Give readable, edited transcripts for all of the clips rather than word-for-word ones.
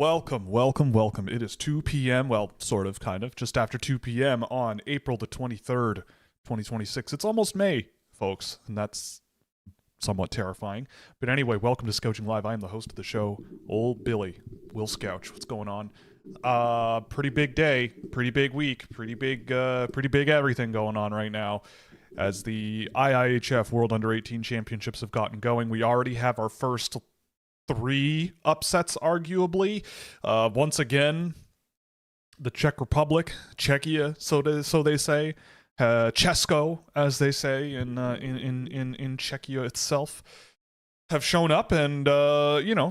Welcome, welcome, welcome. It is 2 p.m., well, sort of, kind of, just after 2 p.m. on April the 23rd, 2026. It's almost May, folks, and that's somewhat terrifying. But anyway, welcome to Scouching Live. I am the host of the show, Old Billy, Will Scouch. What's going on? Pretty big day, pretty big week, pretty big everything going on right now. As the IIHF World Under-18 Championships have gotten going, we already have our first 3 upsets, arguably. Once again, the Czech Republic, Czechia, so they say, Česko, as they say in Czechia itself, have shown up and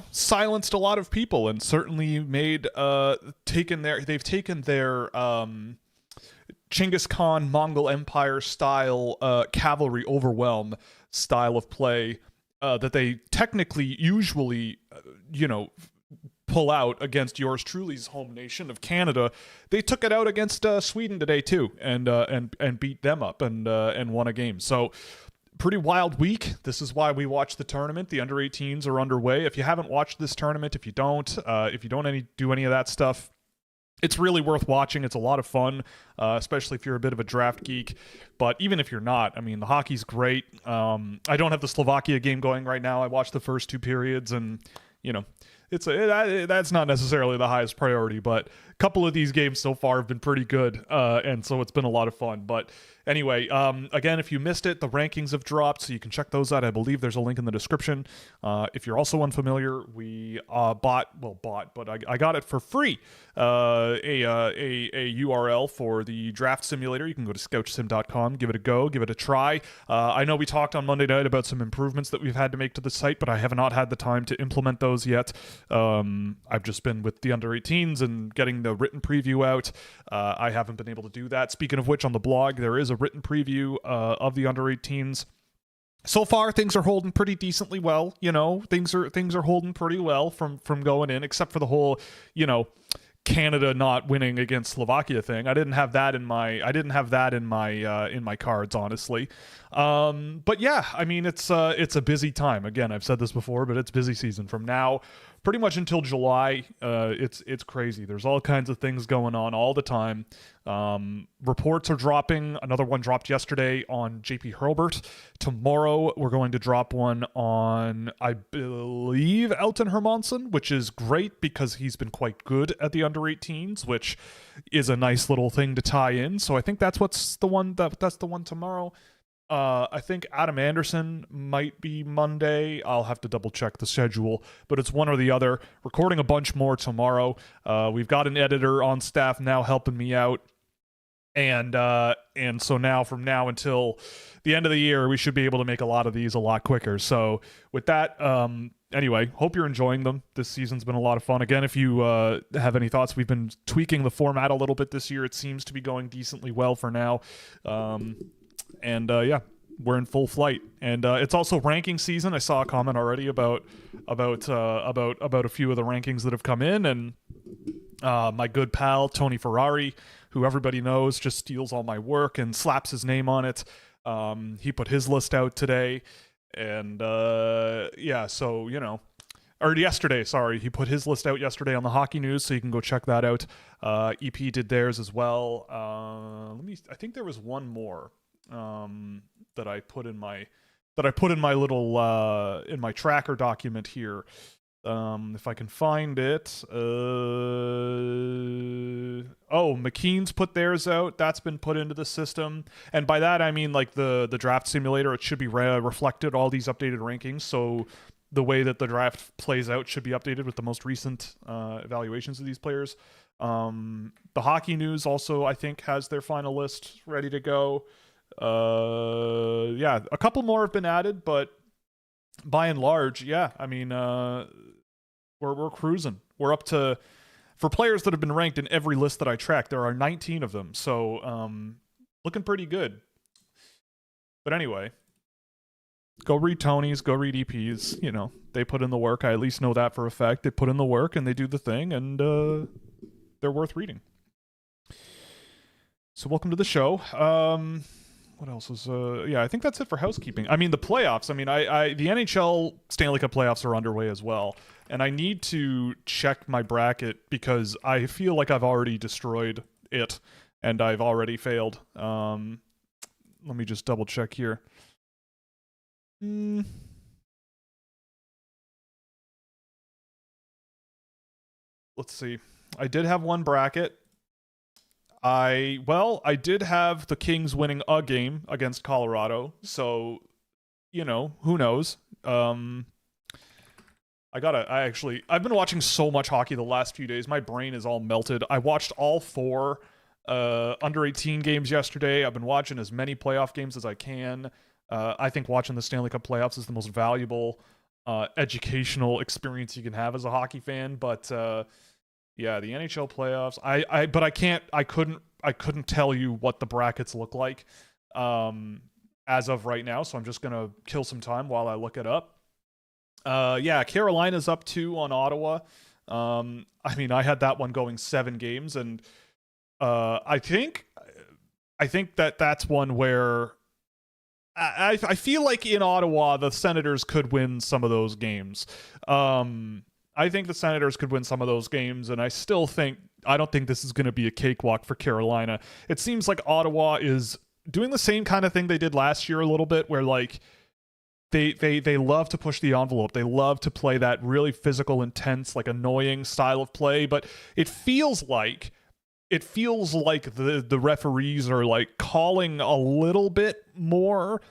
silenced a lot of people, and certainly made taken their Genghis Khan Mongol Empire style cavalry overwhelm style of play that they technically usually pull out against yours truly's home nation of Canada. They took it out against Sweden today too, and beat them up and won a game. So pretty wild week. This is why we watch the tournament. The under-18s are underway. If you haven't watched this tournament, if you don't do any of that stuff, it's really worth watching. It's a lot of fun, especially if you're a bit of a draft geek. But even if you're not, I mean, the hockey's great. I don't have the Slovakia game going right now. I watched the first 2 periods, and that's not necessarily the highest priority. But a couple of these games so far have been pretty good, and so it's been a lot of fun. But anyway, again, if you missed it, the rankings have dropped, so you can check those out. I believe there's a link in the description. If you're also unfamiliar, we I got it for free. A URL for the draft simulator. You can go to scouchsim.com, give it a go, give it a try. I know we talked on Monday night about some improvements that we've had to make to the site, but I have not had the time to implement those yet. I've just been with the under-18s and getting the written preview out. I haven't been able to do that. Speaking of which, on the blog, there is a written preview of the under-18s. So far, things are holding pretty decently well. Things are holding pretty well from going in, except for the whole, Canada not winning against Slovakia thing. I didn't have that in my cards, honestly. But yeah, I mean, it's a busy time. Again, I've said this before, but it's busy season from now pretty much until July. It's crazy. There's all kinds of things going on all the time. Reports are dropping. Another one dropped yesterday on JP Hurlbert. Tomorrow we're going to drop one on, I believe, Elton Hermansen, which is great because he's been quite good at the under-18s, which is a nice little thing to tie in. So I think that's the one tomorrow. I think Adam Anderson might be Monday. I'll have to double check the schedule, but it's one or the other. Recording a bunch more tomorrow. We've got an editor on staff now helping me out. And so now, from now until the end of the year, we should be able to make a lot of these a lot quicker. So with that, anyway, hope you're enjoying them. This season's been a lot of fun. Again, if you have any thoughts, we've been tweaking the format a little bit this year. It seems to be going decently well for now. Yeah, we're in full flight, and it's also ranking season. I saw a comment already about a few of the rankings that have come in, and my good pal Tony Ferrari, who everybody knows just steals all my work and slaps his name on it. He put his list out today, and yeah, so or yesterday, sorry. He put his list out yesterday on the Hockey News, so you can go check that out. EP did theirs as well. I think there was one more that I put in my little in my tracker document here. If I can find it. McKean's put theirs out. That's been put into the system, and by that I mean like the draft simulator. It should be reflected all these updated rankings. So the way that the draft plays out should be updated with the most recent evaluations of these players. The Hockey News also, I think, has their final list ready to go. Yeah, a couple more have been added, but by and large, yeah, I mean, we're cruising. We're up to, for players that have been ranked in every list that I track, there are 19 of them, so looking pretty good. But anyway, go read Tony's, go read EP's. They put in the work. I at least know that for a fact. They put in the work and they do the thing, and they're worth reading. So welcome to the show. what else was yeah, I think that's it for housekeeping. I mean, the playoffs, I mean, the NHL Stanley Cup playoffs are underway as well, and I need to check my bracket because I feel like I've already destroyed it and I've already failed. Let me just double check here. Let's see. I did have one bracket. I did have the Kings winning a game against Colorado, so who knows? I've been watching so much hockey the last few days. My brain is all melted. I watched all 4 under 18 games yesterday. I've been watching as many playoff games as I can. I think watching the Stanley Cup playoffs is the most valuable educational experience you can have as a hockey fan, but yeah, the NHL playoffs. I couldn't tell you what the brackets look like as of right now, so I'm just gonna kill some time while I look it up. Yeah, Carolina's up 2 on Ottawa. I mean, I had that one going 7 games, and I think that's one where I feel like in Ottawa the Senators could win some of those games. I think the Senators could win some of those games, and I don't think this is going to be a cakewalk for Carolina. It seems like Ottawa is doing the same kind of thing they did last year a little bit, where like they love to push the envelope. They love to play that really physical, intense, like annoying style of play, but it feels like the referees are like calling a little bit more,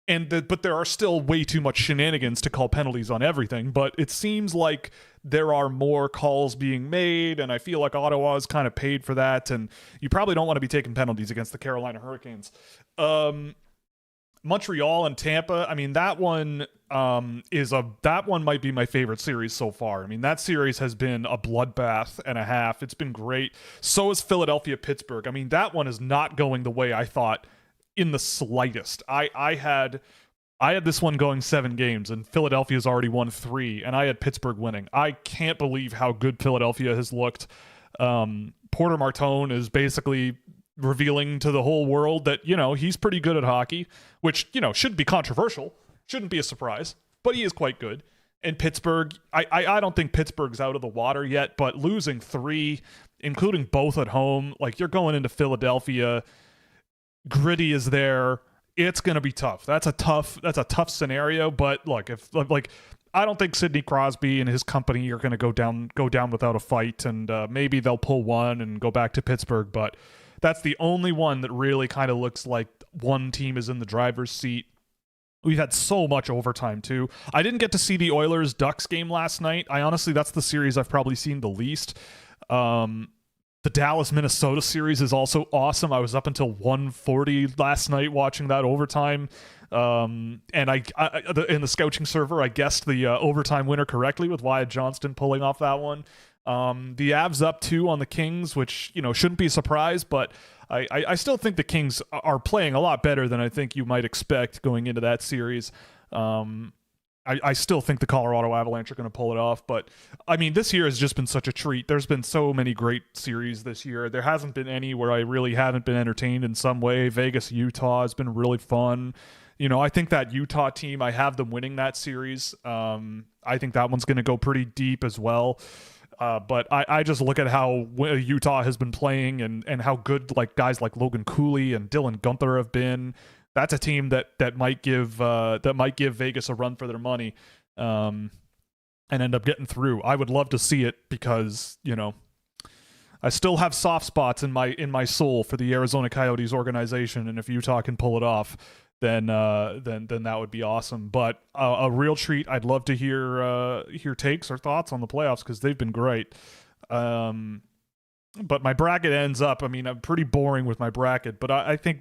but there are still way too much shenanigans to call penalties on everything. But it seems like there are more calls being made, and I feel like Ottawa is kind of paid for that. And you probably don't want to be taking penalties against the Carolina Hurricanes. Montreal and Tampa. I mean, that one might be my favorite series so far. I mean, that series has been a bloodbath and a half. It's been great. So is Philadelphia Pittsburgh. I mean, that one is not going the way I thought in the slightest. I had this one going 7 games, and Philadelphia's already won 3, and I had Pittsburgh winning. I can't believe how good Philadelphia has looked. Porter Martone is basically revealing to the whole world that, he's pretty good at hockey, which, shouldn't be controversial, shouldn't be a surprise, but he is quite good. And Pittsburgh, I don't think Pittsburgh's out of the water yet, but losing 3, including both at home, like you're going into Philadelphia, gritty is there. It's going to be tough. That's a tough scenario, but look, I don't think Sidney Crosby and his company are going to go down without a fight, and maybe they'll pull one and go back to Pittsburgh, but that's the only one that really kind of looks like one team is in the driver's seat. We've had so much overtime, too. I didn't get to see the Oilers-Ducks game last night. That's the series I've probably seen the least. The Dallas-Minnesota series is also awesome. I was up until 1:40 last night watching that overtime. And I in the scouching server, I guessed the overtime winner correctly with Wyatt Johnston pulling off that one. The Avs up 2 on the Kings, which, shouldn't be a surprise, but I still think the Kings are playing a lot better than I think you might expect going into that series. I still think the Colorado Avalanche are going to pull it off, but I mean, this year has just been such a treat. There's been so many great series this year. There hasn't been any where I really haven't been entertained in some way. Vegas, Utah has been really fun. I think that Utah team, I have them winning that series. I think that one's going to go pretty deep as well. But I just look at how Utah has been playing and how good like guys like Logan Cooley and Dylan Gunther have been. That's a team that might give Vegas a run for their money, and end up getting through. I would love to see it because I still have soft spots in my soul for the Arizona Coyotes organization, and if Utah can pull it off, then that would be awesome. But a real treat. I'd love to hear takes or thoughts on the playoffs because they've been great. But my bracket ends up. I mean, I'm pretty boring with my bracket, but I think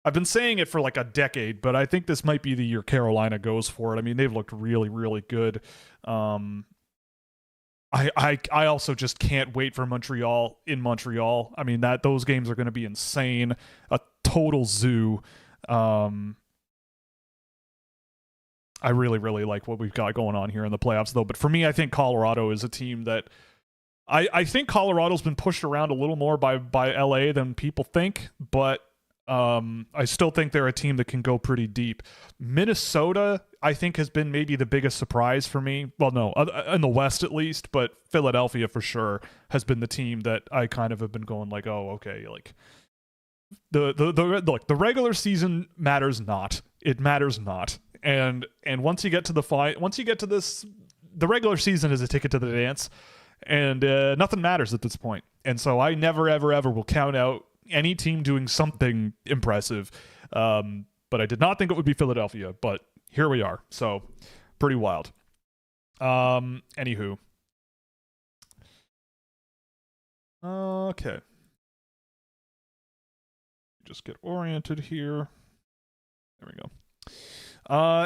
I've been saying it for like a decade. But I think this might be the year Carolina goes for it. I mean, they've looked really, really good. I also just can't wait for Montreal in Montreal. I mean, those games are going to be insane. A total zoo. I really, really like what we've got going on here in the playoffs, though. But for me, I think Colorado is a team that I think Colorado's been pushed around a little more by LA than people think. But I still think they're a team that can go pretty deep. Minnesota, I think, has been maybe the biggest surprise for me. Well, no, in the West at least, but Philadelphia for sure has been the team that I kind of have been going like, oh, okay, like the regular season matters not. It matters not. And once you get to the regular season is a ticket to the dance, and nothing matters at this point. And so I never, ever, ever will count out any team doing something impressive. But I did not think it would be Philadelphia, but here we are. So pretty wild. Anywho. Okay. Just get oriented here. There we go.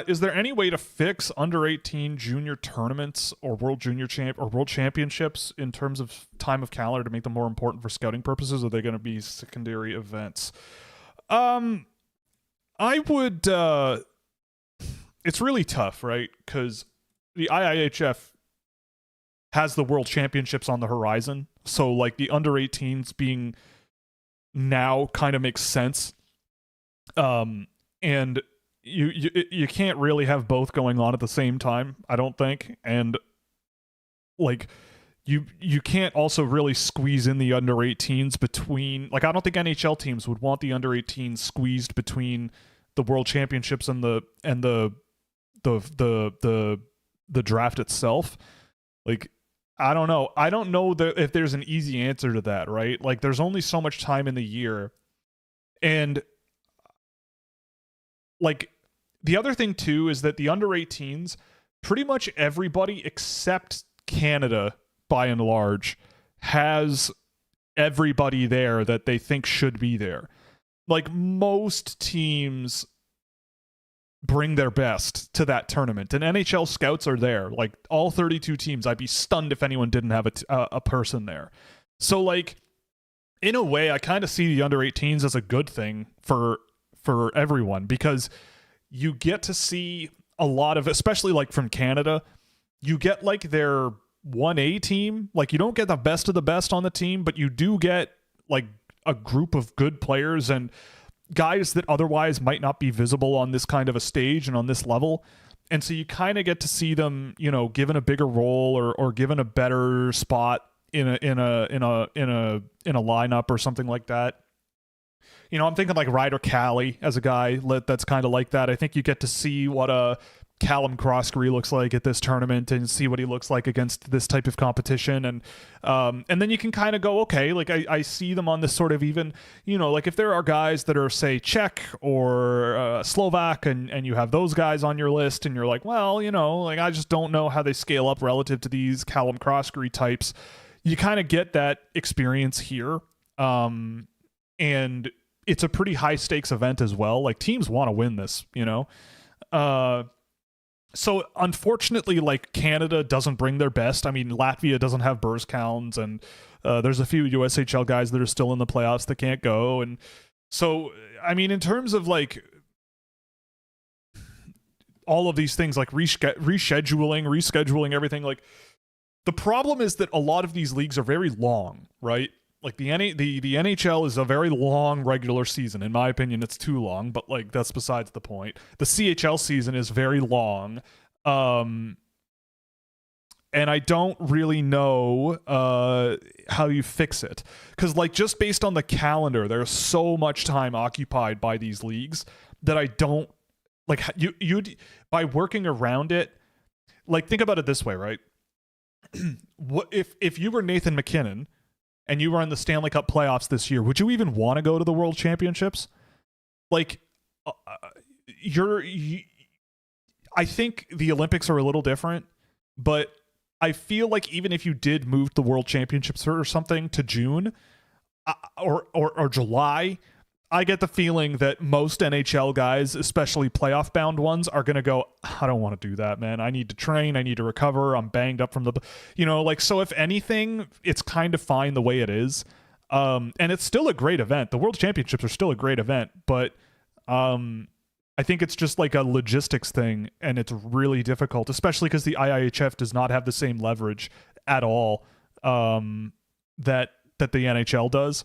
Is there any way to fix under 18 junior tournaments or world championships in terms of time of calendar to make them more important for scouting purposes? Or are they going to be secondary events? I would. It's really tough, right? Because the IIHF has the world championships on the horizon, so like the under 18s being now kind of makes sense. And you can't really have both going on at the same time, I don't think. And like you can't also really squeeze in the under 18s between, like, I don't think NHL teams would want the under 18s squeezed between the world championships and the draft itself. Like, I don't know if there's an easy answer to that, right? Like, there's only so much time in the year. And like, the other thing too is that the under 18s, pretty much everybody except Canada, by and large, has everybody there that they think should be there. Like, most teams bring their best to that tournament, and NHL scouts are there. Like, all 32 teams, I'd be stunned if anyone didn't have a person there. So, like, in a way, I kind of see the under 18s as a good thing for everyone, because you get to see a lot of, especially like from Canada, you get like their 1A team. Like, you don't get the best of the best on the team, but you do get like a group of good players and guys that otherwise might not be visible on this kind of a stage and on this level. And so you kind of get to see them, you know, given a bigger role or given a better spot in a lineup or something like that. You know, I'm thinking like Ryder Cali as a guy that's kind of like that. I think you get to see what a Callum Croskery looks like at this tournament and see what he looks like against this type of competition. And then you can kind of go, okay, like I see them on this sort of even, you know, like if there are guys that are, say, Czech or Slovak and you have those guys on your list and you're like, well, you know, like I just don't know how they scale up relative to these Callum Croskery types. You kind of get that experience here. And it's a pretty high stakes event as well. Like, teams want to win this, you know? So unfortunately, like, Canada doesn't bring their best. I mean, Latvia doesn't have Burscounds, and there's a few USHL guys that are still in the playoffs that can't go. And so, I mean, in terms of like all of these things, like rescheduling everything, like, the problem is that a lot of these leagues are very long, right? Like, the NHL is a very long regular season. In my opinion, it's too long, but like, that's besides the point. The CHL season is very long. And I don't really know how you fix it. Because, like, just based on the calendar, there's so much time occupied by these leagues that I don't, like, you by working around it, like, think about it this way, right? What if you were Nathan McKinnon and you were in the Stanley Cup playoffs this year, would you even want to go to the World Championships? Like, I think the Olympics are a little different, but I feel like even if you did move the World Championships or something to June or July, I get the feeling that most NHL guys, especially playoff bound ones, are going to go, I don't want to do that, man. I need to train. I need to recover. I'm banged up from the, you know, like, so if anything, it's kind of fine the way it is. And it's still a great event. The World Championships are still a great event, but I think it's just like a logistics thing, and it's really difficult, especially because the IIHF does not have the same leverage at all that the NHL does.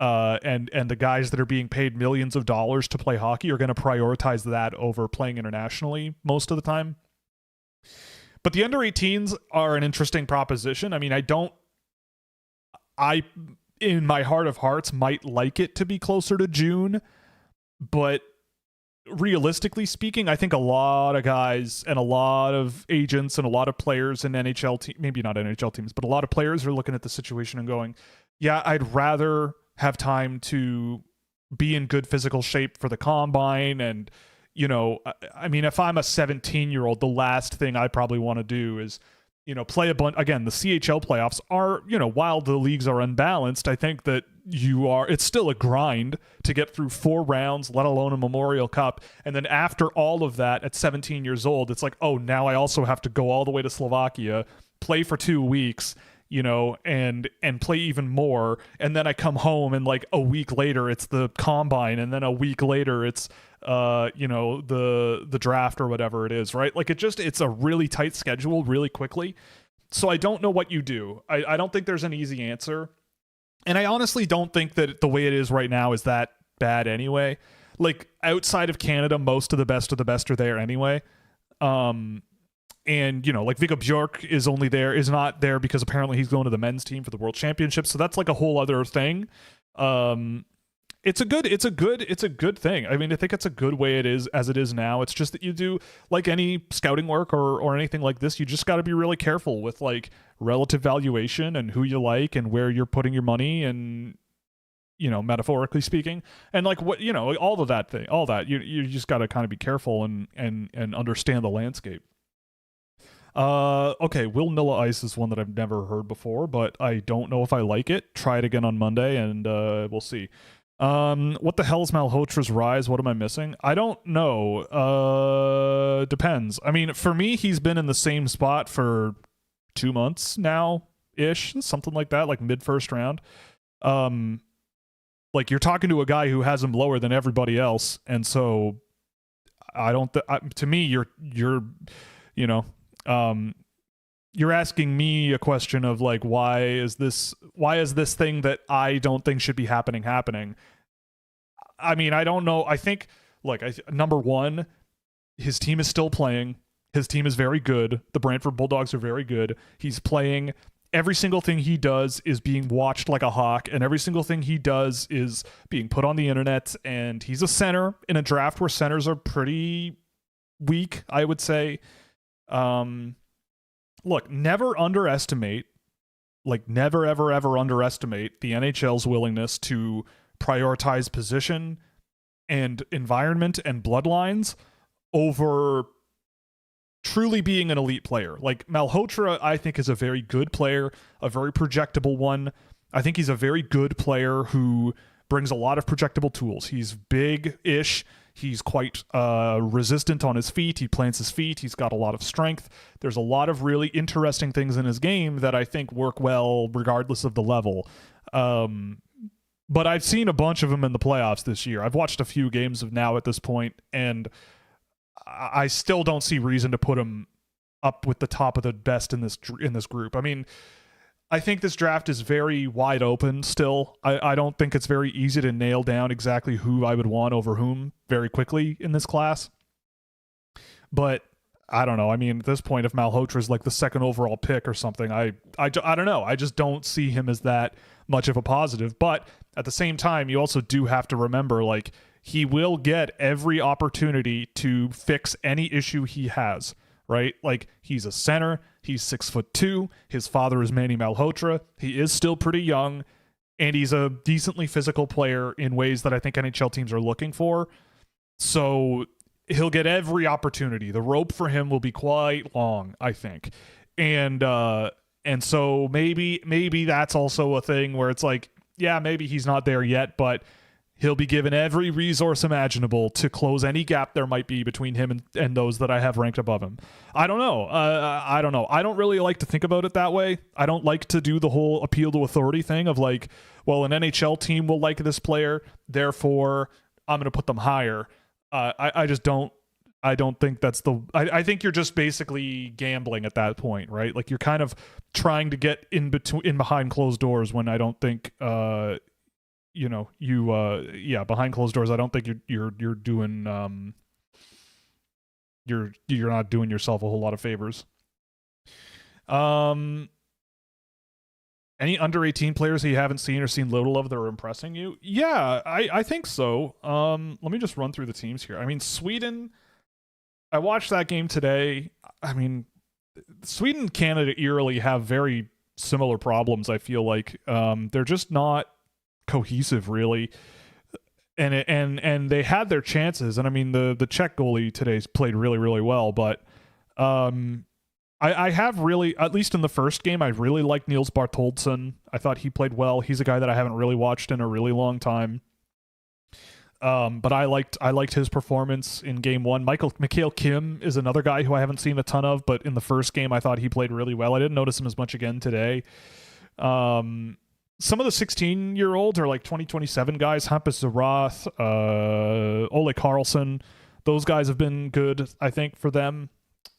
and the guys that are being paid millions of dollars to play hockey are going to prioritize that over playing internationally most of the time. But the under 18s are an interesting proposition. I mean, I in my heart of hearts might like it to be closer to June, but realistically speaking, I think a lot of guys and a lot of agents and a lot of players in NHL maybe not NHL teams, but a lot of players are looking at the situation and going, yeah, I'd rather have time to be in good physical shape for the combine. And, you know, I mean, if I'm a 17-year-old, the last thing I probably want to do is, you know, play a bunch. Again, the CHL playoffs are, you know, while the leagues are unbalanced, I think that it's still a grind to get through 4 rounds, let alone a Memorial Cup. And then after all of that, at 17 years old, it's like, oh, now I also have to go all the way to Slovakia, play for 2 weeks, you know, and play even more. And then I come home and like a week later, it's the combine. And then a week later, it's, you know, the draft or whatever it is, right? Like it's a really tight schedule really quickly. So I don't know what you do. I don't think there's an easy answer. And I honestly don't think that the way it is right now is that bad anyway. Like outside of Canada, most of the best are there anyway. And, you know, like Viggo Bjork is not there because apparently he's going to the men's team for the World Championship. So that's like a whole other thing. It's a good thing. I mean, I think it's a good way it is as it is now. It's just that you do, like any scouting work or anything like this, you just got to be really careful with like relative valuation and who you like and where you're putting your money and, you know, metaphorically speaking, and like what, you know, all that you just got to kind of be careful and understand the landscape. Okay, Will Nilla Ice is one that I've never heard before, but I don't know if I like it. Try it again on Monday and we'll see. What the hell is Malhotra's rise? What am I missing? I don't know. Depends. I mean, for me, he's been in the same spot for 2 months now ish, something like that, like mid first round. Like you're talking to a guy who has him lower than everybody else, and so I don't. To me, you're you know. You're asking me a question of like, why is this thing that I don't think should be happening? I mean, I don't know. I think, look, number one, his team is still playing. His team is very good. The Brantford Bulldogs are very good. He's playing. Every single thing he does is being watched like a hawk, and every single thing he does is being put on the internet. And he's a center in a draft where centers are pretty weak, I would say. Look, never underestimate the NHL's willingness to prioritize position and environment and bloodlines over truly being an elite player. Like Malhotra, I think, is a very good player, a very projectable one. I think he's a very good player who brings a lot of projectable tools. He's big-ish. He's quite resistant on his feet. He plants his feet. He's got a lot of strength. There's a lot of really interesting things in his game that I think work well regardless of the level. But I've seen a bunch of them in the playoffs this year. I've watched a few games of now at this point, and I still don't see reason to put him up with the top of the best in this group. I mean, I think this draft is very wide open still. I don't think it's very easy to nail down exactly who I would want over whom very quickly in this class. But I don't know. I mean, at this point, if Malhotra is like the second overall pick or something, I don't know. I just don't see him as that much of a positive. But at the same time, you also do have to remember, like, he will get every opportunity to fix any issue he has, right? Like, he's a center. He's 6'2". His father is Manny Malhotra. He is still pretty young, and he's a decently physical player in ways that I think NHL teams are looking for. So he'll get every opportunity. The rope for him will be quite long, I think. And so maybe that's also a thing where it's like, yeah, maybe he's not there yet, but he'll be given every resource imaginable to close any gap there might be between him and those that I have ranked above him. I don't know. I don't know. I don't really like to think about it that way. I don't like to do the whole appeal to authority thing of like, well, an NHL team will like this player, therefore I'm going to put them higher. I just don't. I don't think that's I think you're just basically gambling at that point, right? Like you're kind of trying to get in behind closed doors when I don't think behind closed doors, I don't think you're doing you're not doing yourself a whole lot of favors. Any under 18 players that you haven't seen or seen little of that are impressing you? Yeah, I think so. Let me just run through the teams here. I mean, Sweden, I watched that game today. I mean, Sweden and Canada eerily have very similar problems, I feel like. They're just not cohesive, really. And they had their chances. And I mean, the Czech goalie today's played really, really well. But I have really, at least in the first game, I really liked Niels Bartholdsen. I thought he played well. He's a guy that I haven't really watched in a really long time. But I liked his performance in game one. Mikhail Kim is another guy who I haven't seen a ton of, but in the first game I thought he played really well. I didn't notice him as much again today. Some of the 16-year-olds are like 2027 guys, Hampus Zarath, Ole Carlson. Those guys have been good, I think, for them.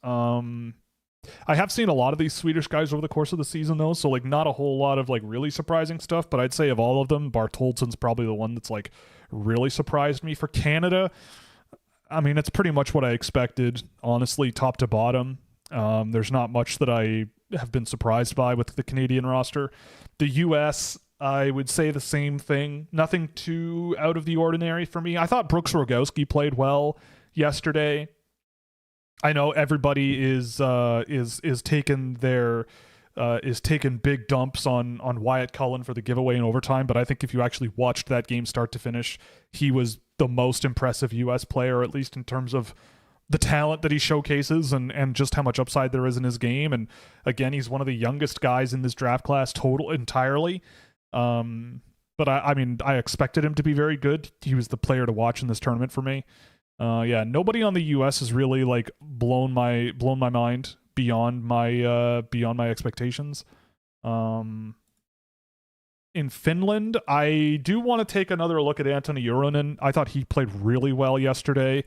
I have seen a lot of these Swedish guys over the course of the season, though, so like not a whole lot of like really surprising stuff, but I'd say of all of them, Bartholdsen's probably the one that's like really surprised me. For Canada, I mean, it's pretty much what I expected, honestly, top to bottom. There's not much that I have been surprised by with the Canadian roster. The US, I would say the same thing. Nothing too out of the ordinary for me. I thought Brooks Rogowski played well yesterday. I know everybody is taking big dumps on Wyatt Cullen for the giveaway in overtime, but I think if you actually watched that game start to finish, he was the most impressive U.S. player, at least in terms of the talent that he showcases and just how much upside there is in his game. And again, he's one of the youngest guys in this draft class entirely. But I mean, I expected him to be very good. He was the player to watch in this tournament for me. Nobody on the U.S. has really like blown my mind beyond my expectations. In Finland, I do want to take another look at Antoni Uronen. I thought he played really well yesterday.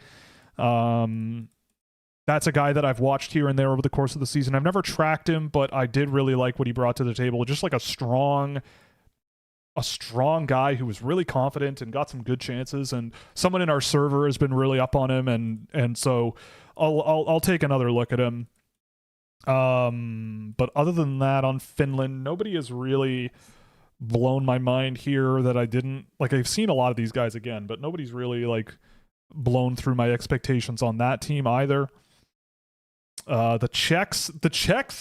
That's a guy that I've watched here and there over the course of the season. I've never tracked him, but I did really like what he brought to the table. Just like a strong guy who was really confident and got some good chances, and someone in our server has been really up on him, and so I'll take another look at him. But other than that, on Finland, nobody has really blown my mind here that I didn't like. I've seen a lot of these guys again, but nobody's really like blown through my expectations on that team either. The Czechs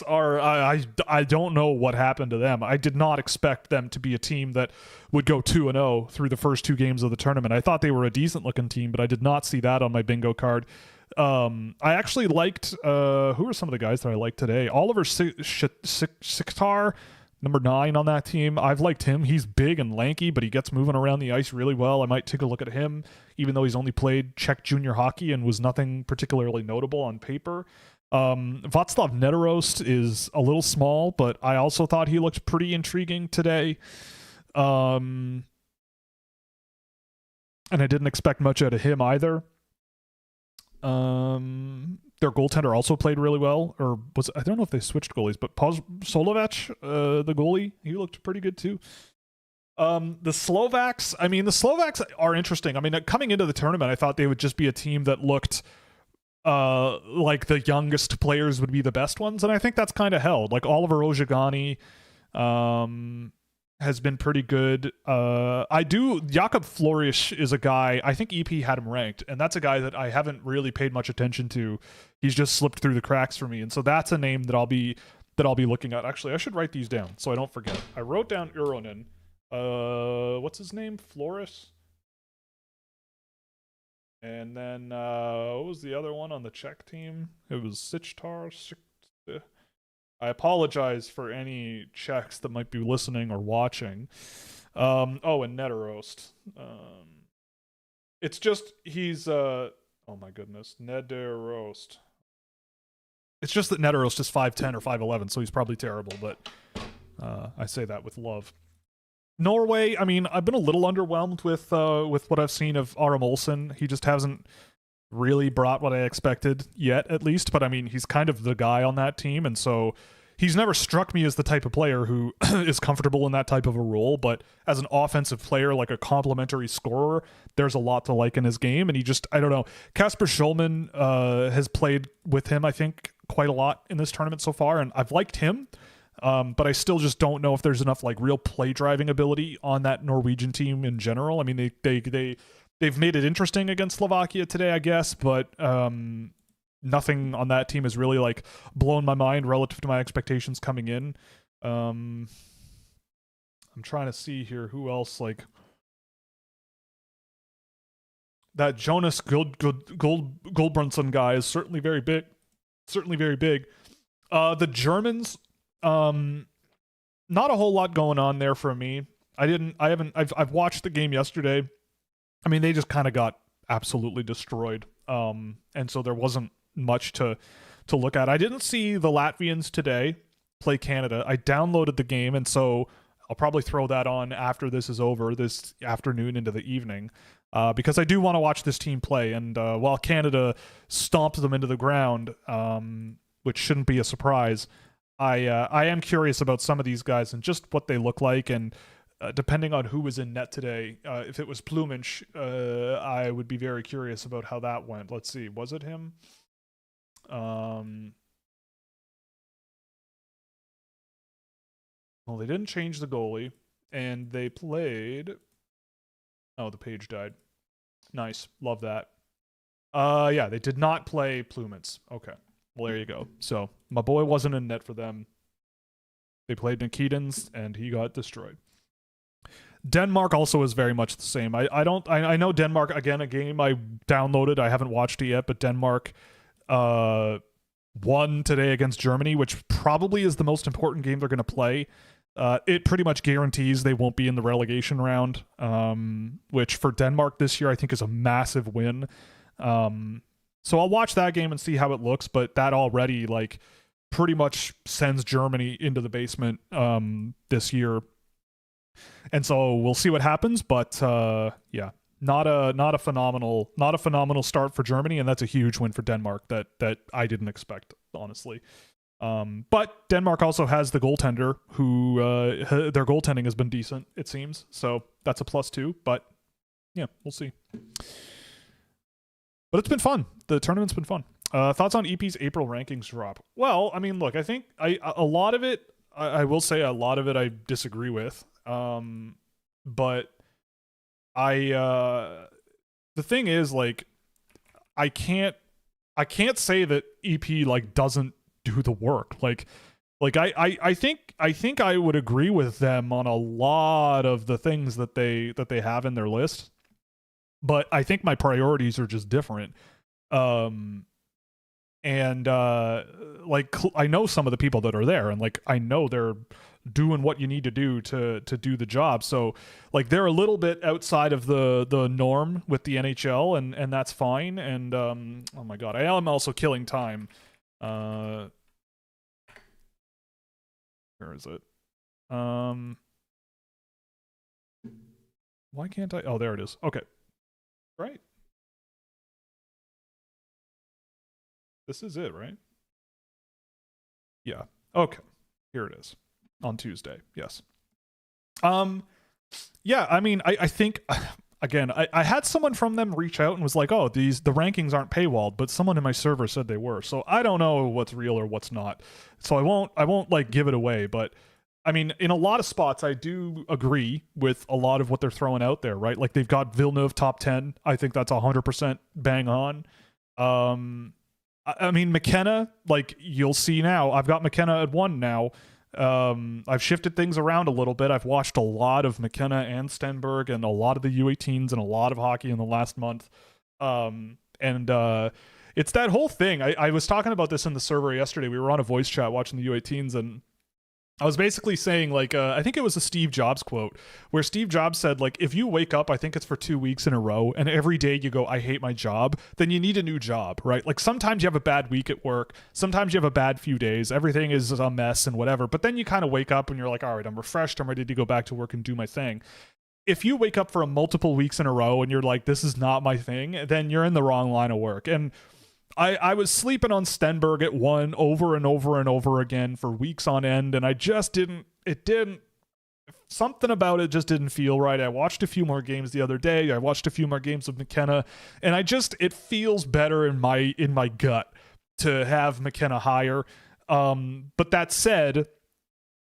are I don't know what happened to them. I did not expect them to be a team that would go 2-0 through the first two games of the tournament. I thought they were a decent looking team, but I did not see that on my bingo card. I actually liked who are some of the guys that I liked today? Oliver Siktar, number 9 on that team. I've liked him. He's big and lanky, but he gets moving around the ice really well. I might take a look at him, even though he's only played Czech junior hockey and was nothing particularly notable on paper. Václav Nederost is a little small, but I also thought he looked pretty intriguing today. And I didn't expect much out of him either. Their goaltender also played really well, I don't know if they switched goalies, but Solovec, the goalie, he looked pretty good too. The Slovaks are interesting. I mean, coming into the tournament, I thought they would just be a team that looked like the youngest players would be the best ones, and I think that's kind of held. Like Oliver Ozhagani has been pretty good. Jakob Florish is a guy, I think EP had him ranked, and that's a guy that I haven't really paid much attention to. He's just slipped through the cracks for me, and so that's a name that I'll be looking at. Actually, I should write these down so I don't forget. I wrote down Uronen. What's his name? Floris? And then, what was the other one on the Czech team? It was Sichtar. I apologize for any Czechs that might be listening or watching. And Nederost. It's just, he's, oh my goodness, Nederost. It's just that Nederost is 5'10 or 5'11, so he's probably terrible, but I say that with love. Norway, I mean, I've been a little underwhelmed with what I've seen of Aram Olsen. He just hasn't really brought what I expected yet, at least. But I mean, he's kind of the guy on that team, and so he's never struck me as the type of player who is comfortable in that type of a role, but as an offensive player, like a complementary scorer, there's a lot to like in his game. And I don't know. Kasper Schulman has played with him, I think, quite a lot in this tournament so far, and I've liked him. But I still just don't know if there's enough like real play driving ability on that Norwegian team in general. I mean, they've made it interesting against Slovakia today, I guess, but nothing on that team has really like blown my mind relative to my expectations coming in. I'm trying to see here who else, like that Jonas Goldbrunson guy is certainly very big. The Germans, not a whole lot going on there for me. I've watched the game yesterday. I mean, they just kind of got absolutely destroyed. And so there wasn't much to look at. I didn't see the Latvians today play Canada. I downloaded the game, and so I'll probably throw that on after this is over, this afternoon into the evening, because I do want to watch this team play. And while Canada stomps them into the ground, which shouldn't be a surprise, I am curious about some of these guys and just what they look like. And depending on who was in net today, if it was Plumich, I would be very curious about how that went. Let's see. Was it him? Well, they didn't change the goalie, and they played... Oh, the page died. Nice. Love that. Yeah, they did not play Plumich. Okay. Well, there you go. So, my boy wasn't in net for them. They played Nikitins, and he got destroyed. Denmark also is very much the same. I know Denmark, again, a game I downloaded. I haven't watched it yet, but Denmark won today against Germany, which probably is the most important game they're going to play. It pretty much guarantees they won't be in the relegation round, which for Denmark this year I think is a massive win. So I'll watch that game and see how it looks, but that already like pretty much sends Germany into the basement this year. And so we'll see what happens, but yeah, not a phenomenal start for Germany, and that's a huge win for Denmark that I didn't expect, honestly. But Denmark also has the goaltender who their goaltending has been decent, it seems. So that's a +2, but yeah, we'll see. But it's been fun. The tournament's been fun. Thoughts on EP's April rankings drop? Well, I mean, look, I think a lot of it, I will say a lot of it I disagree with. But the thing is, like, I can't say that EP like doesn't do the work. Like I think I would agree with them on a lot of the things that they have in their list, but I think my priorities are just different. And like I know some of the people that are there, and like I know they're doing what you need to do to do the job. So like they're a little bit outside of the norm with the NHL, and that's fine. And oh my god, I am also killing time. Where is it? Why can't I? Oh, there it is. Okay. Right. This is it, right? Yeah. Okay. Here it is. On Tuesday. Yes. Yeah, I mean, I think again, I had someone from them reach out and was like, "Oh, the rankings aren't paywalled," but someone in my server said they were. So I don't know what's real or what's not. So I won't like give it away, but I mean, in a lot of spots, I do agree with a lot of what they're throwing out there, right? Like they've got Villeneuve top 10. I think that's 100% bang on. I mean, McKenna, like you'll see now, I've got McKenna at 1 now. I've shifted things around a little bit. I've watched a lot of McKenna and Stenberg and a lot of the U18s and a lot of hockey in the last month. And it's that whole thing. I was talking about this in the server yesterday. We were on a voice chat watching the U18s, and I was basically saying, like, I think it was a Steve Jobs quote where Steve Jobs said, like, if you wake up, I think it's for 2 weeks in a row, and every day you go, I hate my job, then you need a new job, right? Like sometimes you have a bad week at work. Sometimes you have a bad few days. Everything is a mess and whatever. But then you kind of wake up and you're like, all right, I'm refreshed. I'm ready to go back to work and do my thing. If you wake up for multiple weeks in a row and you're like, this is not my thing, then you're in the wrong line of work. And I was sleeping on Stenberg at 1 over and over and over again for weeks on end, and I just didn't something about it just didn't feel right. I watched a few more games the other day. I watched a few more games of McKenna, and it feels better in my gut to have McKenna higher. But that said,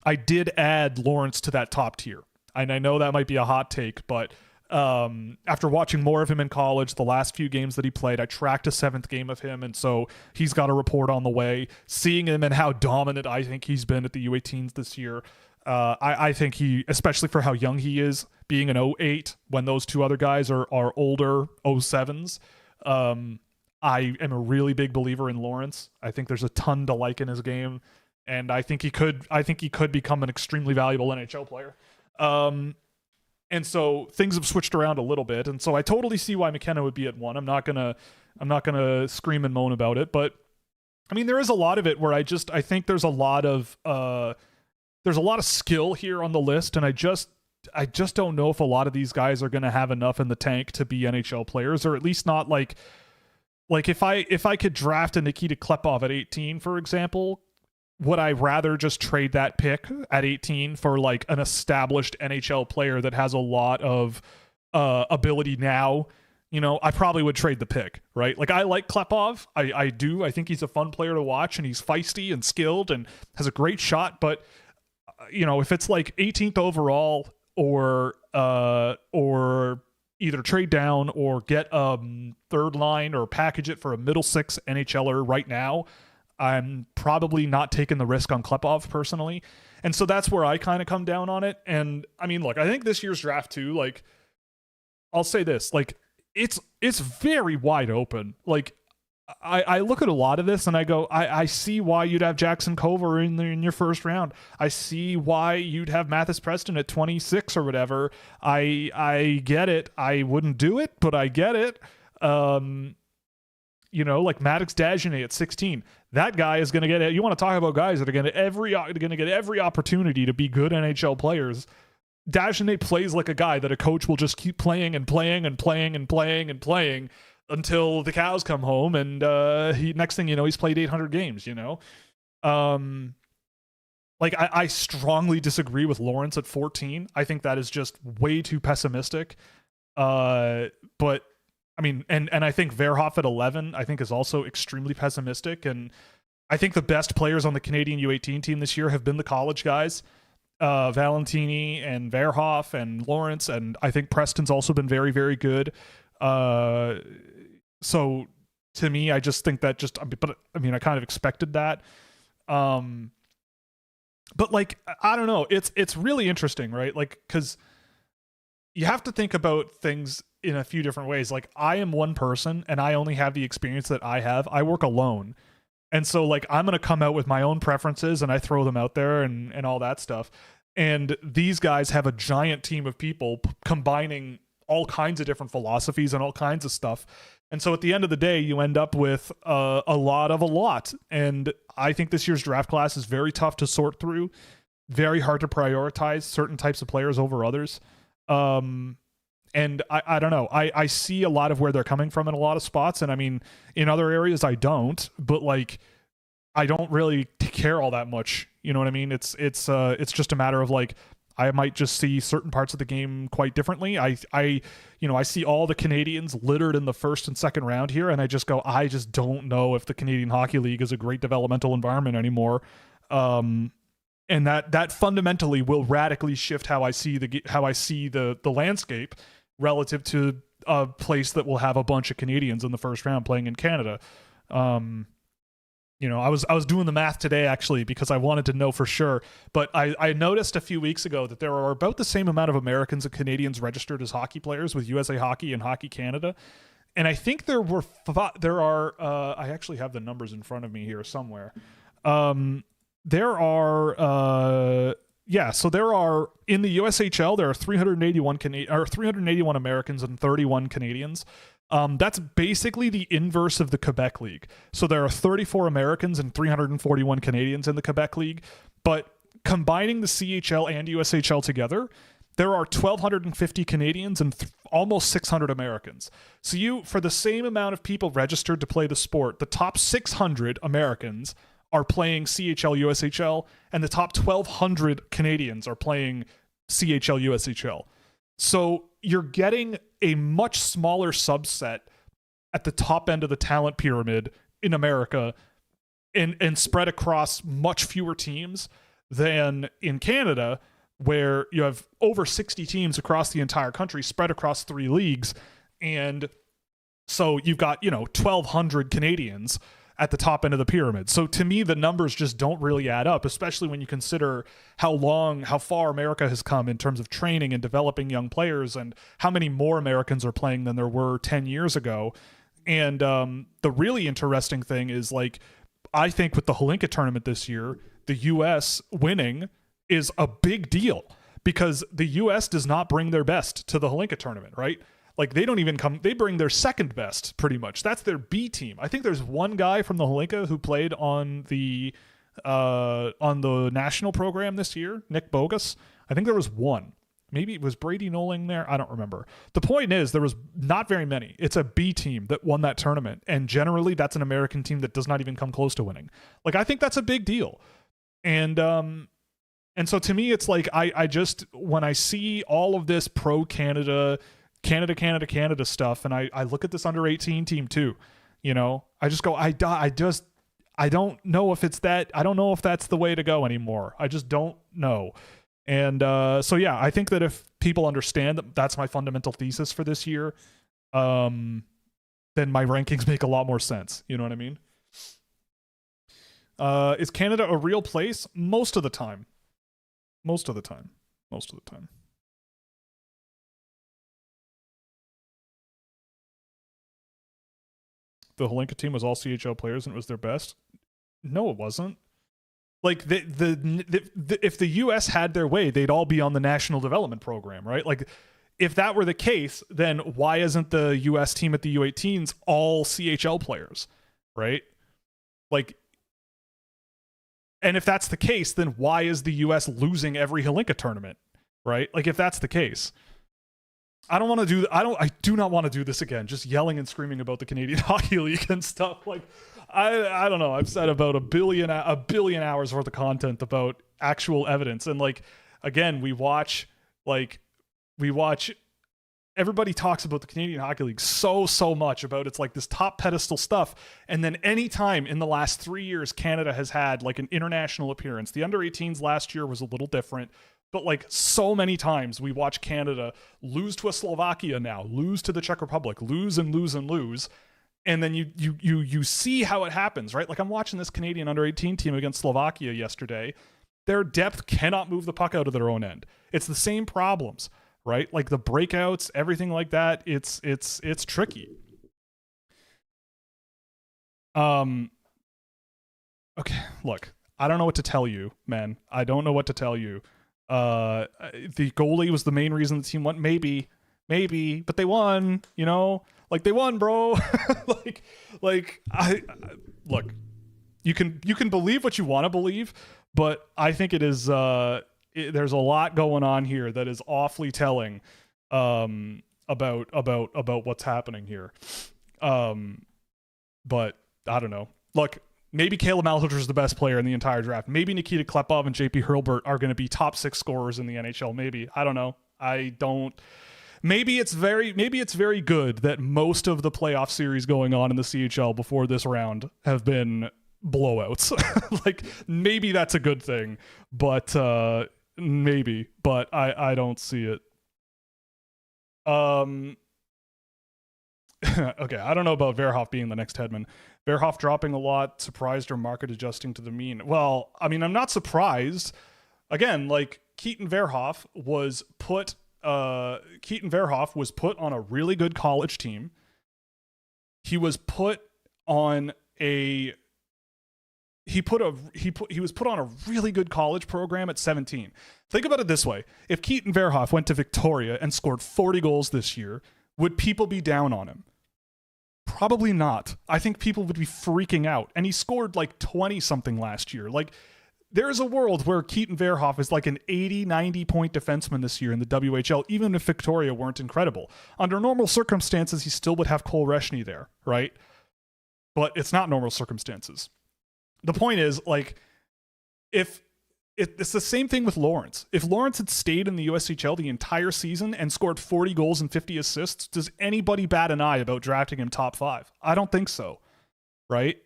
I did add Lawrence to that top tier. And I know that might be a hot take, but after watching more of him in college, the last few games that he played, I tracked a 7th game of him, and so he's got a report on the way. Seeing him and how dominant I think he's been at the U18s this year, I think he, especially for how young he is, being an 08 when those two other guys are older 07s, I am a really big believer in Lawrence. I think there's a ton to like in his game, and I think he could become an extremely valuable NHL player. And so things have switched around a little bit, and so I totally see why McKenna would be at 1. I'm not gonna scream and moan about it, but I mean, there is a lot of it where I think there's a lot of skill here on the list, and I just don't know if a lot of these guys are gonna have enough in the tank to be NHL players, or at least not like if I could draft a Nikita Klepov at 18, for example. Would I rather just trade that pick at 18 for like an established NHL player that has a lot of ability now? You know, I probably would trade the pick, right? Like, I like Klepov. I do. I think he's a fun player to watch, and he's feisty and skilled and has a great shot. But, you know, if it's like 18th overall or either trade down or get third line or package it for a middle 6 NHLer right now, I'm probably not taking the risk on Klepov personally. And so that's where I kind of come down on it. And I mean, look, I think this year's draft too, like, I'll say this, like, it's very wide open. Like, I look at a lot of this and I go, I see why you'd have Jackson Cover in your first round. I see why you'd have Mathis Preston at 26 or whatever. I get it. I wouldn't do it, but I get it. You know, like Maddox Dagenet at 16. That guy is going to get. You want to talk about guys that are going to get every opportunity to be good NHL players. Dagenet plays like a guy that a coach will just keep playing and playing and playing and playing and playing until the cows come home, and next thing you know, he's played 800 games. You know, like I strongly disagree with Lawrence at 14. I think that is just way too pessimistic. But I mean, and I think Verhoff at 11, I think, is also extremely pessimistic. And I think the best players on the Canadian U18 team this year have been the college guys, Valentini and Verhoff and Lawrence. And I think Preston's also been very, very good. So to me, I just think that but I mean, I kind of expected that. But like, I don't know. It's really interesting, right? Like, because you have to think about things in a few different ways. Like, I am one person and I only have the experience that I have. I work alone. And so like, I'm going to come out with my own preferences and I throw them out there and all that stuff. And these guys have a giant team of people combining all kinds of different philosophies and all kinds of stuff. And so at the end of the day, you end up with a lot. And I think this year's draft class is very tough to sort through, very hard to prioritize certain types of players over others. And I don't know. I see a lot of where they're coming from in a lot of spots. And I mean, in other areas, I don't. But like, I don't really care all that much. You know what I mean? It's just a matter of like, I might just see certain parts of the game quite differently. I see all the Canadians littered in the first and second round here, and I just go, I just don't know if the Canadian Hockey League is a great developmental environment anymore. And that fundamentally will radically shift how I see the landscape relative to a place that will have a bunch of Canadians in the first round playing in Canada. You know, I was doing the math today actually because I wanted to know for sure, but I noticed a few weeks ago that there are about the same amount of Americans and Canadians registered as hockey players with USA Hockey and Hockey Canada. And I think there are I actually have the numbers in front of me here somewhere. There are in the USHL there are 381 Americans and 31 Canadians. That's basically the inverse of the Quebec League. So there are 34 Americans and 341 Canadians in the Quebec League, but combining the CHL and USHL together, there are 1,250 Canadians and almost 600 Americans. So for the same amount of people registered to play the sport, the top 600 Americans are playing CHL USHL, and the top 1,200 Canadians are playing CHL USHL. So you're getting a much smaller subset at the top end of the talent pyramid in America, and spread across much fewer teams than in Canada, where you have over 60 teams across the entire country spread across 3 leagues. And so you've got, 1,200 Canadians at the top end of the pyramid. So to me, the numbers just don't really add up, especially when you consider how far America has come in terms of training and developing young players, and how many more Americans are playing than there were 10 years ago. And the really interesting thing is, like, I think with the Hlinka tournament this year, the U.S. winning is a big deal, because the U.S. does not bring their best to the Hlinka tournament, right? Like, they don't even come, they bring their second best pretty much. That's their B team. I think there's one guy from the Hlinka who played on the national program this year, Nick Bogus. I think there was one. Maybe it was Brady Noling there. I don't remember. The point is, there was not very many. It's a B team that won that tournament. And generally that's an American team that does not even come close to winning. Like, I think that's a big deal. And so to me, it's like, I just, when I see all of this pro Canada stuff, and I look at this under 18 team too, I just go, I don't know if it's that. I don't know if that's the way to go anymore. I just don't know. And so, yeah, I think that if people understand that that's my fundamental thesis for this year, then my rankings make a lot more sense. You know what I mean? Is Canada a real place? Most of the time. Most of the time. The Hlinka team was all CHL players and it was their best? No, it wasn't. Like, if the U.S. had their way, they'd all be on the national development program, right? Like, if that were the case, then why isn't the U.S. team at the U18s all CHL players, right? Like, and if that's the case, then why is the U.S. losing every Hlinka tournament, right? Like, if that's the case, I do not want to do this again. Just yelling and screaming about the Canadian Hockey League and stuff. Like, I don't know. I've said about a billion hours worth of content about actual evidence. And, like, again, we watch, everybody talks about the Canadian Hockey League so much about it's like this top pedestal stuff. And then any time in the last 3 years, Canada has had like an international appearance. The under 18s last year was a little different, but like so many times we watch Canada lose to a Slovakia now, lose to the Czech Republic, lose and lose and lose. And then you see how it happens, right? Like, I'm watching this Canadian under 18 team against Slovakia yesterday. Their depth cannot move the puck out of their own end. It's the same problems, right? Like the breakouts, everything like that. It's tricky. Okay, look, I don't know what to tell you, man. I don't know what to tell you. The goalie was the main reason the team won. Maybe, but they won, like they won, bro. I look, you can believe what you want to believe, but I think it is, there's a lot going on here that is awfully telling, about what's happening here. But I don't know. Look, maybe Caleb Malhotra is the best player in the entire draft. Maybe Nikita Klepov and JP Hurlburt are going to be top 6 scorers in the NHL. Maybe. I don't know. Maybe it's very good that most of the playoff series going on in the CHL before this round have been blowouts. Like, maybe that's a good thing, but maybe. But I don't see it. Okay, I don't know about Verhoff being the next Hedman. Verhoff dropping a lot, surprised or market adjusting to the mean? Well, I mean, I'm not surprised. Again, like, Keaton Verhoff was put on a really good college team. He was put on a really good college program at 17. Think about it this way. If Keaton Verhoff went to Victoria and scored 40 goals this year, would people be down on him? Probably not. I think people would be freaking out. And he scored like 20 something last year. Like, there's a world where Keaton Verhoff is like an 80, 90 point defenseman this year in the WHL, even if Victoria weren't incredible. Under normal circumstances, he still would have Cole Reshny there, right? But it's not normal circumstances. The point is, like, it's the same thing with Lawrence. If Lawrence had stayed in the USHL the entire season and scored 40 goals and 50 assists, does anybody bat an eye about drafting him top 5? I don't think so, right?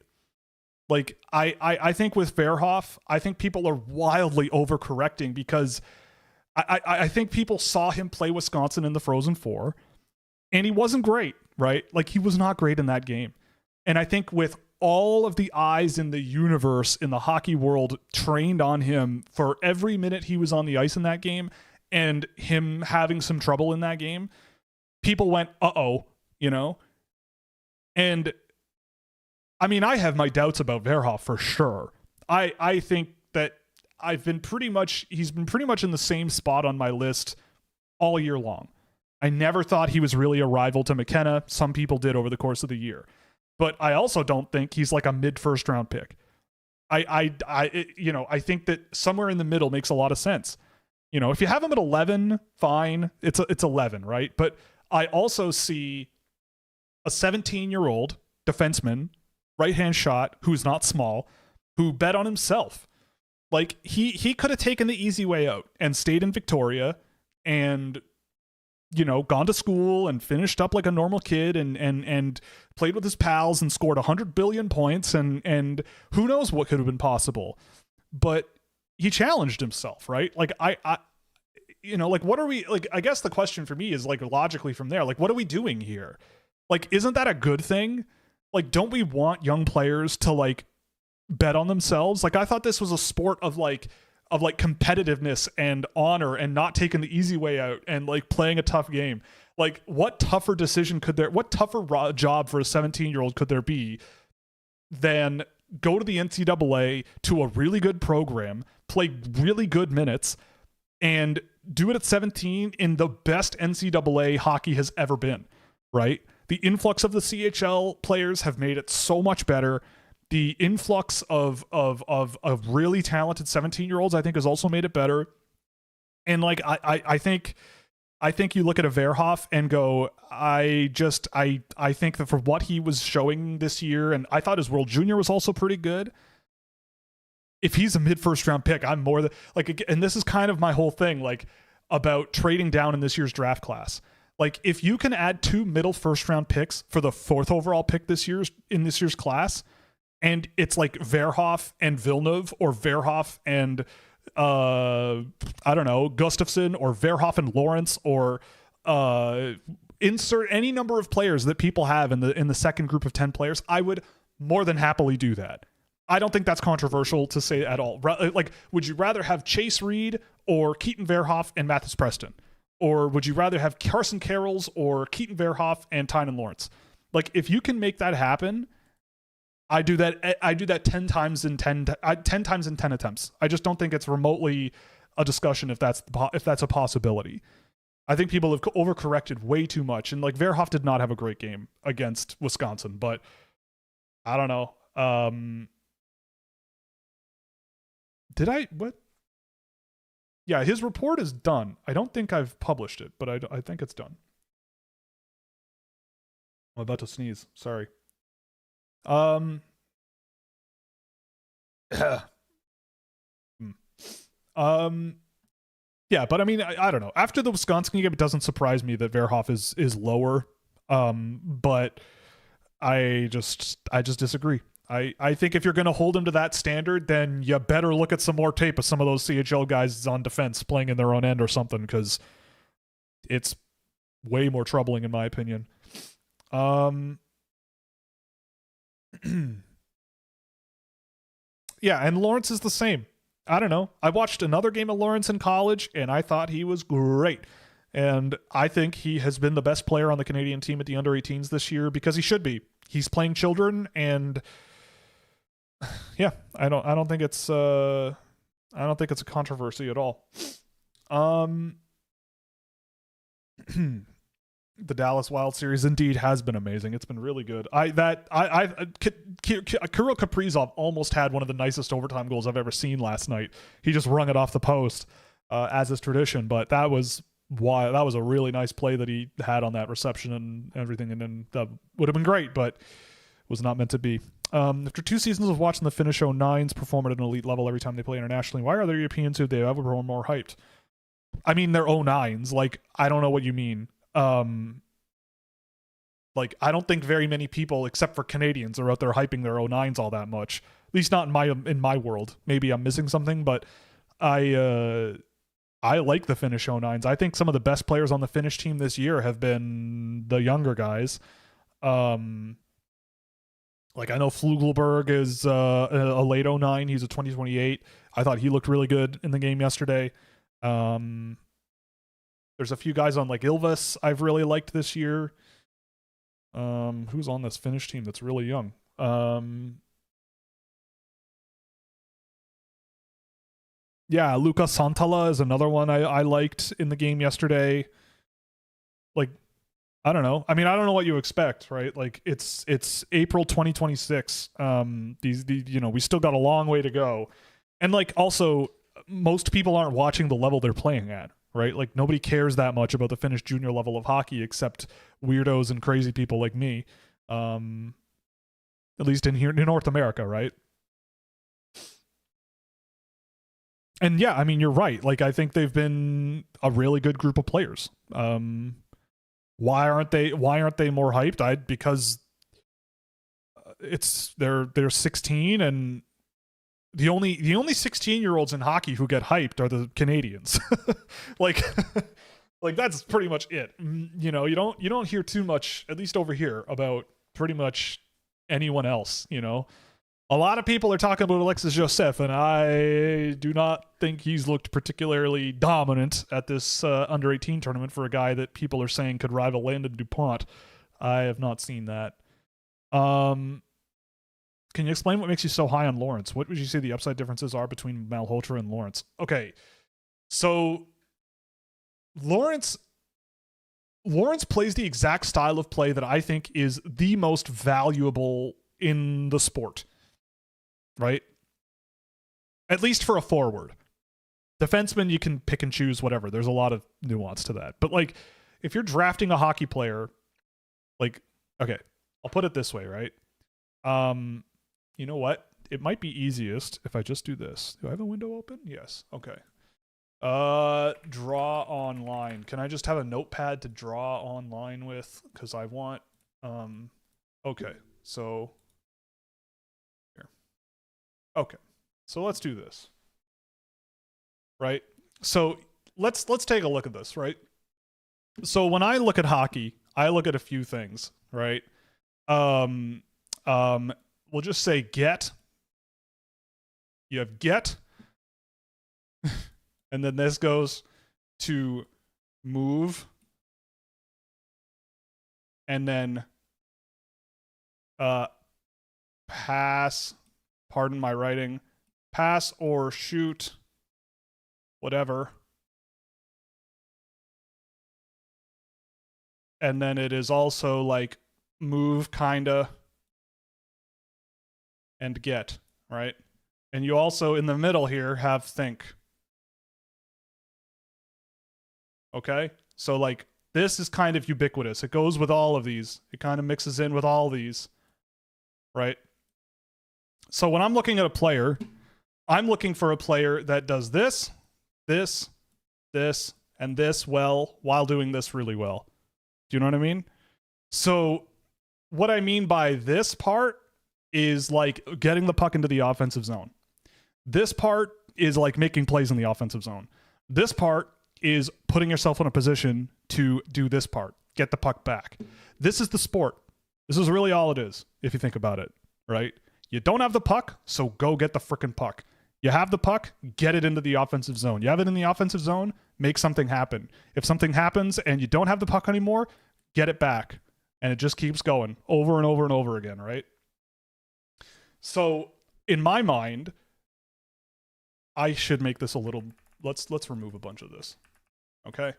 Like, I think with Verhoff, I think people are wildly overcorrecting because I think people saw him play Wisconsin in the Frozen Four, and he wasn't great, right? Like, he was not great in that game. And I think with all of the eyes in the universe, in the hockey world, trained on him for every minute he was on the ice in that game, and him having some trouble in that game, people went, uh-oh, you know? And I mean, I have my doubts about Verhoff for sure. I think that he's been pretty much in the same spot on my list all year long. I never thought he was really a rival to McKenna. Some people did over the course of the year. But I also don't think he's like a mid-first round pick. I think that somewhere in the middle makes a lot of sense. You know, if you have him at 11, fine. It's 11, right? But I also see a 17-year-old defenseman, right-hand shot, who's not small, who bet on himself. Like, he could have taken the easy way out and stayed in Victoria and, you know, gone to school and finished up like a normal kid and played with his pals and scored 100 billion points and who knows what could have been possible. But he challenged himself, right? Like, I like, what are we, like, I guess the question for me is, like, logically from there, like, what are we doing here? Like, isn't that a good thing? Like, don't we want young players to, like, bet on themselves? Like, I thought this was a sport of competitiveness and honor and not taking the easy way out and, like, playing a tough game. Like, what tougher job for a 17-year-old could there be than go to the NCAA, to a really good program, play really good minutes, and do it at 17 in the best NCAA hockey has ever been, right? The influx of the CHL players have made it so much better. The influx of really talented 17-year-olds, I think, has also made it better. And, like, I think you look at a Verhoff and go, I think that for what he was showing this year, and I thought his World Junior was also pretty good. If he's a mid-first round pick, I'm more than, like, and this is kind of my whole thing, like, about trading down in this year's draft class. Like, if you can add 2 middle first round picks for the 4th overall pick in this year's class, and it's like Verhoff and Villeneuve, or Verhoff and I don't know, Gustafson, or Verhoff and Lawrence, or insert any number of players that people have in the second group of 10 players, I would more than happily do that. I don't think that's controversial to say at all. Like, would you rather have Chase Reed or Keaton Verhoff and Mathis Preston? Or would you rather have Carson Carrolls or Keaton Verhoff and Tynan Lawrence? Like, if you can make that happen, I do that 10 times in 10 attempts. I just don't think it's remotely a discussion if that's a possibility. I think people have overcorrected way too much, and, like, Verhoff did not have a great game against Wisconsin, but I don't know. What? Yeah, his report is done. I don't think I've published it, but I think it's done. I'm about to sneeze. Sorry. Yeah, but I mean, I don't know. After the Wisconsin game, it doesn't surprise me that Verhoff is lower. But I just disagree. I think if you're going to hold him to that standard, then you better look at some more tape of some of those CHL guys on defense playing in their own end or something, because it's way more troubling in my opinion. Yeah, and Lawrence is the same. I don't know. I watched another game of Lawrence in college, and I thought he was great. And I think he has been the best player on the Canadian team at the under-18s this year, because he should be. He's playing children, and yeah, I don't think it's a controversy at all. the Dallas Wild series indeed has been amazing. It's been really good. Kirill Kaprizov almost had one of the nicest overtime goals I've ever seen last night. He just rung it off the post, as is tradition, but that was a really nice play that he had on that reception and everything, and then that would have been great, but was not meant to be. After 2 seasons of watching the Finnish 09s perform at an elite level every time they play internationally, why are there Europeans who they ever were more hyped? I mean, they're 09s. Like, I don't know what you mean. Like, I don't think very many people, except for Canadians, are out there hyping their 09s all that much. At least not in my world. Maybe I'm missing something, but I like the Finnish 09s. I think some of the best players on the Finnish team this year have been the younger guys. Like, I know Flugelberg is a late 09. He's a 2028. I thought he looked really good in the game yesterday. There's a few guys on like Ilves I've really liked this year. Who's on this Finnish team that's really young? Yeah, Luka Santala is another one I liked in the game yesterday. Like, I don't know. I mean, I don't know what you expect, right? Like, it's April 2026. We still got a long way to go. And like, also, most people aren't watching the level they're playing at, right? Like, nobody cares that much about the Finnish junior level of hockey except weirdos and crazy people like me. At least in North America, right? And yeah, I mean, you're right. Like, I think they've been a really good group of players. Why aren't they more hyped? Because they're 16, and the only 16-year-olds in hockey who get hyped are the Canadians. like that's pretty much it. You know, you don't hear too much, at least over here, about pretty much anyone else, you know. A lot of people are talking about Alexis Joseph, and I do not think he's looked particularly dominant at this under-18 tournament for a guy that people are saying could rival Landon DuPont. I have not seen that. Can you explain what makes you so high on Lawrence? What would you say the upside differences are between Malhotra and Lawrence? Okay, so Lawrence plays the exact style of play that I think is the most valuable in the sport. Right? At least for a forward. Defenseman, you can pick and choose whatever. There's a lot of nuance to that. But like, if you're drafting a hockey player, like, okay, I'll put it this way, right? You know what? It might be easiest if I just do this. Do I have a window open? Yes. Okay. Draw online. Can I just have a notepad to draw online with? Because I want, okay. So okay, so let's do this, right? So let's take a look at this, right? So when I look at hockey, I look at a few things, right? We'll just say get. You have get, and then this goes to move, and then pass. Pardon my writing. Pass or shoot, whatever. And then it is also like move, kinda, and get, right? And you also, in the middle here, have think. Okay? So like, this is kind of ubiquitous. It goes with all of these. It kind of mixes in with all these, right? So when I'm looking at a player, I'm looking for a player that does this, this, this, and this well while doing this really well. Do you know what I mean? So what I mean by this part is like getting the puck into the offensive zone. This part is like making plays in the offensive zone. This part is putting yourself in a position to do this part, get the puck back. This is the sport. This is really all it is, if you think about it, right? You don't have the puck, so go get the frickin' puck. You have the puck, get it into the offensive zone. You have it in the offensive zone, make something happen. If something happens and you don't have the puck anymore, get it back. And it just keeps going over and over and over again, right? So in my mind, I should make this a little, let's remove a bunch of this. Okay?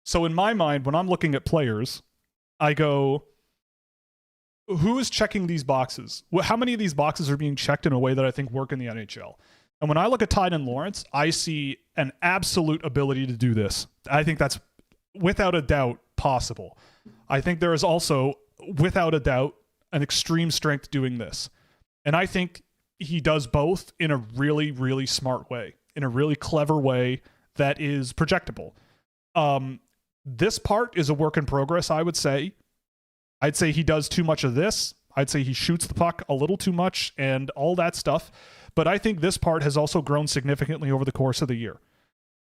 So in my mind, when I'm looking at players, I go, who is checking these boxes? How many of these boxes are being checked in a way that I think work in the NHL? And when I look at Tynan Lawrence, I see an absolute ability to do this. I think that's without a doubt possible. I think there is also, without a doubt, an extreme strength doing this. And I think he does both in a really, really smart way, in a really clever way that is projectable. This part is a work in progress, I would say. I'd say he does too much of this. I'd say he shoots the puck a little too much and all that stuff. But I think this part has also grown significantly over the course of the year.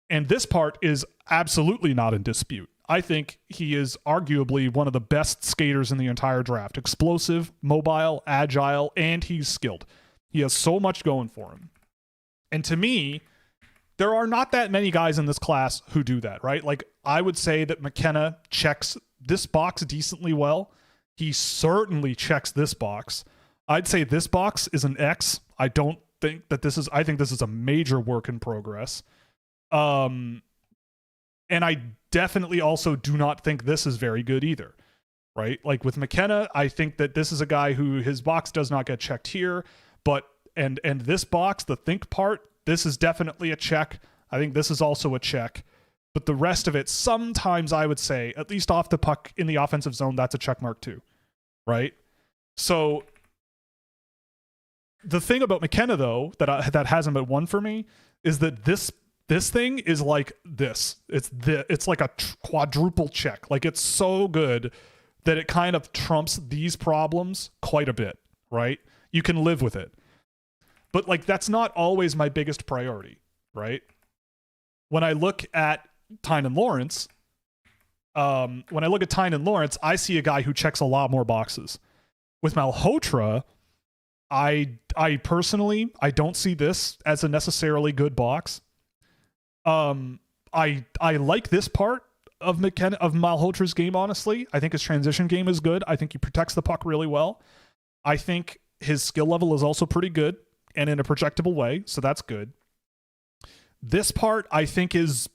And this part is absolutely not in dispute. I think he is arguably one of the best skaters in the entire draft. Explosive, mobile, agile, and he's skilled. He has so much going for him. And to me, there are not that many guys in this class who do that, right? Like, I would say that McKenna checks this box decently well. He certainly checks this box. I'd say this box is an X. I think this is a major work in progress. And I definitely also do not think this is very good either, right? Like with McKenna, I think that this is a guy who his box does not get checked here, but and this box, the think part, this is definitely a check. I think this is also a check. But the rest of it, sometimes I would say, at least off the puck in the offensive zone, that's a check mark too, right? So the thing about McKenna, though, that hasn't been one for me, is that this thing is like this. It's like a quadruple check. Like, it's so good that it kind of trumps these problems quite a bit, right? You can live with it. But like, that's not always my biggest priority, right? When I look at Tynan Lawrence, I see a guy who checks a lot more boxes. With Malhotra, I personally, I don't see this as a necessarily good box. I like this part of Malhotra's game, honestly. I think his transition game is good. I think he protects the puck really well. I think his skill level is also pretty good and in a projectable way, so that's good. This part, I think, is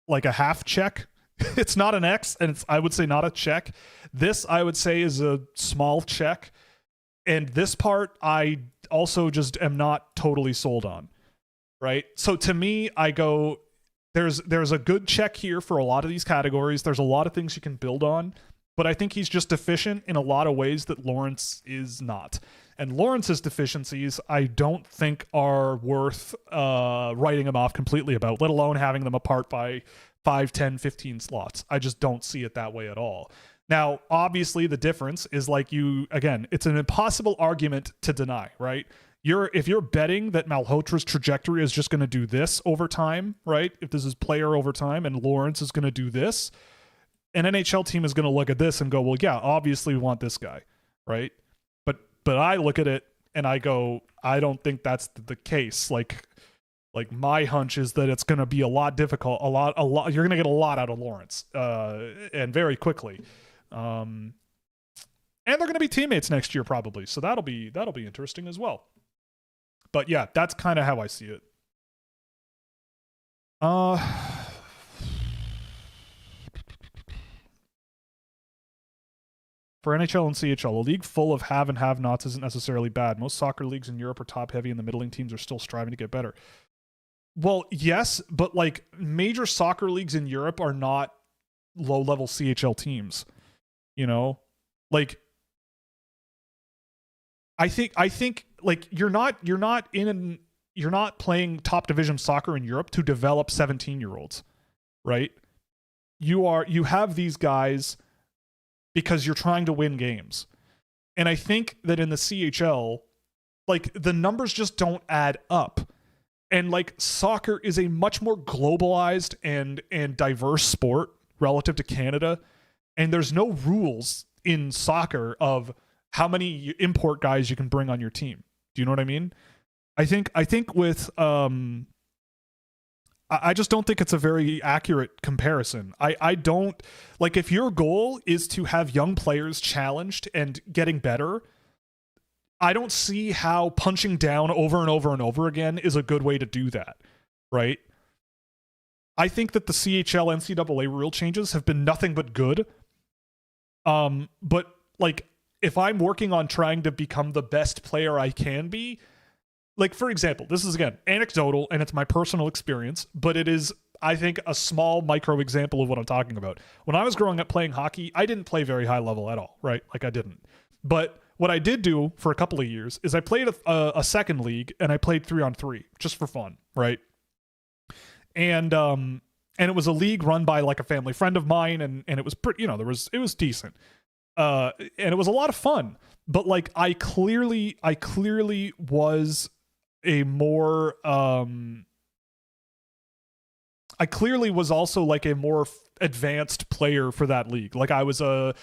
like a half check. It's not an X, and I would say not a check. This, I would say, is a small check. And this part, I also just am not totally sold on, right? So to me, I go, there's a good check here for a lot of these categories. There's a lot of things you can build on, but I think he's just deficient in a lot of ways that Lawrence is not. And Lawrence's deficiencies, I don't think are worth writing him off completely about, let alone having them apart by 5, 10, 15 slots. I just don't see it that way at all. Now, obviously, the difference is it's an impossible argument to deny, right? If you're betting that Malhotra's trajectory is just going to do this over time, right? If this is player over time and Lawrence is going to do this, an NHL team is going to look at this and go, well, yeah, obviously we want this guy, right? But I look at it and I go, I don't think that's the case. Like my hunch is that it's going to be a lot difficult, a lot. You're going to get a lot out of Lawrence, and very quickly. And they're going to be teammates next year probably, so that'll be interesting as well. But yeah, that's kind of how I see it. For NHL and CHL, a league full of have and have-nots isn't necessarily bad. Most soccer leagues in Europe are top-heavy, and the middling teams are still striving to get better. Well, yes, but like major soccer leagues in Europe are not low-level CHL teams. You know, like I think like you're not playing top division soccer in Europe to develop 17-year-olds, right? You have these guys because you're trying to win games. And I think that in the CHL, like the numbers just don't add up. And like soccer is a much more globalized and diverse sport relative to Canada. And there's no rules in soccer of how many import guys you can bring on your team. Do you know what I mean? I think with I just don't think it's a very accurate comparison. I don't like, if your goal is to have young players challenged and getting better, I don't see how punching down over and over and over again is a good way to do that, right? I think that the CHL NCAA rule changes have been nothing but good. But like, if I'm working on trying to become the best player I can be, like, for example, this is, again, anecdotal and it's my personal experience, but it is, I think, a small micro example of what I'm talking about. When I was growing up playing hockey, I didn't play very high level at all, right? Like, I didn't. But what I did do for a couple of years is I played a second league, and I played 3-on-3 just for fun, right? And it was a league run by like a family friend of mine, and it was pretty, it was decent. And it was a lot of fun. But like, I clearly was a more I clearly was also like a more advanced player for that league. Like, I was I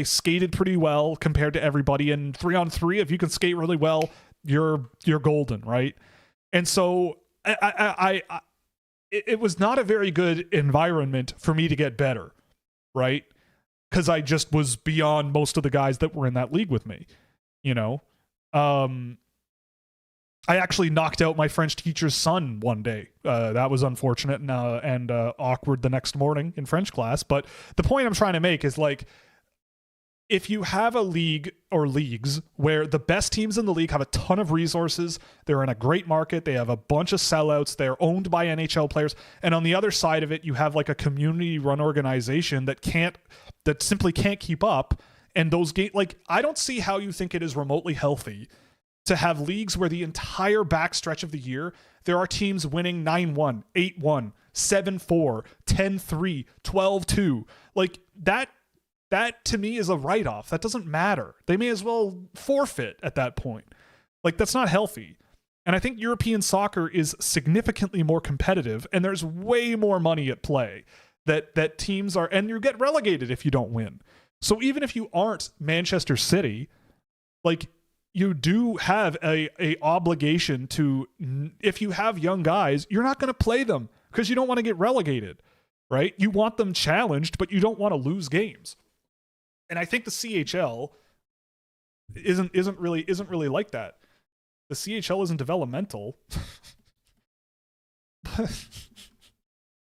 skated pretty well compared to everybody. And 3-on-3, if you can skate really well, you're golden, right? And so it was not a very good environment for me to get better, right? Because I just was beyond most of the guys that were in that league with me, I actually knocked out my French teacher's son one day. That was unfortunate and awkward the next morning in French class. But the point I'm trying to make is, like, if you have a league or leagues where the best teams in the league have a ton of resources, they're in a great market, they have a bunch of sellouts, they're owned by NHL players, and on the other side of it, you have like a community-run organization that simply can't keep up, and those games, like, I don't see how you think it is remotely healthy to have leagues where the entire backstretch of the year, there are teams winning 9-1, 8-1, 7-4, 10-3, 12-2. Like, that to me is a write-off. That doesn't matter. They may as well forfeit at that point. Like, that's not healthy. And I think European soccer is significantly more competitive, and there's way more money at play that teams are, and you get relegated if you don't win. So even if you aren't Manchester City, like, you do have a obligation to, if you have young guys, you're not going to play them because you don't want to get relegated, right? You want them challenged, but you don't want to lose games. And I think the CHL isn't really like that. The CHL isn't developmental.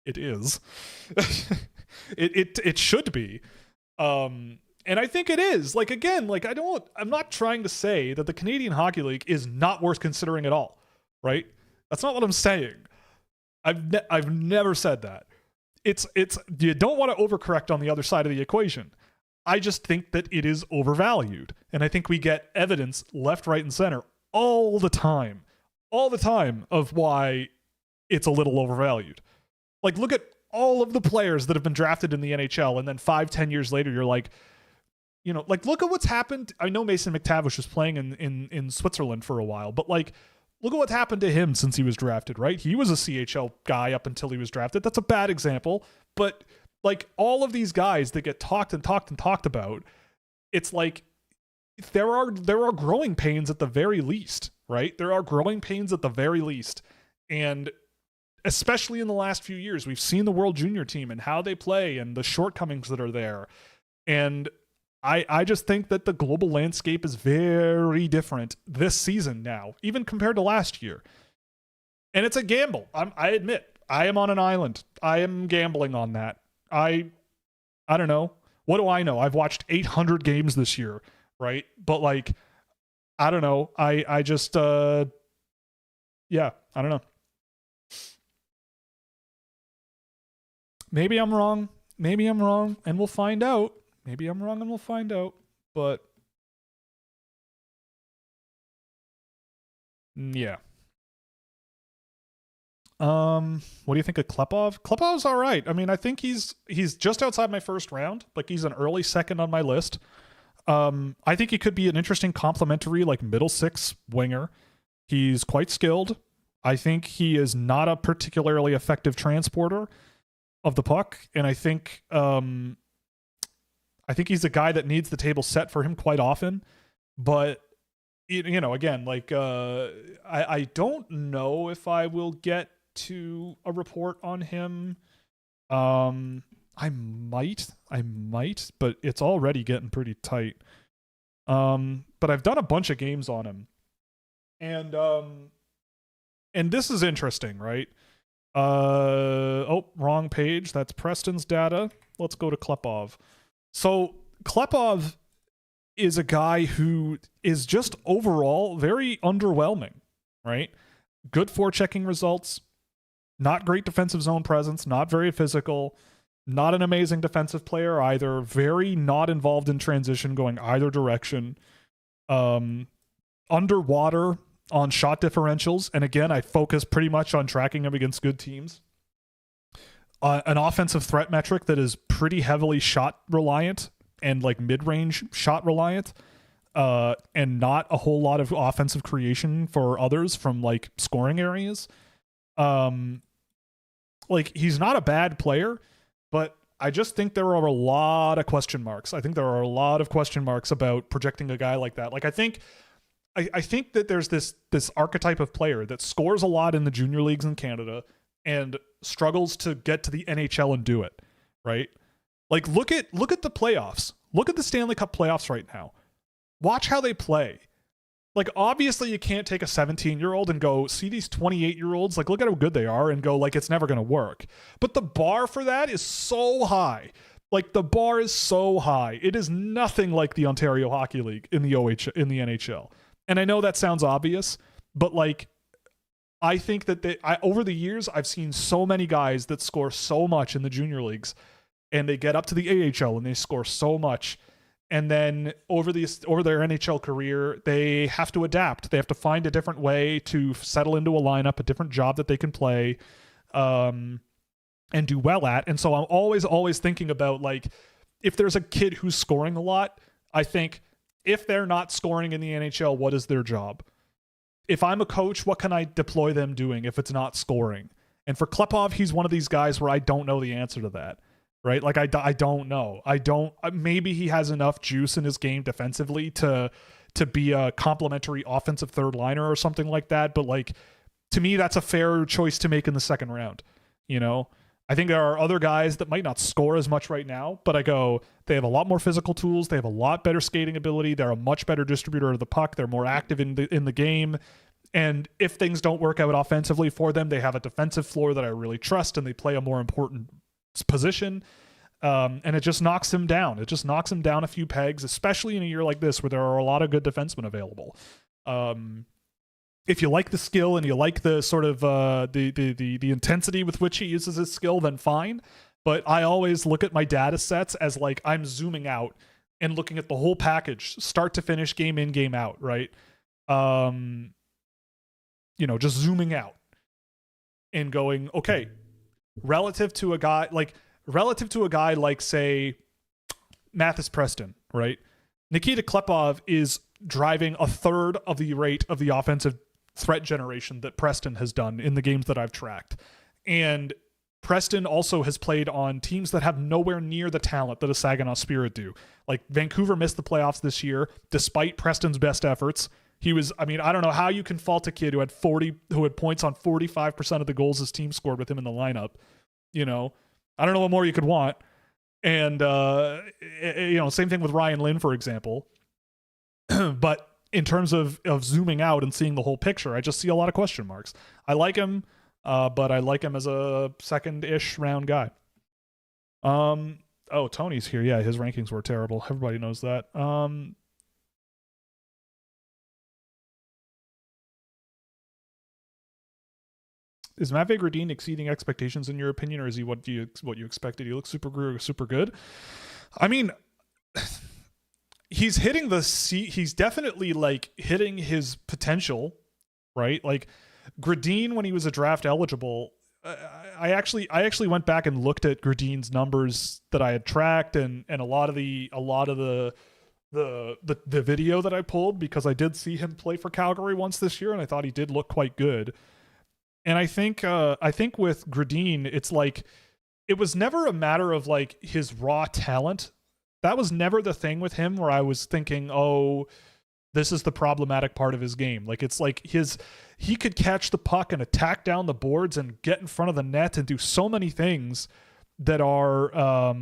It is. It should be. And I think it is. Like, again, like, I'm not trying to say that the Canadian Hockey League is not worth considering at all, right? That's not what I'm saying. I've never said that. It's you don't want to overcorrect on the other side of the equation. I just think that it is overvalued. And I think we get evidence left, right, and center all the time of why it's a little overvalued. Like, look at all of the players that have been drafted in the NHL, and then 5-10 years later, you're like, like, look at what's happened. I know Mason McTavish was playing in Switzerland for a while, but like, look at what's happened to him since he was drafted, right? He was a CHL guy up until he was drafted. That's a bad example, but like, all of these guys that get talked about, it's like, there are growing pains at the very least, right? There are growing pains at the very least. And especially in the last few years, we've seen the World Junior team and how they play and the shortcomings that are there. And I just think that the global landscape is very different this season now, even compared to last year. And it's a gamble. I admit, I am on an island. I am gambling on that. I don't know. What do I know? I've watched 800 games this year, right? But like, I don't know. I just, yeah, I don't know. Maybe I'm wrong, and we'll find out. Maybe I'm wrong and we'll find out, but yeah. What do you think of Klepov? Klepov's all right. I mean, I think he's just outside my first round. Like, he's an early second on my list. I think he could be an interesting complementary, like, middle six winger. He's quite skilled. I think he is not a particularly effective transporter of the puck, and I think he's a guy that needs the table set for him quite often. But again, like, I don't know if I will get to a report on him. I might, but it's already getting pretty tight. But I've done a bunch of games on him, and this is interesting, right? Wrong page. That's Preston's data. Let's go to Klepov. So Klepov is a guy who is just overall very underwhelming, right? Good forechecking results, not great defensive zone presence, not very physical, not an amazing defensive player either, very not involved in transition going either direction. Underwater on shot differentials, and again, I focus pretty much on tracking him against good teams. An offensive threat metric that is pretty heavily shot reliant and like mid-range shot reliant, and not a whole lot of offensive creation for others from like scoring areas. Like, he's not a bad player, but I just think there are a lot of question marks. I think there are a lot of question marks about projecting a guy like that. Like, I think that there's this archetype of player that scores a lot in the junior leagues in Canada and struggles to get to the NHL and do it, right? Like, look at the playoffs. Look at the Stanley Cup playoffs right now. Watch how they play. Like, obviously you can't take a 17-year-old and go see these 28-year-olds, like, look at how good they are, and go like it's never going to work. But the bar for that is so high. Like, the bar is so high. It is nothing like the Ontario Hockey League in the NHL. And I know that sounds obvious, but like, I think that over the years, I've seen so many guys that score so much in the junior leagues, and they get up to the AHL and they score so much. And then over their NHL career, they have to adapt. They have to find a different way to settle into a lineup, a different job that they can play, and do well at. And so I'm always thinking about, like, if there's a kid who's scoring a lot, I think, if they're not scoring in the NHL, what is their job? If I'm a coach, what can I deploy them doing if it's not scoring? And for Klepov, he's one of these guys where I don't know the answer to that, right? Like, I don't know. Maybe he has enough juice in his game defensively to be a complementary offensive third liner or something like that. But like, to me, that's a fair choice to make in the second round. You know, I think there are other guys that might not score as much right now, but I go, they have a lot more physical tools. They have a lot better skating ability. They're a much better distributor of the puck. They're more active in the game. And if things don't work out offensively for them, they have a defensive floor that I really trust, and they play a more important position. And it just knocks him down. It just knocks him down a few pegs, especially in a year like this where there are a lot of good defensemen available. If you like the skill and you like the sort of the intensity with which he uses his skill, then fine. But I always look at my data sets as like I'm zooming out and looking at the whole package, start to finish, game in, game out, right? Just zooming out and going, okay, relative to a guy like, say, Mathis Preston, right? Nikita Klepov is driving a third of the rate of the offensive threat generation that Preston has done in the games that I've tracked. And Preston also has played on teams that have nowhere near the talent that a Saginaw Spirit do. Like, Vancouver missed the playoffs this year, despite Preston's best efforts. He was, I don't know how you can fault a kid who had points on 45% of the goals his team scored with him in the lineup. I don't know what more you could want. And, same thing with Ryan Lynn, for example. But in terms of zooming out and seeing the whole picture, I just see a lot of question marks. I like him, but I like him as a second-ish round guy. Tony's here. Yeah, his rankings were terrible. Everybody knows that. Is Matvei Gradin exceeding expectations in your opinion, or is he what you expected? He looks super good. He's hitting he's definitely like hitting his potential, right? Like, Gradin, when he was a draft eligible, I actually went back and looked at Gradin's numbers that I had tracked, and a lot of the video that I pulled, because I did see him play for Calgary once this year, and I thought he did look quite good. And I think with Gradin, it's like, it was never a matter of like his raw talent. That was never the thing with him where I was thinking, oh, this is the problematic part of his game. Like, it's like he could catch the puck and attack down the boards and get in front of the net and do so many things that are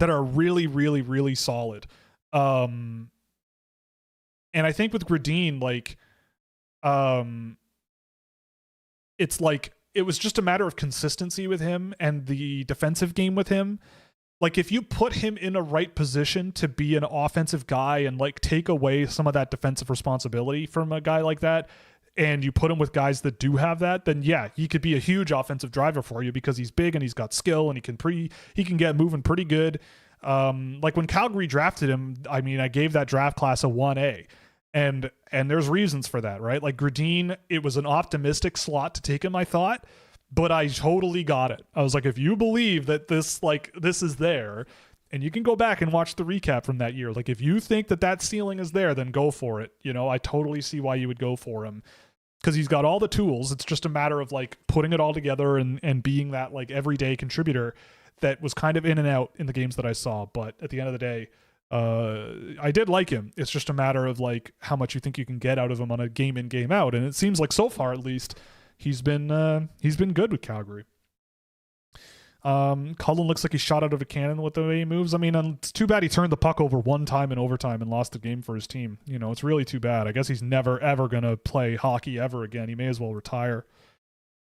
really, really, really solid. And I think with Gradin, like, it's like it was just a matter of consistency with him and the defensive game with him. Like, if you put him in a right position to be an offensive guy and like take away some of that defensive responsibility from a guy like that, and you put him with guys that do have that, then yeah, he could be a huge offensive driver for you because he's big and he's got skill and he can get moving pretty good. Like when Calgary drafted him, I mean, I gave that draft class a 1A. And there's reasons for that, right? Like Gradine, it was an optimistic slot to take him, I thought, but I totally got it. I was like, if you believe that this is there, and you can go back and watch the recap from that year. Like if you think that ceiling is there, then go for it. You know, I totally see why you would go for him because he's got all the tools. It's just a matter of like putting it all together and being that like everyday contributor that was kind of in and out in the games that I saw. But at the end of the day, I did like him. It's just a matter of like how much you think you can get out of him on a game in, game out. And it seems like so far, at least, he's been good with Calgary. Cullen looks like he shot out of a cannon with the way he moves. I mean, it's too bad he turned the puck over one time in overtime and lost the game for his team. You know, it's really too bad. I guess he's never, ever going to play hockey ever again. He may as well retire.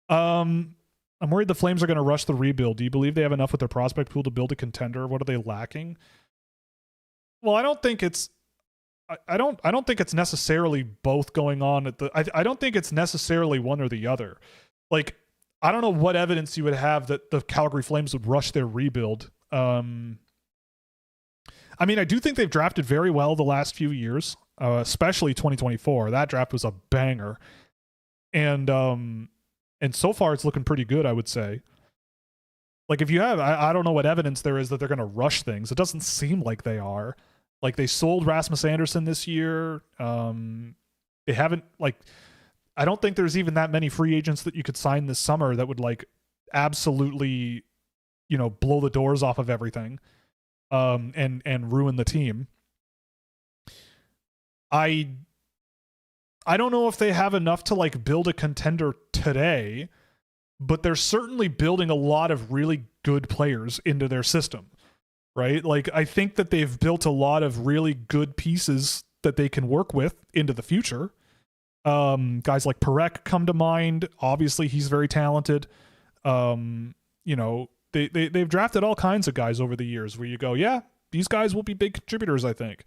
I'm worried the Flames are going to rush the rebuild. Do you believe they have enough with their prospect pool to build a contender? What are they lacking? Well, I don't think it's I don't think it's necessarily both going on at the I don't think it's necessarily one or the other. Like, I don't know what evidence you would have that the Calgary Flames would rush their rebuild. I mean, I do think they've drafted very well the last few years, especially 2024. That draft was a banger. And so far it's looking pretty good, I would say. Like, if you have, I don't know what evidence there is that they're going to rush things. It doesn't seem like they are. Like, they sold Rasmus Andersson this year. They haven't, like, I don't think there's even that many free agents that you could sign this summer that would, like, absolutely, you know, blow the doors off of everything and ruin the team. I don't know if they have enough to, like, build a contender today, but they're certainly building a lot of really good players into their system, right? Like, I think that they've built a lot of really good pieces that they can work with into the future. Guys like Parekh come to mind. Obviously, he's very talented. You know, they've drafted all kinds of guys over the years where you go, yeah, these guys will be big contributors, I think.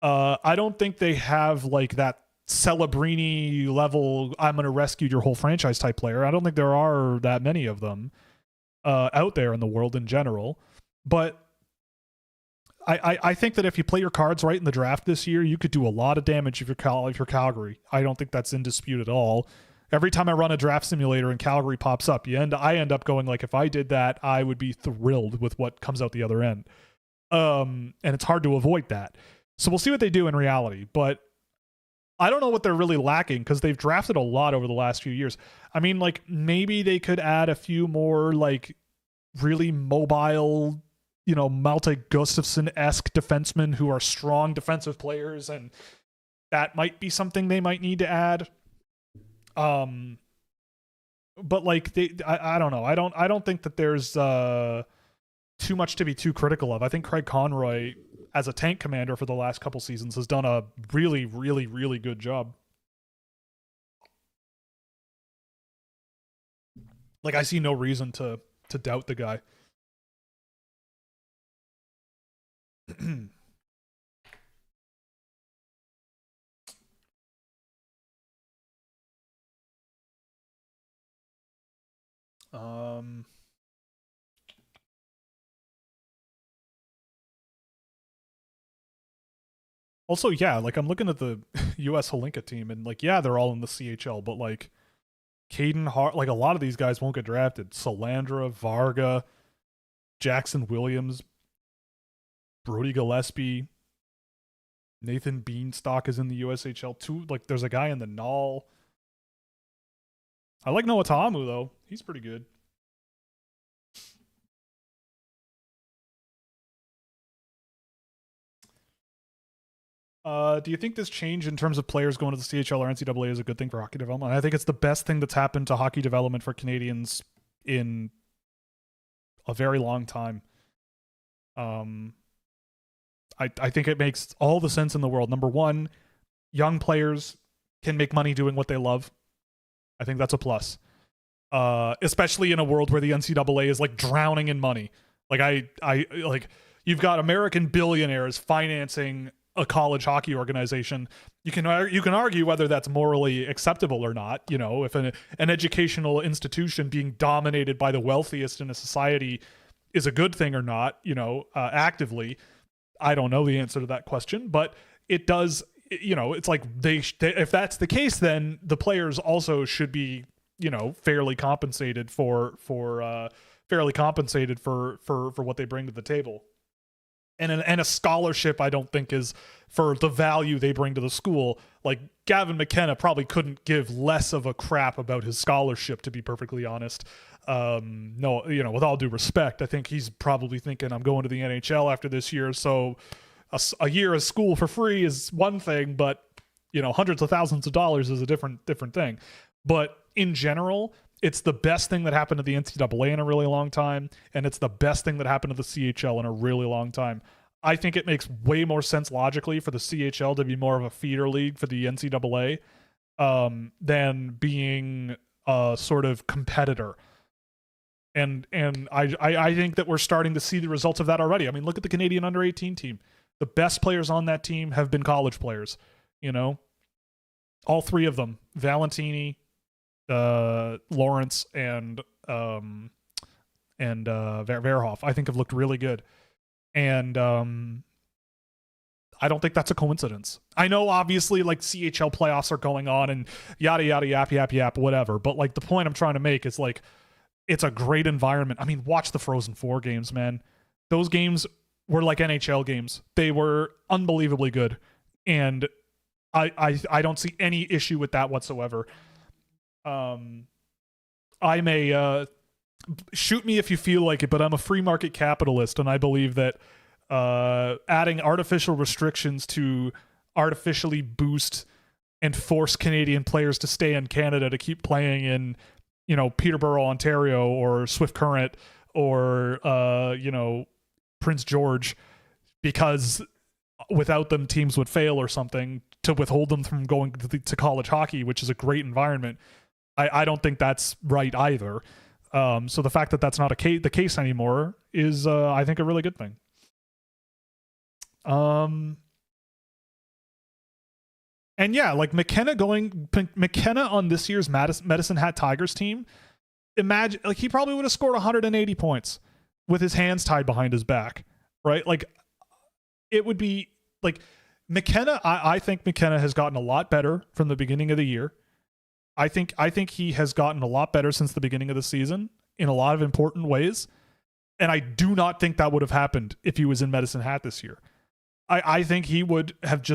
I don't think they have, like, that Celebrini level, I'm going to rescue your whole franchise type player. I don't think there are that many of them out there in the world in general. But I think that if you play your cards right in the draft this year, you could do a lot of damage if you're Calgary. I don't think that's in dispute at all. Every time I run a draft simulator and Calgary pops up, I end up going, like, if I did that, I would be thrilled with what comes out the other end. And it's hard to avoid that. So we'll see what they do in reality. But I don't know what they're really lacking because they've drafted a lot over the last few years. I mean, like, maybe they could add a few more, like, really mobile, you know, Malte Gustafsson-esque defensemen who are strong defensive players, and that might be something they might need to add. But, like, I don't know. I don't think that there's too much to be too critical of. I think Craig Conroy, as a tank commander for the last couple seasons, has done a really, really, really good job. Like, I see no reason to doubt the guy. Also, yeah, like, I'm looking at the US Holinka team, and, like, yeah, they're all in the CHL, but, like, Caden Hart, like, a lot of these guys won't get drafted. Salandra, Varga, Jackson Williams, Brody Gillespie, Nathan Beanstock is in the USHL too. Like, there's a guy in the Null. I like Noah Ta'amu, though. He's pretty good. Do you think this change in terms of players going to the CHL or NCAA is a good thing for hockey development? I think it's the best thing that's happened to hockey development for Canadians in a very long time. I think it makes all the sense in the world. Number one, young players can make money doing what they love. I think that's a plus. especially in a world where the NCAA is like drowning in money. Like I like you've got American billionaires financing a college hockey organization. You can argue whether that's morally acceptable or not. You know, if an educational institution being dominated by the wealthiest in a society is a good thing or not. You know, actively, I don't know the answer to that question, but it does. You know, it's like they if that's the case, then the players also should be, you know, fairly compensated for what they bring to the table. And a scholarship, I don't think, is for the value they bring to the school. Like Gavin McKenna probably couldn't give less of a crap about his scholarship, to be perfectly honest. No, you know, with all due respect, I think he's probably thinking, I'm going to the NHL after this year, so a year of school for free is one thing, but, you know, hundreds of thousands of dollars is a different thing. But in general, it's the best thing that happened to the NCAA in a really long time, and it's the best thing that happened to the CHL in a really long time. I think it makes way more sense logically for the CHL to be more of a feeder league for the NCAA than being a sort of competitor. And I think that we're starting to see the results of that already. I mean, look at the Canadian under-18 team. The best players on that team have been college players, you know, all three of them, Valentini, Lawrence, and Verhoff, I think have looked really good. And I don't think that's a coincidence. I know obviously like CHL playoffs are going on and yada, yada, yap, whatever. But like the point I'm trying to make is like, it's a great environment. I mean, watch the Frozen Four games, man. Those games were like NHL games. They were unbelievably good. And I don't see any issue with that whatsoever. I'm a shoot me if you feel like it, but I'm a free market capitalist, and I believe that adding artificial restrictions to artificially boost and force Canadian players to stay in Canada to keep playing in, you know, Peterborough, Ontario, or Swift Current, or you know, Prince George, because without them teams would fail or something, to withhold them from going to college hockey, which is a great environment. I don't think that's right either. So the fact that that's not the case anymore is, I think, a really good thing. And yeah, like McKenna on this year's Medicine Hat Tigers team, imagine, like, he probably would have scored 180 points with his hands tied behind his back, right? Like, it would be like McKenna. I think McKenna has gotten a lot better from the beginning of the year. I think he has gotten a lot better since the beginning of the season in a lot of important ways. And I do not think that would have happened if he was in Medicine Hat this year. I think he would have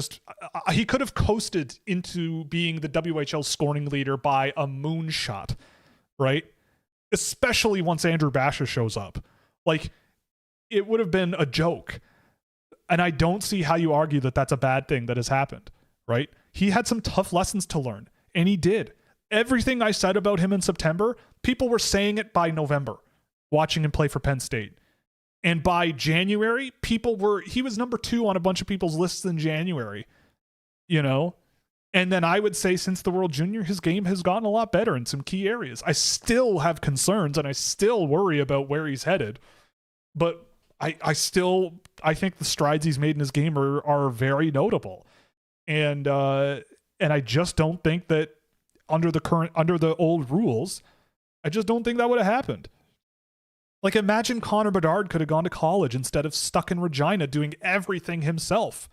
he could have coasted into being the WHL scoring leader by a moonshot, right? Especially once Andrew Basha shows up. Like, it would have been a joke. And I don't see how you argue that that's a bad thing that has happened, right? He had some tough lessons to learn, and he did. Everything I said about him in September, people were saying it by November, watching him play for Penn State. And by January, he was number 2 on a bunch of people's lists in January, you know? And then I would say since the World Junior, his game has gotten a lot better in some key areas. I still have concerns and I still worry about where he's headed. But I think the strides he's made in his game are very notable. And I just don't think that under the old rules, I just don't think that would have happened. Like, imagine Connor Bedard could have gone to college instead of stuck in Regina doing everything himself.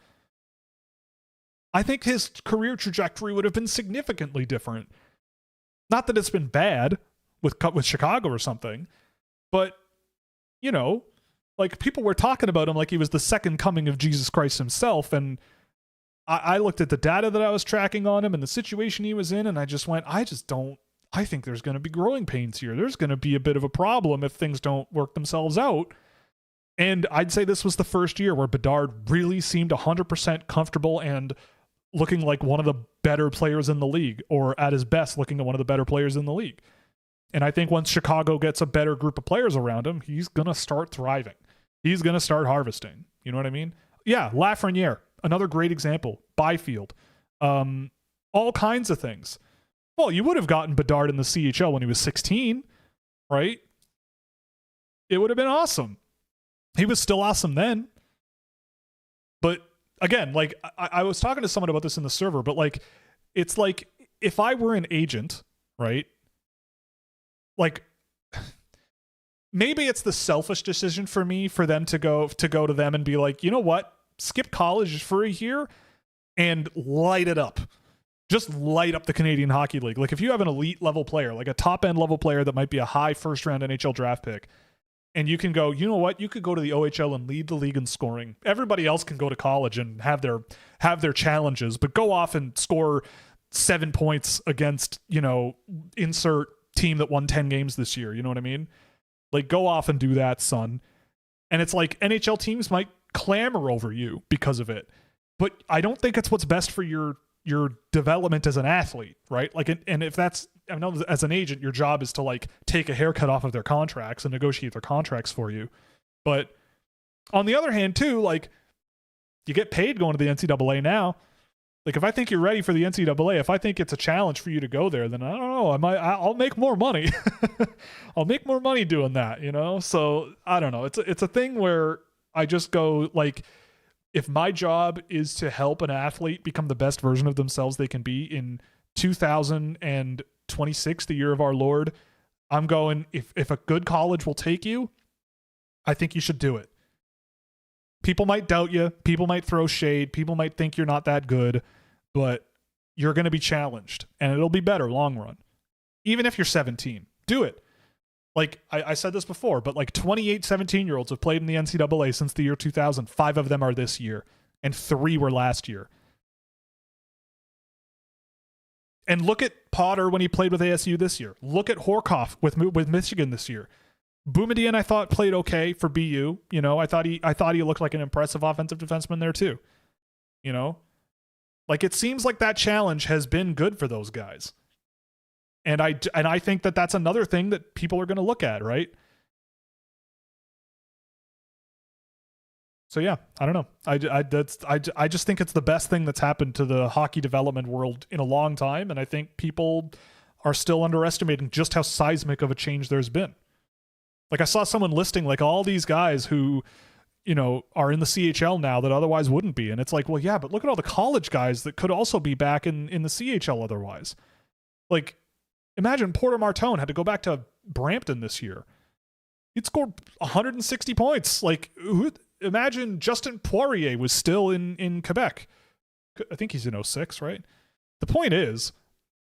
I think his career trajectory would have been significantly different. Not that it's been bad with Chicago or something, but, you know, like, people were talking about him like he was the second coming of Jesus Christ himself, and I looked at the data that I was tracking on him and the situation he was in, and I just went, I think there's going to be growing pains here. There's going to be a bit of a problem if things don't work themselves out. And I'd say this was the first year where Bedard really seemed 100% comfortable and looking like one of the better players in the league, or at his best looking at one of the better players in the league. And I think once Chicago gets a better group of players around him, he's going to start thriving. He's going to start harvesting. You know what I mean? Yeah, Lafreniere, another great example. Byfield. All kinds of things. Well, you would have gotten Bedard in the CHL when he was 16, right? It would have been awesome. He was still awesome then. But again, like I was talking to someone about this in the server, but like it's like if I were an agent, right? Like maybe it's the selfish decision for me for them to go to them and be like, you know what? Skip college for a year and light it up. Just light up the Canadian Hockey League. Like if you have an elite level player, like a top end level player that might be a high first round NHL draft pick, and you can go, you know what? You could go to the OHL and lead the league in scoring. Everybody else can go to college and have their challenges, but go off and score 7 points against, you know, insert team that won 10 games this year. You know what I mean? Like go off and do that, son. And it's like NHL teams might clamor over you because of it, but I don't think it's what's best for your development as an athlete, right? Like, and if that's, I know as an agent, your job is to like take a haircut off of their contracts and negotiate their contracts for you. But on the other hand too, like you get paid going to the NCAA now. Like if I think you're ready for the NCAA, if I think it's a challenge for you to go there, then I don't know, I'll make more money. I'll make more money doing that, you know? So I don't know. It's a thing where I just go like, if my job is to help an athlete become the best version of themselves they can be in 2026, the year of our Lord, I'm going, if a good college will take you, I think you should do it. People might doubt you. People might throw shade. People might think you're not that good, but you're going to be challenged and it'll be better long run. Even if you're 17, do it. Like I said this before, but like 28 17-year-olds have played in the NCAA since the year 2000. 5 of them are this year, and 3 were last year. And look at Potter when he played with ASU this year. Look at Horkoff with Michigan this year. Boumediene, I thought, played okay for BU. You know, I thought he looked like an impressive offensive defenseman there too. You know, like it seems like that challenge has been good for those guys. And I think that that's another thing that people are going to look at, right? So yeah, I don't know. I just think it's the best thing that's happened to the hockey development world in a long time, and I think people are still underestimating just how seismic of a change there's been. Like I saw someone listing like all these guys who, you know, are in the CHL now that otherwise wouldn't be, and it's like, well, yeah, but look at all the college guys that could also be back in the CHL otherwise. Like, imagine Porter Martone had to go back to Brampton this year. He'd scored 160 points. Like, imagine Justin Poirier was still in Quebec. I think he's in 06, right? The point is,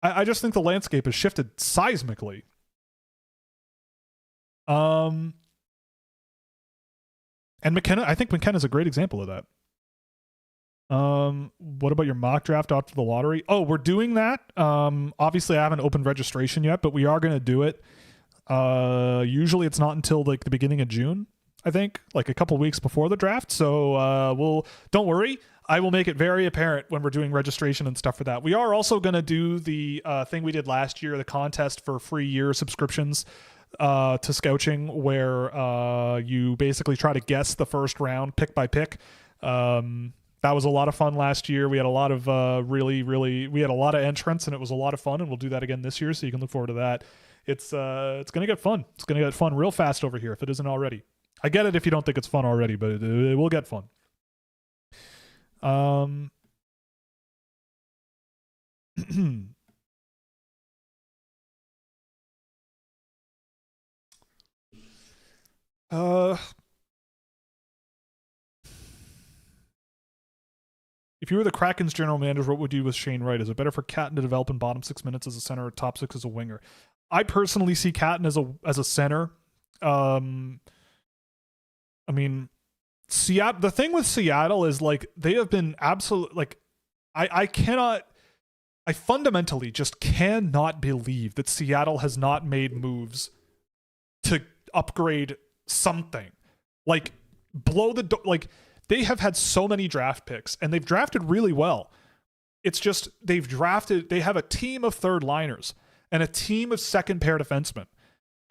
I just think the landscape has shifted seismically. And McKenna, I think McKenna's a great example of that. What about your mock draft after the lottery? Oh, we're doing that. Obviously I haven't opened registration yet, but we are going to do it. Usually it's not until like the beginning of June, I think, like a couple weeks before the draft. So, don't worry. I will make it very apparent when we're doing registration and stuff for that. We are also going to do the thing we did last year, the contest for free year subscriptions to Scouching, where you basically try to guess the first round pick by pick. That was a lot of fun last year. We had a lot of we had a lot of entrants, and it was a lot of fun, and we'll do that again this year, so you can look forward to that. It's going to get fun. It's going to get fun real fast over here if it isn't already. I get it if you don't think it's fun already, but it will get fun. If you were the Kraken's general manager, what would you do with Shane Wright? Is it better for Catton to develop in bottom 6 minutes as a center or top 6 as a winger? I personally see Catton as a center. I mean, Seattle. The thing with Seattle is like they have been absolute. Like, I fundamentally just cannot believe that Seattle has not made moves to upgrade something. Like blow the door. Like they have had so many draft picks and they've drafted really well. It's just they have a team of third liners and a team of second pair defensemen.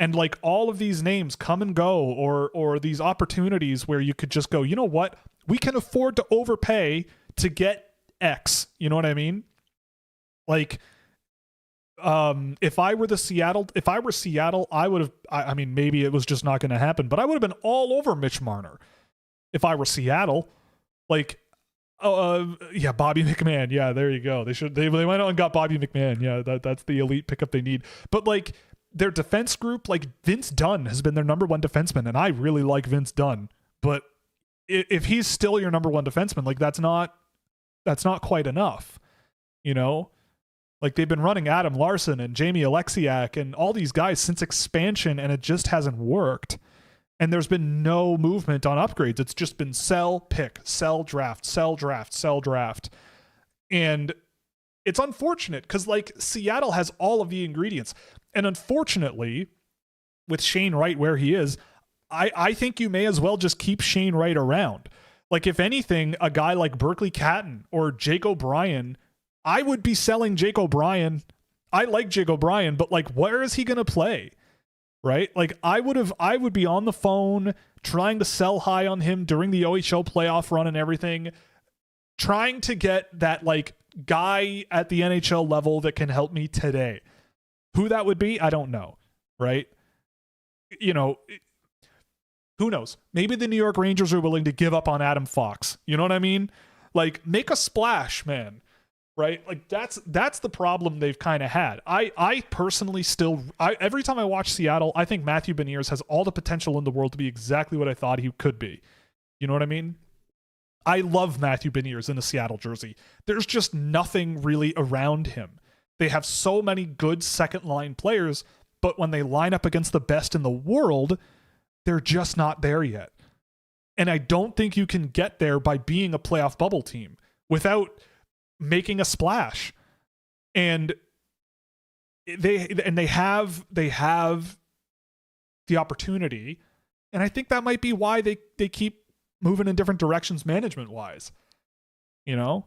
And like all of these names come and go, or these opportunities where you could just go, you know what? We can afford to overpay to get X. You know what I mean? Like if I were Seattle, I would have, I mean, maybe it was just not going to happen, but I would have been all over Mitch Marner if I were Seattle. Like, yeah, Bobby McMahon. Yeah, there you go. They went out and got Bobby McMahon. Yeah, that's the elite pickup they need. But like their defense group, like Vince Dunn has been their number one defenseman, and I really like Vince Dunn. But if he's still your number one defenseman, like that's not quite enough, you know? Like they've been running Adam Larson and Jamie Alexiak and all these guys since expansion, and it just hasn't worked. And there's been no movement on upgrades. It's just been sell, pick, sell, draft, sell, draft, sell, draft. And it's unfortunate because like Seattle has all of the ingredients. And unfortunately, with Shane Wright where he is, I think you may as well just keep Shane Wright around. Like if anything, a guy like Berkeley Catton or Jake O'Brien, I would be selling Jake O'Brien. I like Jake O'Brien, but like, where is he going to play? Right? Like I would be on the phone trying to sell high on him during the OHL playoff run and everything, trying to get that like guy at the NHL level that can help me today. Who that would be, I don't know. Right? You know, who knows? Maybe the New York Rangers are willing to give up on Adam Fox. You know what I mean? Like make a splash, man. Right? Like that's the problem they've kind of had. I personally still, every time I watch Seattle, I think Matthew Beniers has all the potential in the world to be exactly what I thought he could be. You know what I mean? I love Matthew Beniers in a Seattle jersey. There's just nothing really around him. They have so many good second line players, but when they line up against the best in the world, they're just not there yet. And I don't think you can get there by being a playoff bubble team without making a splash. And they have the opportunity, and I think that might be why they keep moving in different directions management wise. You know,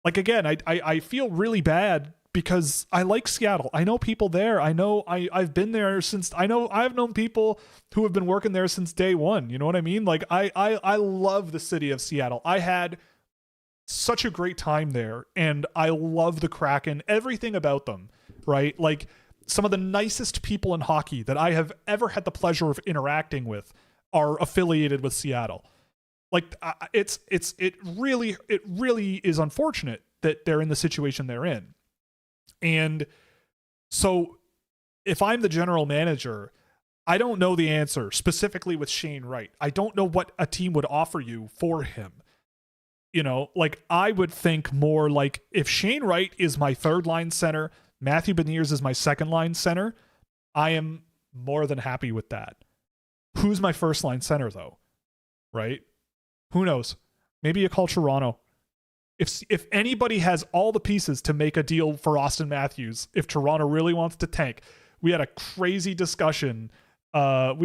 like again, I feel really bad because I like Seattle. I know people there. I know I've been there since, I've known people who have been working there since day one. You know what I mean? Like I love the city of Seattle. I had such a great time there, and I love the Kraken, everything about them, right? Like some of the nicest people in hockey that I have ever had the pleasure of interacting with are affiliated with Seattle. Like it really is unfortunate that they're in the situation they're in. And so if I'm the general manager, I don't know the answer specifically with Shane Wright. I don't know what a team would offer you for him. You know, like I would think more like if Shane Wright is my third line center, Matthew Beniers is my second line center, I am more than happy with that. Who's my first line center though? Right? Who knows? Maybe you call Toronto. If anybody has all the pieces to make a deal for Austin Matthews, if Toronto really wants to tank, we had a crazy discussion. In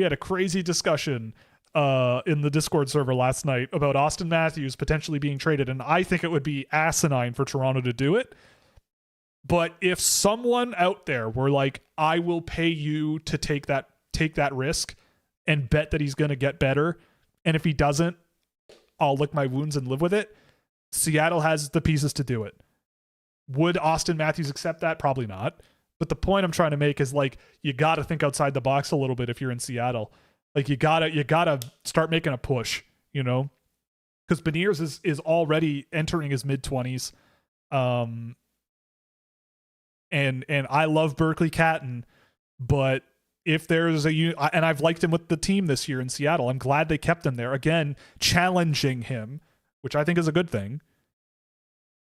the Discord server last night about Austin Matthews potentially being traded, and I think it would be asinine for Toronto to do it. But if someone out there were like, I will pay you to take that risk and bet that he's going to get better, and if he doesn't, I'll lick my wounds and live with it, Seattle has the pieces to do it. Would Austin Matthews accept that? Probably not. But the point I'm trying to make is like, you got to think outside the box a little bit if you're in Seattle. Like you gotta start making a push, you know, because Beniers is already entering his mid-20s, and I love Berkeley Catton, but if there's and I've liked him with the team this year in Seattle, I'm glad they kept him there again, challenging him, which I think is a good thing.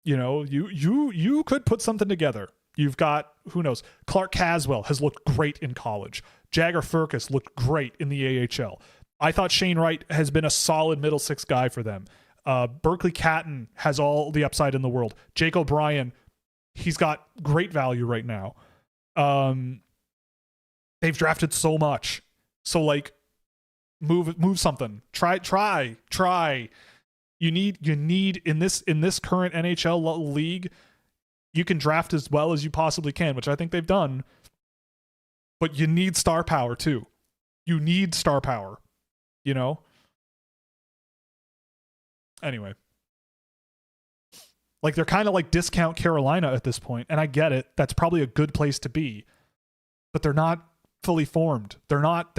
You know, you could put something together. You've got, who knows, Clark Caswell has looked great in college. Jagger Furcus looked great in the AHL. I thought Shane Wright has been a solid middle six guy for them. Berkeley Catton has all the upside in the world. Jake O'Brien, he's got great value right now. They've drafted so much. So like move something. Try. You need in this current NHL league, you can draft as well as you possibly can, which I think they've done. But you need star power too. You need star power, you know? Anyway. Like they're kind of like discount Carolina at this point, and I get it. That's probably a good place to be, but they're not fully formed. They're not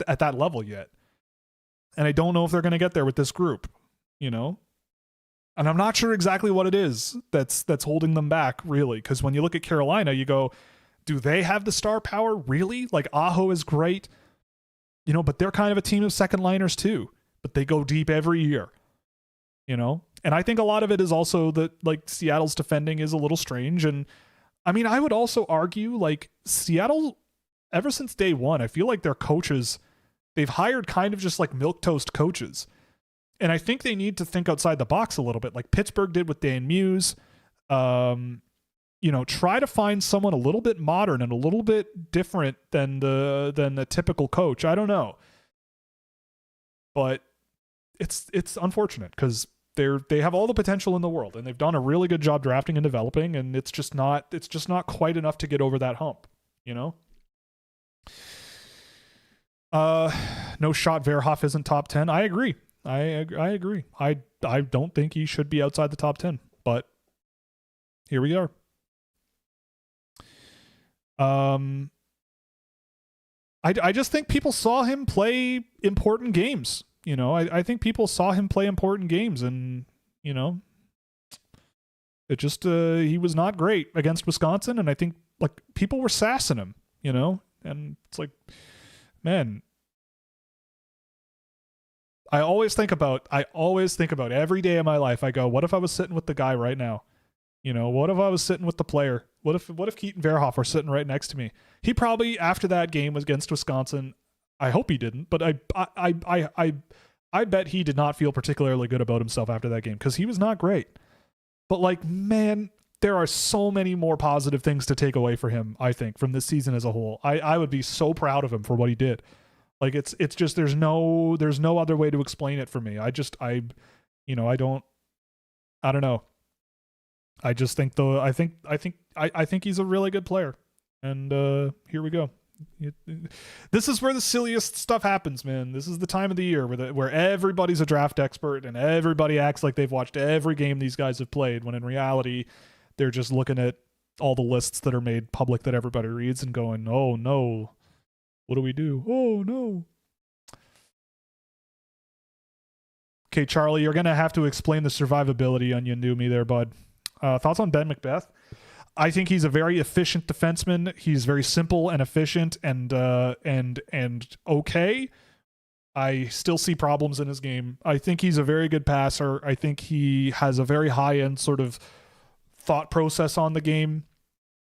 at that level yet. And I don't know if they're going to get there with this group, you know? And I'm not sure exactly what it is that's holding them back, really, because when you look at Carolina, you go, do they have the star power, really? Like, Aho is great, you know, but they're kind of a team of second liners, too. But they go deep every year, you know? And I think a lot of it is also that, like, Seattle's defending is a little strange. And, I mean, I would also argue, like, Seattle, ever since day one, I feel like their coaches, they've hired kind of just, like, milquetoast coaches. And I think they need to think outside the box a little bit, like Pittsburgh did with Dan Muse. You know, try to find someone a little bit modern and a little bit different than the typical coach. I don't know, but it's unfortunate because they have all the potential in the world and they've done a really good job drafting and developing, and it's just not quite enough to get over that hump, you know. No shot. Verhoff isn't top 10. I agree. I agree. I don't think he should be outside the top 10, but here we are. I just think people saw him play important games. You know, I think people saw him play important games, and, you know, it just, he was not great against Wisconsin, and I think, like, people were sassing him, you know, and it's like, man, I always think about every day of my life. I go, what if I was sitting with the guy right now? You know, what if I was sitting with the player? What if Keaton Verhoff were sitting right next to me? He probably, after that game was against Wisconsin, I hope he didn't, but I bet he did not feel particularly good about himself after that game because he was not great. But, like, man, there are so many more positive things to take away for him, I think, from this season as a whole. I would be so proud of him for what he did. Like, it's just, there's no other way to explain it for me. I don't know. I just think, though, I think he's a really good player. And here we go. This is where the silliest stuff happens, man. This is the time of the year where everybody's a draft expert and everybody acts like they've watched every game these guys have played, when in reality, they're just looking at all the lists that are made public that everybody reads and going, oh no, what do we do? Oh no. Okay, Charlie, you're going to have to explain the survivability on Yandumi there, bud. Thoughts on Ben McBeth? I think he's a very efficient defenseman. He's very simple and efficient and okay. I still see problems in his game. I think he's a very good passer. I think he has a very high-end sort of thought process on the game.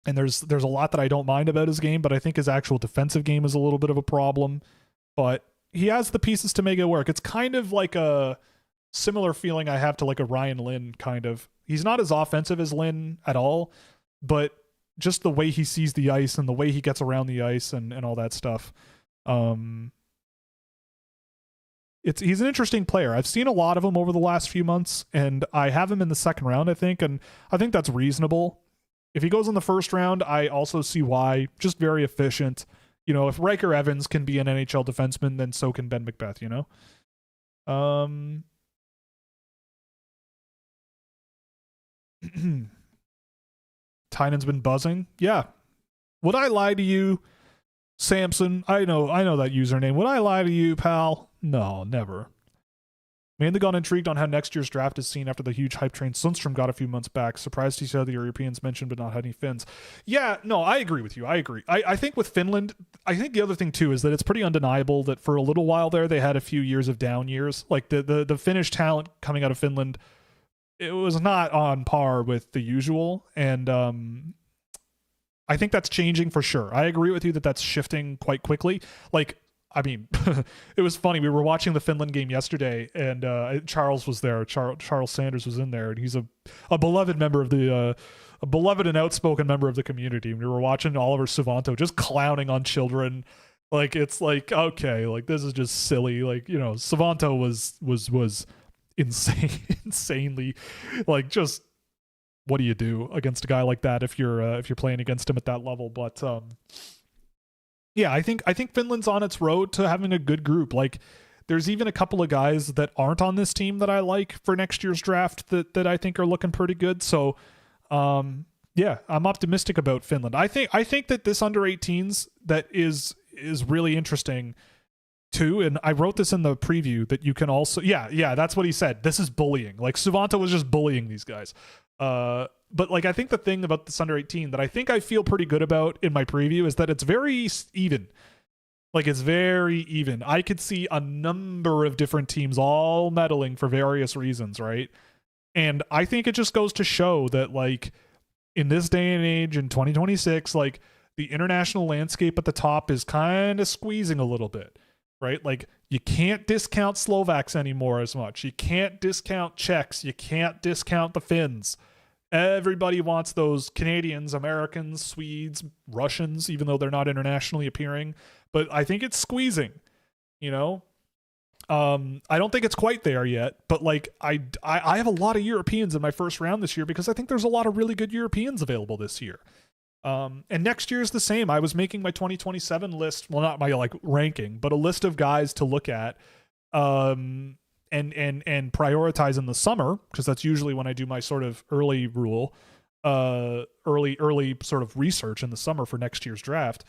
And there's a lot that I don't mind about his game, but I think his actual defensive game is a little bit of a problem. But he has the pieces to make it work. It's kind of like a similar feeling I have to like a Ryan Lynn kind of. He's not as offensive as Lynn at all, but just the way he sees the ice and the way he gets around the ice and all that stuff. He's an interesting player. I've seen a lot of him over the last few months, and I have him in the second round, I think, and I think that's reasonable. If he goes in the first round, I also see why. Just very efficient. You know, if Riker Evans can be an NHL defenseman, then so can Ben McBeth, you know? Tynan's been buzzing. Yeah. Would I lie to you, Samson? I know that username. Would I lie to you, pal? No, never. Mainly got intrigued on how next year's draft is seen after the huge hype train Sundstrom got a few months back. Surprised he saw the Europeans mentioned but not had any Finns. Yeah, no, I agree with you. I agree. I think with Finland, I think the other thing too is that it's pretty undeniable that for a little while there they had a few years of down years. Like the Finnish talent coming out of Finland, it was not on par with the usual, and I think that's changing for sure. I agree with you that that's shifting quite quickly. Like, I mean, it was funny. We were watching the Finland game yesterday, and Charles was there. Charles Sanders was in there, and he's a beloved member of a beloved and outspoken member of the community. We were watching Oliver Savanto just clowning on children. Like, it's like, okay, like this is just silly. Like, you know, Savanto was insanely, like, just what do you do against a guy like that if you're playing against him at that level? But yeah, I think Finland's on its road to having a good group. Like, there's even a couple of guys that aren't on this team that I like for next year's draft that I think are looking pretty good. So, yeah, I'm optimistic about Finland. I think that this under 18s that is really interesting too. And I wrote this in the preview that you can also, yeah, that's what he said. This is bullying. Like Suvanta was just bullying these guys. But like, I think the thing about this under 18 that I think I feel pretty good about in my preview is that it's very even. Like it's very even. I could see a number of different teams all meddling for various reasons, right? And I think it just goes to show that like in this day and age in 2026, like the international landscape at the top is kind of squeezing a little bit, right? Like you can't discount Slovaks anymore as much. You can't discount Czechs. You can't discount the Finns. Everybody wants those Canadians, Americans, Swedes, Russians, even though they're not internationally appearing. But I think it's squeezing, you know? I don't think it's quite there yet, but like I have a lot of Europeans in my first round this year because I think there's a lot of really good Europeans available this year. And next year is the same. I was making my 2027 list, well, not my like ranking, but a list of guys to look at, and prioritize in the summer, because that's usually when I do my sort of early sort of research in the summer for next year's draft.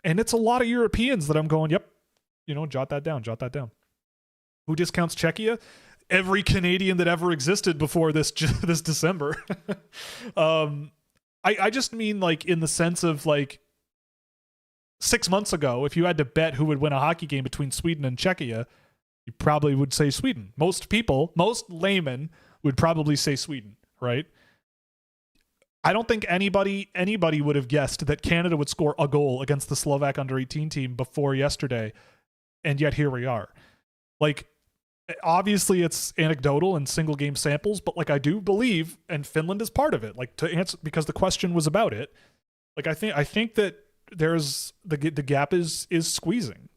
And it's a lot of Europeans that I'm going, yep, you know, jot that down. Who discounts Czechia? Every Canadian that ever existed before this December. I just mean like in the sense of like 6 months ago, if you had to bet who would win a hockey game between Sweden and Czechia, you probably would say Sweden. Most laymen would probably say Sweden, right? I don't think anybody would have guessed that Canada would score a goal against the Slovak under-18 team before yesterday, and yet here we are. Like, obviously it's anecdotal and single game samples, but like I do believe, and Finland is part of it, like to answer, because the question was about it. Like I think that there's the gap is squeezing.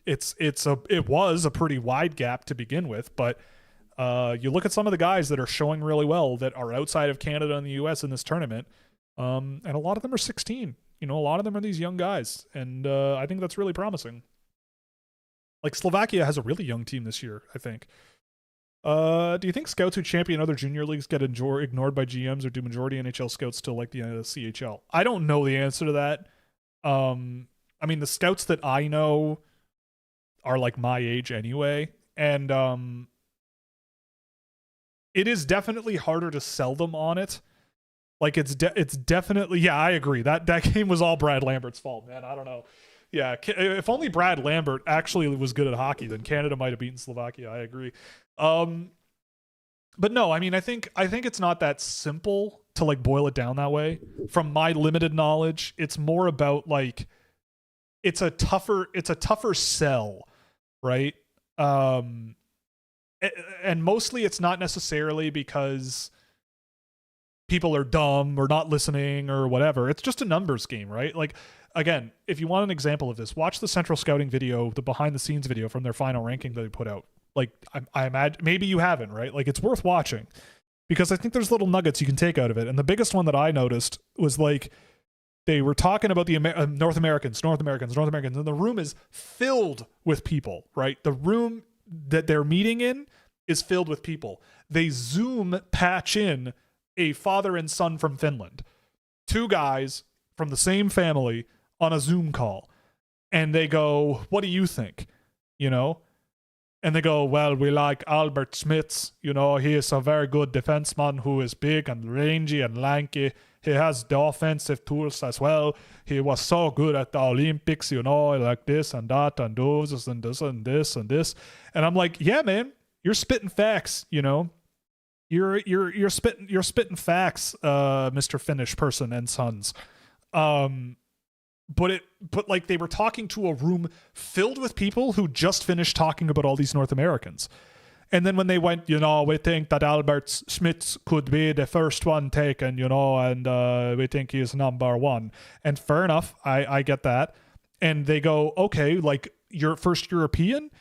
It was a pretty wide gap to begin with, but you look at some of the guys that are showing really well that are outside of Canada and the US in this tournament, and a lot of them are 16. You know, a lot of them are these young guys, and I think that's really promising. Like Slovakia has a really young team this year, I think. Do you think scouts who champion other junior leagues get ignored by GMs, or do majority NHL scouts still like the CHL? I don't know the answer to that. I mean, the scouts that I know are like my age anyway, and it is definitely harder to sell them on it. Like it's definitely, yeah, I agree. That game was all Brad Lambert's fault, man. I don't know. Yeah, if only Brad Lambert actually was good at hockey, then Canada might have beaten Slovakia. I agree. But no, I mean, I think it's not that simple to like boil it down that way. From my limited knowledge, it's more about like it's a tougher sell, right? And mostly it's not necessarily because people are dumb or not listening or whatever. It's just a numbers game, right? Like, again, if you want an example of this, watch the Central Scouting video, the behind the scenes video from their final ranking that they put out. Like, I imagine maybe you haven't, right? Like, it's worth watching because I think there's little nuggets you can take out of it. And the biggest one that I noticed was like they were talking about the North Americans, and the room is filled with people, right? The room that they're meeting in is filled with people. They Zoom patch in a father and son from Finland, two guys from the same family on a Zoom call. And they go, what do you think? You know? And they go, well, we like Albert Smits. You know, he is a very good defenseman who is big and rangy and lanky. He has the offensive tools as well. He was so good at the Olympics, you know, like this and that and those and this and this and this. And I'm like, yeah, man, you're spitting facts, you know? You're spitting facts, Mr. Finnish person and sons. But like they were talking to a room filled with people who just finished talking about all these North Americans. And then when they went, you know, we think that Albert Smits could be the first one taken, you know, and we think he's number one. And fair enough, I get that. And they go, okay, like your first European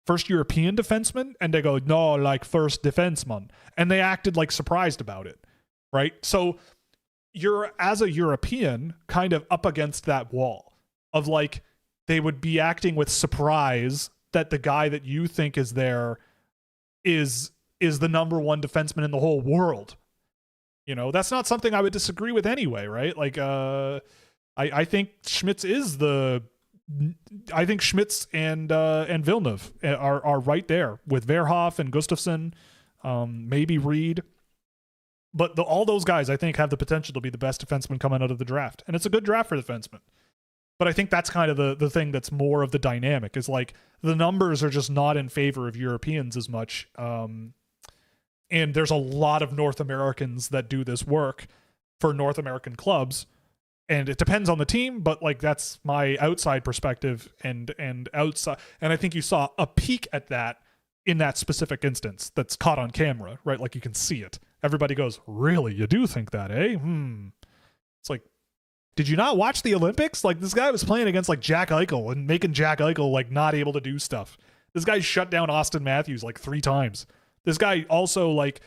defenseman? And they go, no, like first defenseman. And they acted like surprised about it, right? So you're, as a European, kind of up against that wall of like, they would be acting with surprise that the guy that you think is there is the number one defenseman in the whole world. You know, that's not something I would disagree with anyway, right? Like, I think Schmitz is I think Schmitz and Villeneuve are right there with Verhoff and Gustafsson, maybe Reed. But all those guys, I think, have the potential to be the best defenseman coming out of the draft. And it's a good draft for defensemen. But I think that's kind of the thing that's more of the dynamic, is like the numbers are just not in favor of Europeans as much. And there's a lot of North Americans that do this work for North American clubs. And it depends on the team, but like that's my outside perspective and outside. And I think you saw a peek at that in that specific instance that's caught on camera, right? Like you can see it. Everybody goes, really? You do think that, eh? It's like, did you not watch the Olympics? Like this guy was playing against like Jack Eichel and making Jack Eichel like not able to do stuff. This guy shut down Austin Matthews like 3 times. This guy also like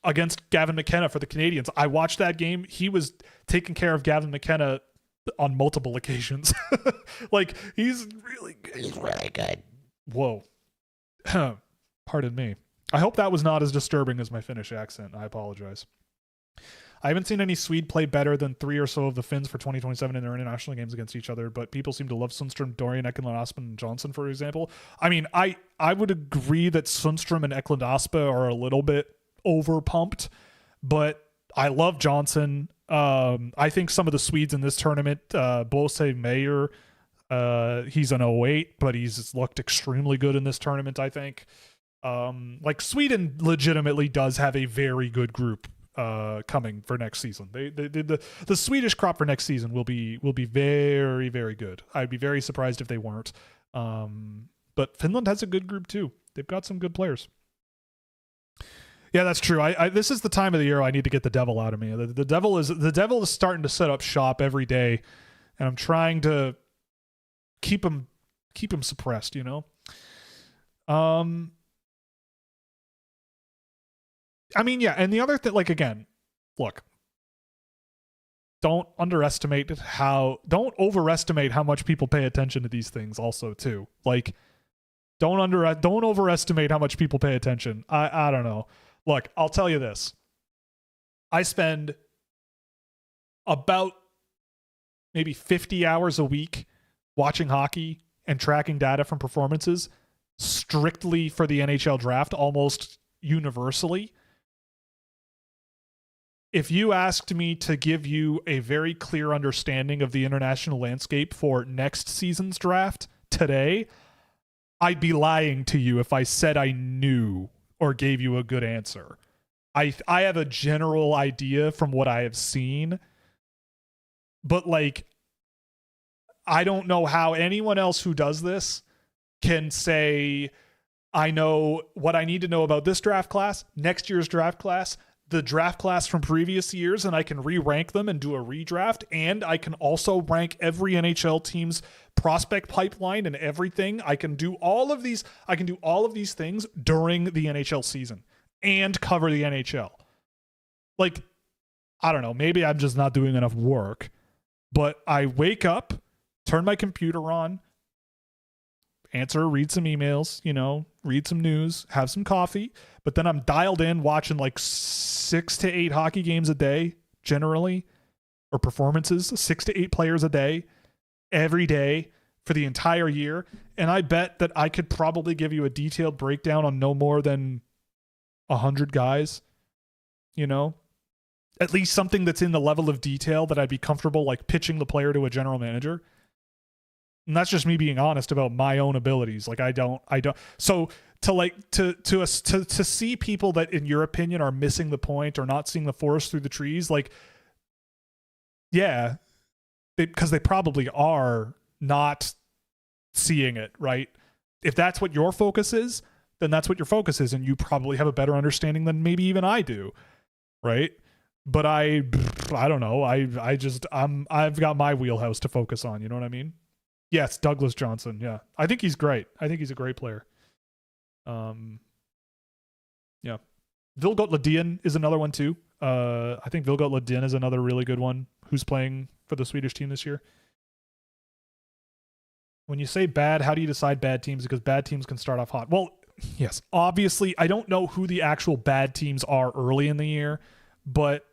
against Gavin McKenna for the Canadians. I watched that game. He was taking care of Gavin McKenna on multiple occasions. Like he's really good. He's really good. Whoa. Pardon me. I hope that was not as disturbing as my Finnish accent. I apologize. I haven't seen any Swede play better than 3 or so of the Finns for 2027 in their international games against each other, but people seem to love Sundstrom, Dorian, Eklund, Aspen, and Johnson, for example. I mean, I would agree that Sundstrom and Eklund Aspe are a little bit overpumped, but I love Johnson. I think some of the Swedes in this tournament, Bose Mayer, he's an 08, but he's looked extremely good in this tournament, I think. Like Sweden legitimately does have a very good group coming for next season. The Swedish crop for next season will be very, very good. I'd be very surprised if they weren't. But Finland has a good group too. They've got some good players. Yeah, that's true. I this is the time of the year I need to get the devil out of me. The devil is starting to set up shop every day, and I'm trying to keep him suppressed, you know? I mean, yeah, and the other thing, like, again, look, don't overestimate how much people pay attention to these things also, too. Like, don't overestimate how much people pay attention. I don't know. Look, I'll tell you this. I spend about maybe 50 hours a week watching hockey and tracking data from performances strictly for the NHL draft, almost universally. If you asked me to give you a very clear understanding of the international landscape for next season's draft today, I'd be lying to you if I said I knew or gave you a good answer. I have a general idea from what I have seen, but like, I don't know how anyone else who does this can say, I know what I need to know about this draft class, next year's draft class, the draft class from previous years, and I can re-rank them and do a redraft, and I can also rank every NHL team's prospect pipeline and everything. I can do all of these things during the NHL season and cover the NHL. Like, I don't know, maybe I'm just not doing enough work, but I wake up, turn my computer on, read some emails, you know, read some news, have some coffee, but then I'm dialed in watching like 6 to 8 hockey games a day, generally, or performances, 6 to 8 players a day, every day for the entire year. And I bet that I could probably give you a detailed breakdown on no more than 100 guys, you know, at least something that's in the level of detail that I'd be comfortable like pitching the player to a general manager. And that's just me being honest about my own abilities. Like I don't. So to see people that in your opinion are missing the point or not seeing the forest through the trees, like, yeah, because they probably are not seeing it, right? If that's what your focus is, then that's what your focus is. And you probably have a better understanding than maybe even I do. Right. But I don't know. I've got my wheelhouse to focus on. You know what I mean? Yes, Douglas Johnson. Yeah, I think he's great. I think he's a great player. Yeah, Vilgot Ledin is another one too. I think Vilgot Ledin is another really good one who's playing for the Swedish team this year. When you say bad, how do you decide bad teams? Because bad teams can start off hot. Well, yes, obviously, I don't know who the actual bad teams are early in the year, but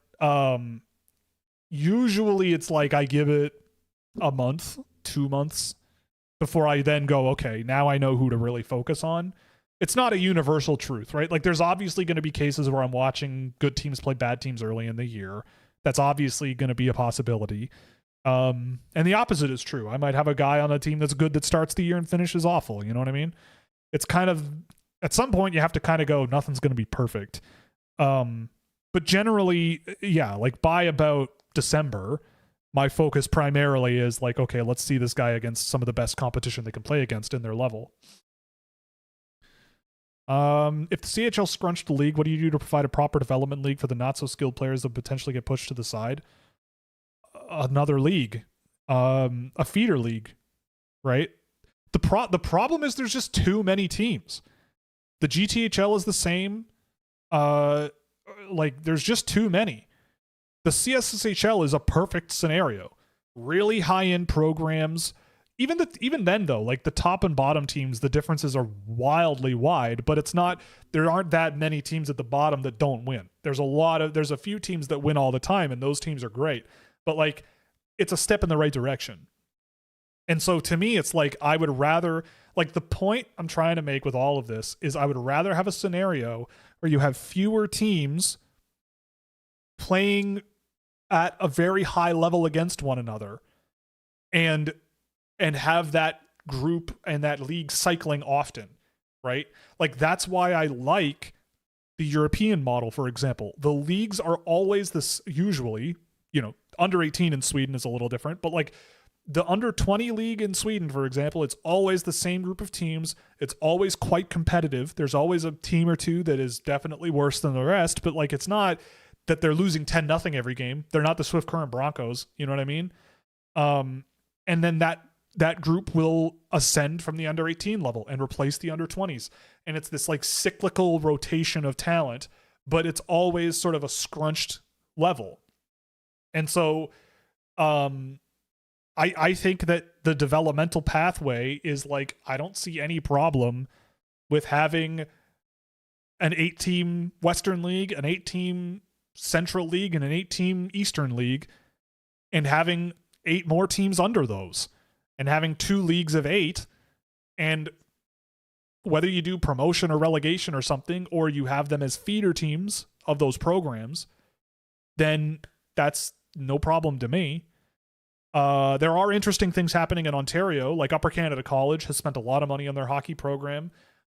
usually it's like I give it a month, 2 months before I then go, okay, now I know who to really focus on. It's not a universal truth, right? Like there's obviously going to be cases where I'm watching good teams play bad teams early in the year. That's obviously going to be a possibility. And the opposite is true. I might have a guy on a team that's good that starts the year and finishes awful. You know what I mean? It's kind of, at some point you have to kind of go, nothing's going to be perfect. But generally, yeah, like by about December, my focus primarily is like, okay, let's see this guy against some of the best competition they can play against in their level. If the CHL scrunched the league, what do you do to provide a proper development league for the not so skilled players that potentially get pushed to the side? Another league, a feeder league, right? The problem is there's just too many teams. The GTHL is the same. Like there's just too many. The CSSHL is a perfect scenario. Really high-end programs. Even then though, like the top and bottom teams, the differences are wildly wide, but it's not, there aren't that many teams at the bottom that don't win. There's a few teams that win all the time, and those teams are great. But like it's a step in the right direction. And so to me, it's like I would rather, like the point I'm trying to make with all of this is I would rather have a scenario where you have fewer teams playing at a very high level against one another and have that group and that league cycling often, right? Like that's why I like the European model, for example. The leagues are always this, usually, you know, under 18 in Sweden is a little different, but like the under 20 league in Sweden, for example, it's always the same group of teams. It's always quite competitive. There's always a team or two that is definitely worse than the rest, but like it's not that they're losing 10-0 every game. They're not the Swift Current Broncos, you know what I mean? And then that group will ascend from the under 18 level and replace the under 20s. And it's this like cyclical rotation of talent, but it's always sort of a scrunched level. And so I think that the developmental pathway is like, I don't see any problem with having an 8-team Western League, an 8-team Central League, and an 8-team Eastern League, and having 8 more teams under those, and having 2 leagues of 8, and whether you do promotion or relegation or something, or you have them as feeder teams of those programs, then that's no problem to me. There are interesting things happening in Ontario, like Upper Canada College has spent a lot of money on their hockey program.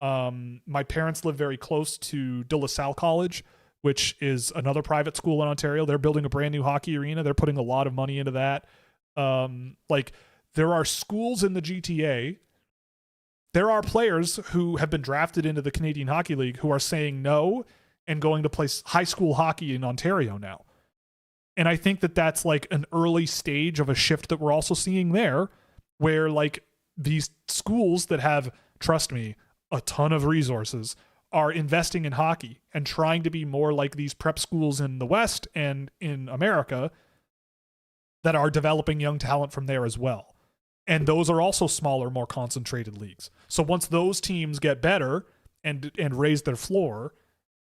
My parents live very close to De La Salle College, which is another private school in Ontario. They're building a brand new hockey arena. They're putting a lot of money into that. Like there are schools in the GTA. There are players who have been drafted into the Canadian Hockey League who are saying no and going to play high school hockey in Ontario now. And I think that that's like an early stage of a shift that we're also seeing there, where like these schools that have, trust me, a ton of resources are investing in hockey and trying to be more like these prep schools in the West and in America that are developing young talent from there as well. And those are also smaller, more concentrated leagues. So once those teams get better and raise their floor,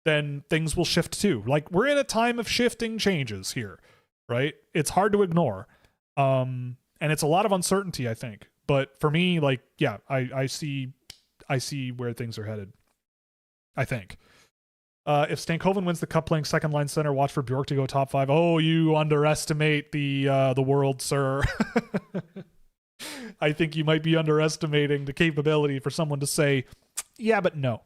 then things will shift too. Like we're in a time of shifting changes here, right? It's hard to ignore. And it's a lot of uncertainty, I think. But for me, like, yeah, I see where things are headed, I think. If Stankoven wins the cup playing second line center, watch for Bjork to go top 5. Oh, you underestimate the world, sir. I think you might be underestimating the capability for someone to say, yeah, but no.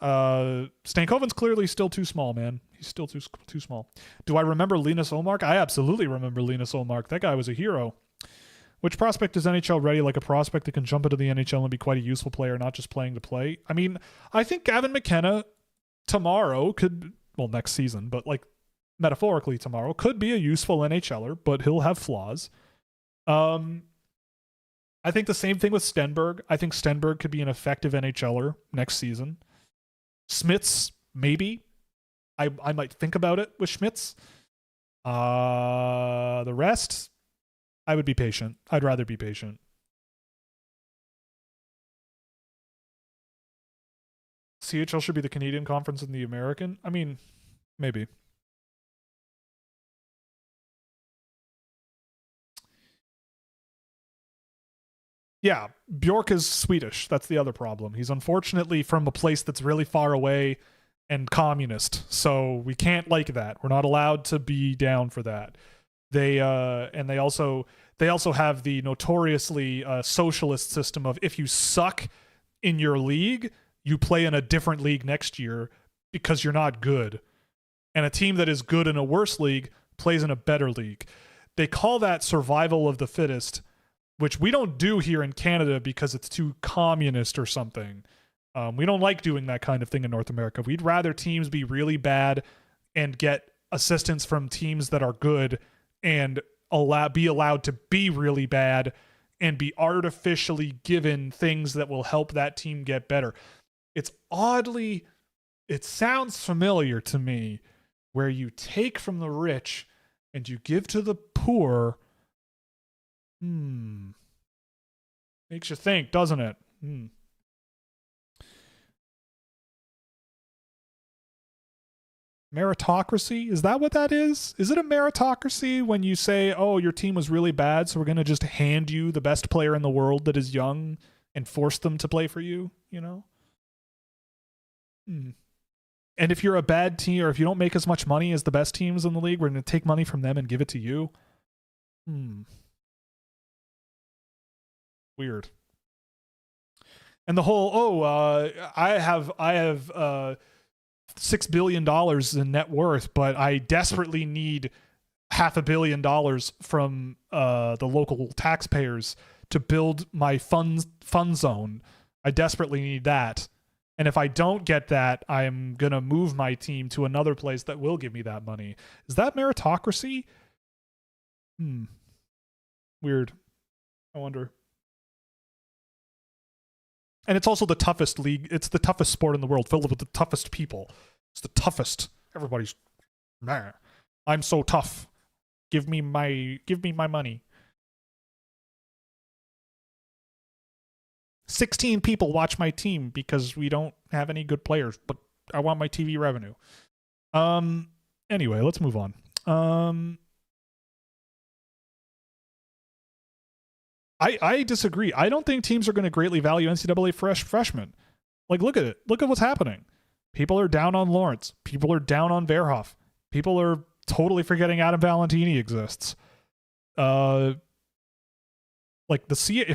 Stankoven's clearly still too small, man. He's still too small. Do I remember Linus Olmark? I absolutely remember Linus Olmark. That guy was a hero. Which prospect is NHL ready, like a prospect that can jump into the NHL and be quite a useful player, not just playing to play? I mean, I think Gavin McKenna tomorrow could, well, next season, but like metaphorically tomorrow, could be a useful NHLer, but he'll have flaws. I think the same thing with Stenberg. I think Stenberg could be an effective NHLer next season. Schmitz, maybe. I might think about it with Schmitz. The rest, I would be patient. I'd rather be patient. CHL should be the Canadian conference and the American. I mean, maybe. Yeah, Bjork is Swedish. That's the other problem. He's unfortunately from a place that's really far away and communist. So we can't like that. We're not allowed to be down for that. They also have the notoriously socialist system of if you suck in your league, you play in a different league next year because you're not good. And a team that is good in a worse league plays in a better league. They call that survival of the fittest, which we don't do here in Canada because it's too communist or something. We don't like doing that kind of thing in North America. We'd rather teams be really bad and get assistance from teams that are good and be allowed to be really bad and be artificially given things that will help that team get better. It sounds familiar to me, where you take from the rich and you give to the poor. Makes you think, doesn't it? Meritocracy? Is that what that is? Is it a meritocracy when you say, oh, your team was really bad, so we're going to just hand you the best player in the world that is young and force them to play for you, you know? And if you're a bad team, or if you don't make as much money as the best teams in the league, we're going to take money from them and give it to you? Weird. And the whole, I have $6 billion in net worth, but I desperately need $500 million from the local taxpayers to build my fun zone. I desperately need that. And if I don't get that, I'm going to move my team to another place that will give me that money. Is that meritocracy? Weird. I wonder. And it's also the toughest league. It's the toughest sport in the world, filled with the toughest people. It's the toughest. Everybody's, nah, I'm so tough. Give me my money. 16 people watch my team because we don't have any good players, but I want my TV revenue. Anyway, let's move on. I disagree. I don't think teams are going to greatly value NCAA freshmen. Like, look at it. Look at what's happening. People are down on Lawrence. People are down on Verhoff. People are totally forgetting Adam Valentini exists. If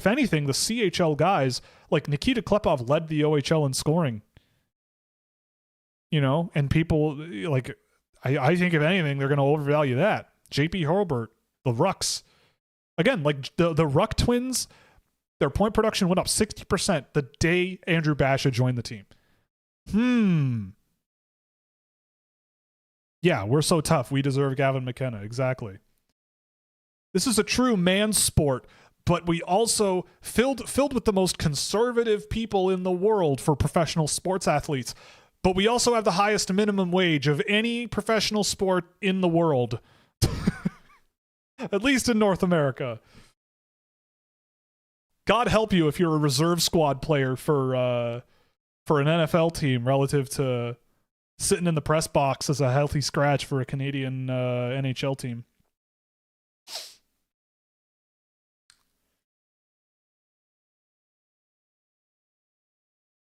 anything, the CHL guys, like Nikita Klepov led the OHL in scoring. You know, and people, like, I think if anything, they're going to overvalue that. JP Hurlbert, the Rucks. Again, like the Ruck twins, their point production went up 60% the day Andrew Basha joined the team. Yeah, we're so tough. We deserve Gavin McKenna. Exactly. This is a true man sport, but we also filled with the most conservative people in the world for professional sports athletes. But we also have the highest minimum wage of any professional sport in the world. At least in North America. God help you if you're a reserve squad player for an NFL team relative to sitting in the press box as a healthy scratch for a Canadian NHL team.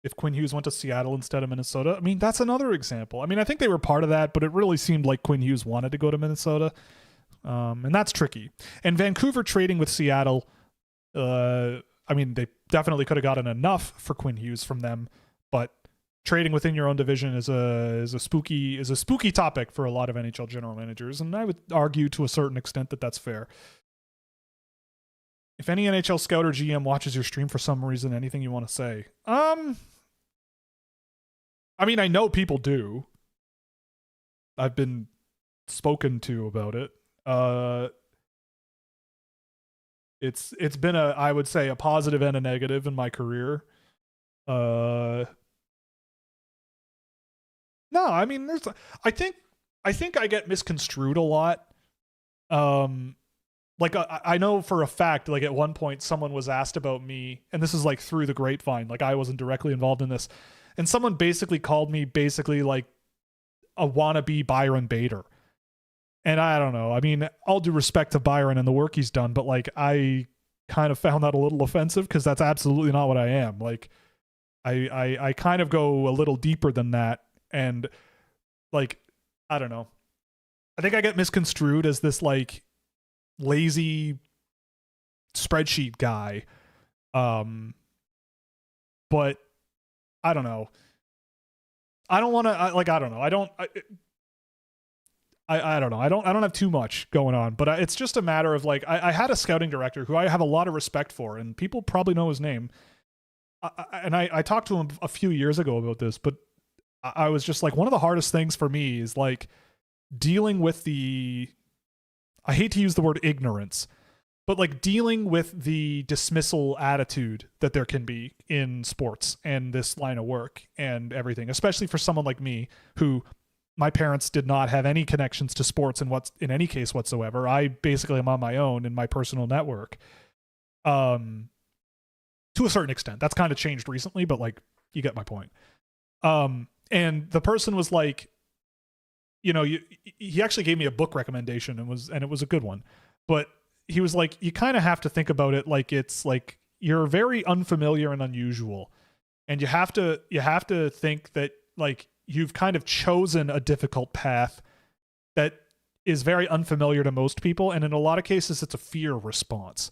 If Quinn Hughes went to Seattle instead of Minnesota, I mean, that's another example. I mean, I think they were part of that, but it really seemed like Quinn Hughes wanted to go to Minnesota. And that's tricky. And Vancouver trading with Seattle, I mean, they definitely could have gotten enough for Quinn Hughes from them, but trading within your own division is a spooky topic for a lot of NHL general managers, and I would argue to a certain extent that that's fair. If any NHL scout or GM watches your stream for some reason, anything you want to say? I mean, I know people do. I've been spoken to about it. It's been I would say a positive and a negative in my career. No, I mean, I think I get misconstrued a lot. Like I know for a fact, like at one point someone was asked about me, and this is like through the grapevine, like I wasn't directly involved in this, And someone basically called me basically like a wannabe Byron Bader. And I don't know. I mean, all due respect to Byron and the work he's done, but like I kind of found that a little offensive because that's absolutely not what I am. Like I kind of go a little deeper than that. And like, I don't know. I think I get misconstrued as this like lazy spreadsheet guy. But I don't know. I don't want to I don't know. I don't know. I don't have too much going on, but it's just a matter of like, I had a scouting director who I have a lot of respect for, and people probably know his name. I talked to him a few years ago about this, but I was just like, one of the hardest things for me is like dealing with I hate to use the word ignorance, but like dealing with the dismissal attitude that there can be in sports and this line of work and everything, especially for someone like me who my parents did not have any connections to sports in any case whatsoever. I basically am on my own in my personal network. To a certain extent, that's kind of changed recently, but like, you get my point. And the person was like, he actually gave me a book recommendation and it was a good one, but he was like, you kind of have to think about it like it's like you're very unfamiliar and unusual, and you have to think that like you've kind of chosen a difficult path that is very unfamiliar to most people, and in a lot of cases it's a fear response.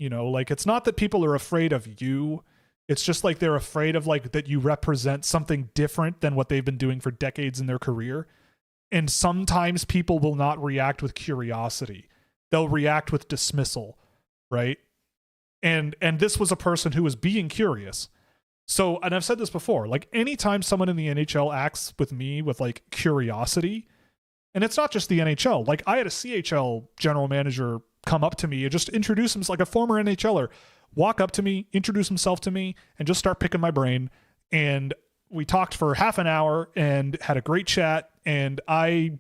Like it's not that people are afraid of you, it's just like they're afraid of like that you represent something different than what they've been doing for decades in their career. And sometimes people will not react with curiosity. They'll react with dismissal, right? And this was a person who was being curious. So, and I've said this before, like anytime someone in the NHL acts with me with like curiosity, and it's not just the NHL, like I had a CHL general manager come up to me and just introduce himself, like a former NHLer, walk up to me, introduce himself to me, and just start picking my brain. And we talked for half an hour and had a great chat, and I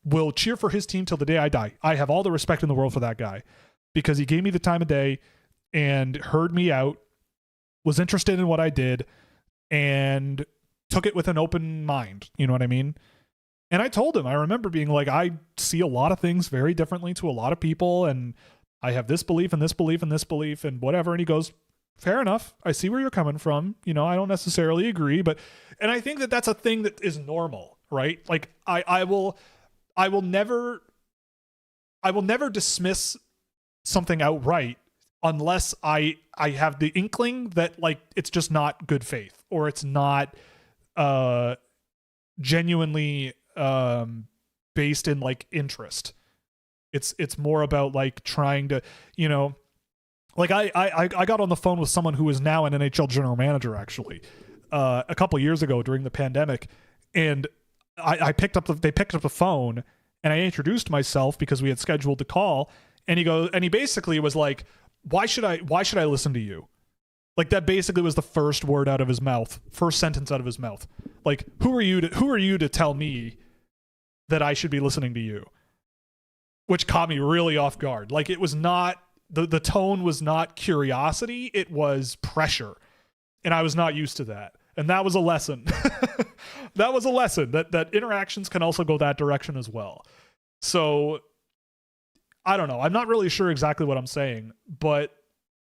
will cheer for his team till the day I die. I have all the respect in the world for that guy because he gave me the time of day and heard me out, was interested in what I did, and took it with an open mind. You know what I mean? And I told him, I remember being like, I see a lot of things very differently to a lot of people, and I have this belief and this belief and this belief and whatever. And he goes, fair enough. I see where you're coming from. I don't necessarily agree, and I think that that's a thing that is normal, right? Like I will never dismiss something outright unless I have the inkling that like it's just not good faith, or it's not genuinely based in like interest. It's more about like trying to, like I got on the phone with someone who is now an NHL general manager actually a couple years ago during the pandemic, and they picked up the phone, and I introduced myself because we had scheduled the call, and he basically was like, why should I listen to you? Like that basically was the first sentence out of his mouth. Like, who are you to tell me that I should be listening to you? Which caught me really off guard. Like it was not, the tone was not curiosity, it was pressure. And I was not used to that. And that was a lesson. That was a lesson that interactions can also go that direction as well. So I don't know. I'm not really sure exactly what I'm saying, but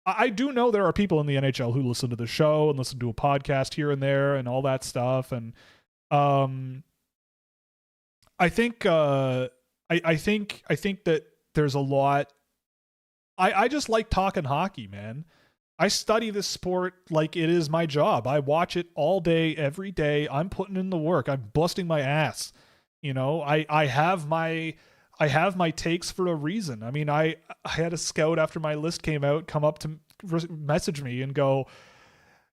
I do know there are people in the NHL who listen to the show and listen to a podcast here and there and all that stuff. And I think that there's a lot. I just like talking hockey, man. I study this sport like it is my job. I watch it all day, every day. I'm putting in the work. I'm busting my ass. I have my takes for a reason. I mean, I had a scout after my list came out come up to message me and go,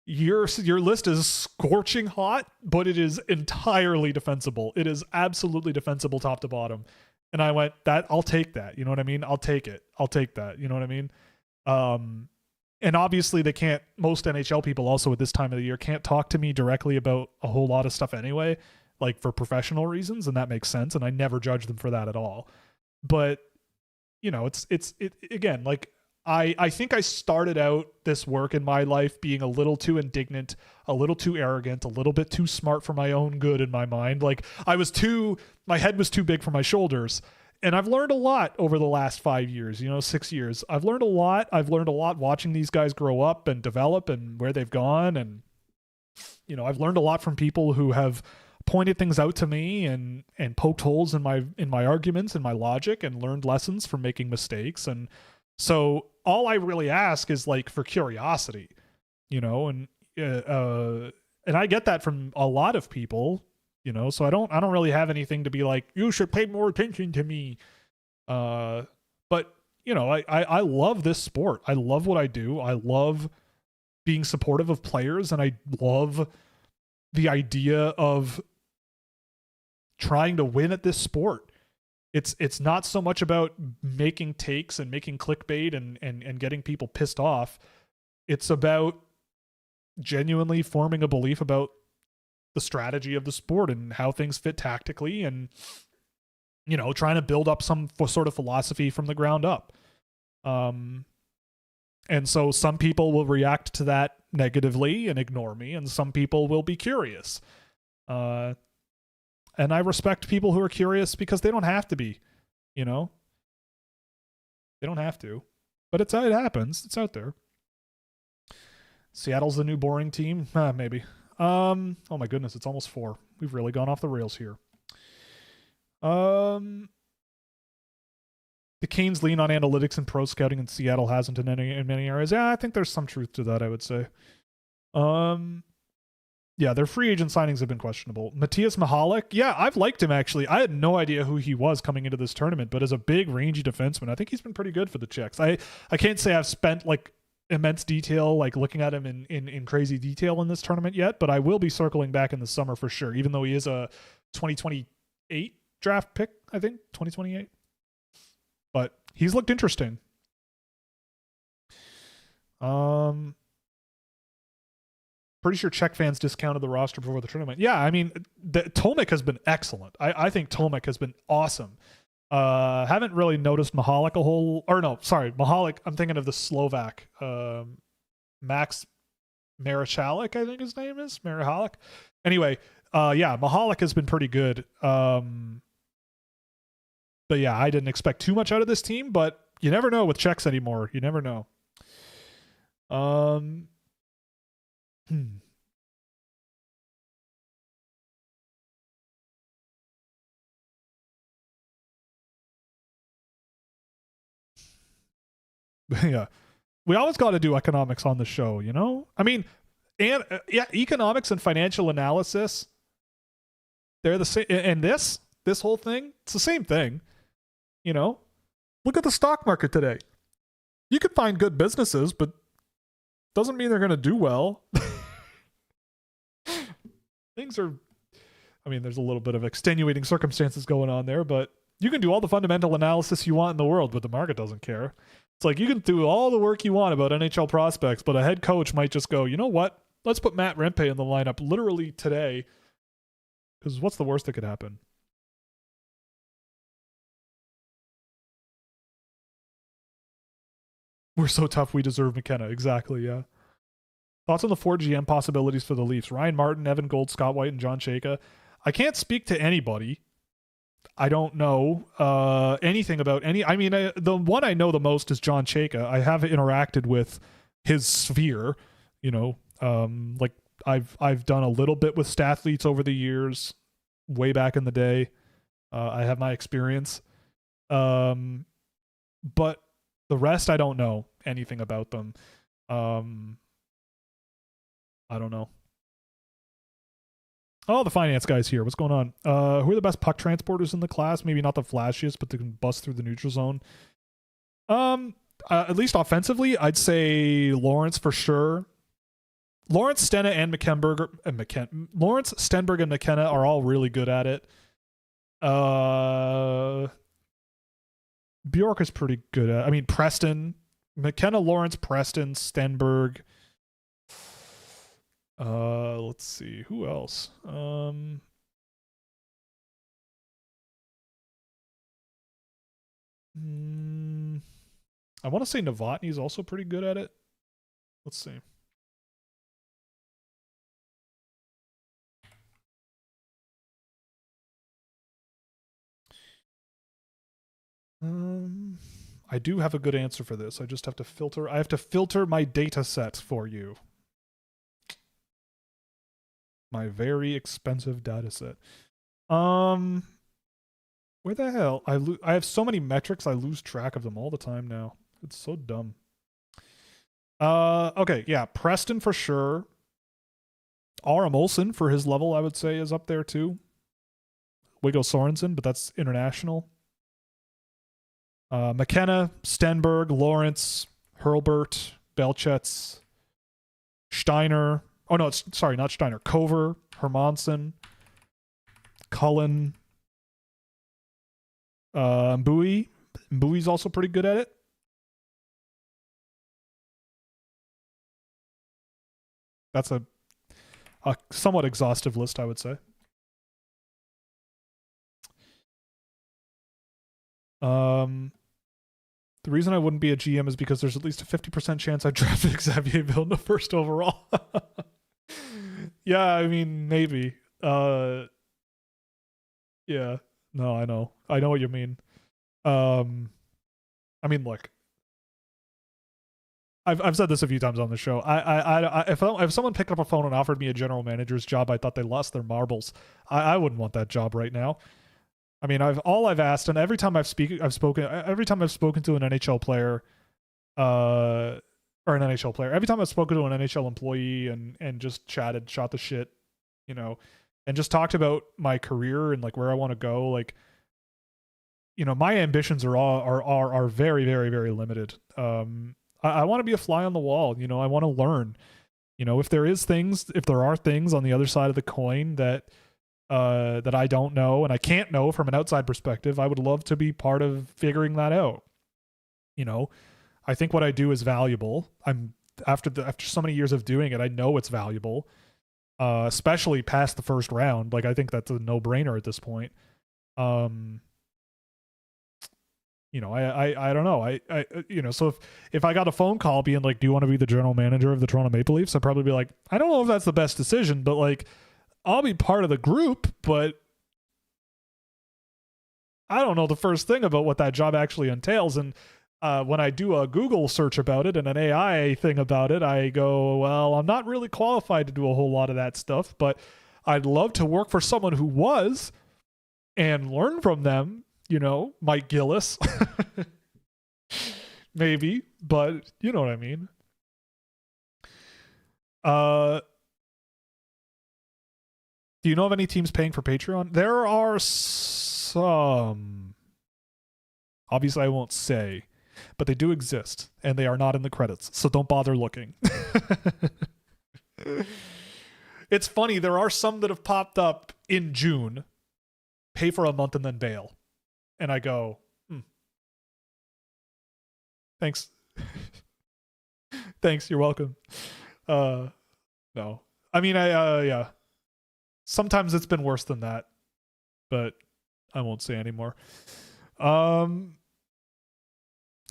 your list is scorching hot, but it is entirely defensible. It is absolutely defensible top to bottom. And I went, I'll take that. You know what I mean? I'll take it. I'll take that. You know what I mean? And obviously most NHL people also at this time of the year can't talk to me directly about a whole lot of stuff anyway, like for professional reasons. And that makes sense. And I never judge them for that at all. But it's again, like I think I started out this work in my life being a little too indignant, a little too arrogant, a little bit too smart for my own good in my mind. Like my head was too big for my shoulders. And I've learned a lot over the last 5 years, 6 years. I've learned a lot. I've learned a lot watching these guys grow up and develop and where they've gone. And, I've learned a lot from people who have pointed things out to me and poked holes in my arguments and my logic and learned lessons from making mistakes. And so all I really ask is like for curiosity, and I get that from a lot of people, so I don't really have anything to be like, you should pay more attention to me. But I love this sport. I love what I do. I love being supportive of players, and I love the idea of trying to win at this sport. It's not so much about making takes and making clickbait and getting people pissed off. It's about genuinely forming a belief about the strategy of the sport and how things fit tactically, and trying to build up some sort of philosophy from the ground up. And so some people will react to that negatively and ignore me, and some people will be curious. And I respect people who are curious because they don't have to be, they don't have to, but it happens. It's out there. Seattle's the new boring team. Maybe. Oh my goodness. It's almost 4. We've really gone off the rails here. The Canes lean on analytics and pro scouting, and Seattle hasn't in many areas. Yeah, I think there's some truth to that, I would say. Yeah, their free agent signings have been questionable. Matthias Mihalik, yeah, I've liked him actually. I had no idea who he was coming into this tournament, but as a big, rangy defenseman, I think he's been pretty good for the Czechs. I can't say I've spent like immense detail, like looking at him in crazy detail in this tournament yet, but I will be circling back in the summer for sure, even though he is a 2028 draft pick, I think, 2028. But he's looked interesting. Pretty sure Czech fans discounted the roster before the tournament. Yeah, I mean, Tomek has been excellent. I think Tomek has been awesome. Haven't really noticed Mihalik Mihalik. I'm thinking of the Slovak, Max Marichalik, I think his name is Marichalik. Anyway, yeah, Mihalik has been pretty good. But yeah, I didn't expect too much out of this team, but you never know with Czechs anymore. You never know. Yeah, we always got to do economics on the show, I mean, and yeah, economics and financial analysis, they're the same. And this whole thing, it's the same thing. Look at the stock market today. You could find good businesses, but doesn't mean they're going to do well. Things are, I mean, there's a little bit of extenuating circumstances going on there, but you can do all the fundamental analysis you want in the world, but the market doesn't care. It's like you can do all the work you want about NHL prospects, but a head coach might just go, you know what? Let's put Matt Rempe in the lineup literally today, because what's the worst that could happen? We're so tough, we deserve McKenna. Exactly, yeah. Thoughts on the 4 GM possibilities for the Leafs? Ryan Martin, Evan Gold, Scott White, and John Chayka. I can't speak to anybody. I don't know anything about any. I mean, the one I know the most is John Chayka. I have interacted with his sphere. Like I've done a little bit with Stathletes over the years, way back in the day. I have my experience, but the rest I don't know anything about them. I don't know. Oh, the finance guy's here. What's going on? Who are the best puck transporters in the class? Maybe not the flashiest, but they can bust through the neutral zone. At least offensively, I'd say Lawrence for sure. Lawrence, Stenna, and Lawrence, Stenberg, and McKenna are all really good at it. Bjork is pretty good at it. I mean, Preston, McKenna, Lawrence, Preston, Stenberg. Let's see. Who else? I want to say Novotny is also pretty good at it. Let's see. I do have a good answer for this. I just have to filter. I have to filter my data set for you. My very expensive data set. Where the hell? I have so many metrics, I lose track of them all the time now. It's so dumb. Okay, yeah, Preston for sure. Aram Olsen for his level, I would say, is up there too. Wiggo Sorensen, but that's international. McKenna, Stenberg, Lawrence, Hurlbert, Belchetz, Steiner. Oh no, sorry, not Steiner. Cover, Hermansen, Cullen, Mbui. Mbui's also pretty good at it. That's a somewhat exhaustive list, I would say. The reason I wouldn't be a GM is because there's at least a 50% chance I drafted Xavier Villeneuve first overall. Yeah, I mean, maybe. Yeah. No, I know. I know what you mean. I mean, look. I've said this a few times on the show. If someone picked up a phone and offered me a general manager's job, I thought they lost their marbles. I wouldn't want that job right now. I mean, I've asked, and every time I've spoken to an NHL player, or an NHL player, every time I've spoken to an NHL employee and just chatted, shot the shit, you know, and just talked about my career and like where I want to go, like, you know, my ambitions are very, very, very limited. I want to be a fly on the wall. You know, I want to learn. You know, if there are things on the other side of the coin that I don't know and I can't know from an outside perspective, I would love to be part of figuring that out. You know, I think what I do is valuable. After so many years of doing it, I know it's valuable. Especially past the first round. Like, I think that's a no-brainer at this point. You know, I don't know. I you know, so if I got a phone call being like, do you want to be the general manager of the Toronto Maple Leafs? I'd probably be like, I don't know if that's the best decision, but like, I'll be part of the group, but I don't know the first thing about what that job actually entails. And when I do a Google search about it and an AI thing about it, I go, well, I'm not really qualified to do a whole lot of that stuff, but I'd love to work for someone who was and learn from them. You know, Mike Gillis. Maybe, but you know what I mean. Do you know of any teams paying for Patreon? There are some. Obviously, I won't say, but they do exist, and they are not in the credits, so don't bother looking. It's funny, there are some that have popped up in June, pay for a month and then bail. And I go, thanks. Thanks, you're welcome. No. I mean, yeah. Sometimes it's been worse than that, but I won't say anymore. I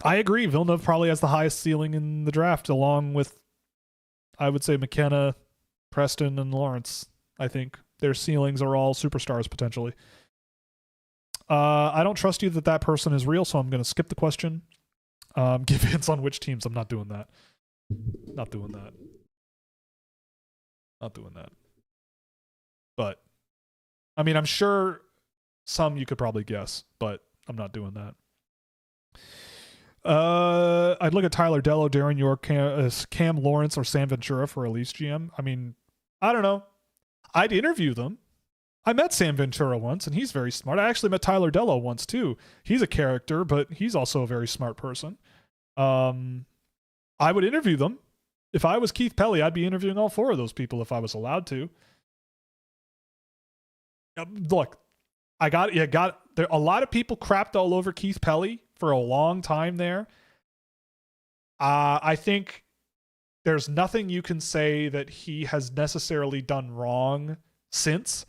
agree. Villeneuve probably has the highest ceiling in the draft, along with, I would say, McKenna, Preston, and Lawrence. I think their ceilings are all superstars potentially. I don't trust you that person is real, so I'm going to skip the question. Give hints on which teams. I'm not doing that. Not doing that. Not doing that. But, I mean, I'm sure some you could probably guess, but I'm not doing that. I'd look at Tyler Dello, Darren York, Cam Lawrence, or Sam Ventura for a Leafs GM. I mean, I don't know. I'd interview them. I met Sam Ventura once, and he's very smart. I actually met Tyler Dello once, too. He's a character, but he's also a very smart person. I would interview them. If I was Keith Pelly, I'd be interviewing all four of those people if I was allowed to. Look, there. A lot of people crapped all over Keith Pelly for a long time there. I think there's nothing you can say that he has necessarily done wrong since.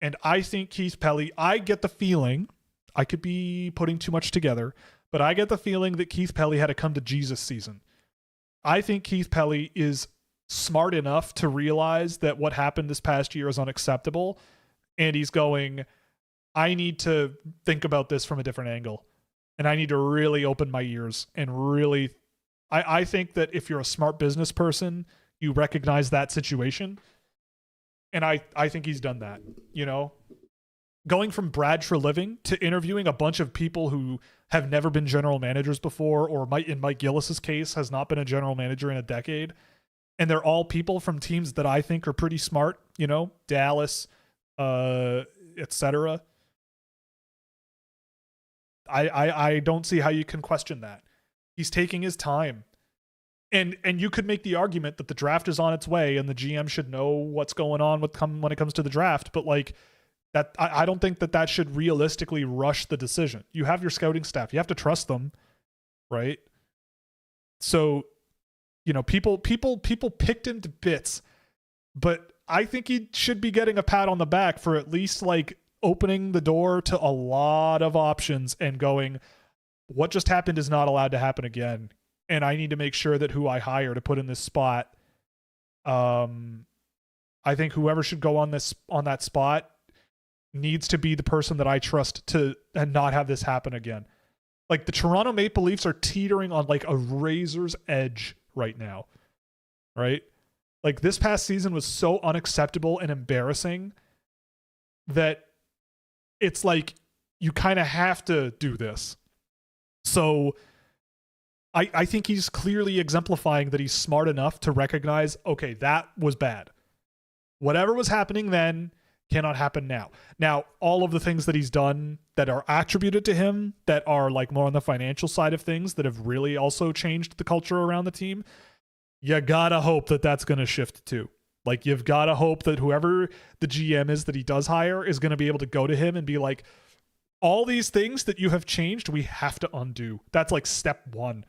And I think Keith Pelly, I get the feeling, I could be putting too much together, but I get the feeling that Keith Pelly had a come to Jesus season. I think Keith Pelly is smart enough to realize that what happened this past year is unacceptable, and he's going, I need to think about this from a different angle, and I need to really open my ears and really I think that if you're a smart business person, you recognize that situation, and I think he's done that. You know, going from Brad Treliving to interviewing a bunch of people who have never been general managers before, or in Mike Gillis's case has not been a general manager in a decade, and they're all people from teams that I think are pretty smart, you know, Dallas, etc. I don't see how you can question that. He's taking his time. And you could make the argument that the draft is on its way and the GM should know what's going on when it comes to the draft, but like that, I don't think that should realistically rush the decision. You have your scouting staff. You have to trust them, right? So, you know, people picked him to bits, but I think he should be getting a pat on the back for at least like opening the door to a lot of options and going, what just happened is not allowed to happen again. And I need to make sure that who I hire to put in this spot, I think whoever should go on that spot needs to be the person that I trust to and not have this happen again. Like the Toronto Maple Leafs are teetering on like a razor's edge right now, right? Like this past season was so unacceptable and embarrassing that it's like you kind of have to do this. So I think he's clearly exemplifying that he's smart enough to recognize, okay, that was bad. Whatever was happening then cannot happen now. Now, all of the things that he's done that are attributed to him that are like more on the financial side of things that have really also changed the culture around the team, you gotta hope that that's going to shift too. Like you've got to hope that whoever the GM is that he does hire is going to be able to go to him and be like, all these things that you have changed, we have to undo. That's like step one.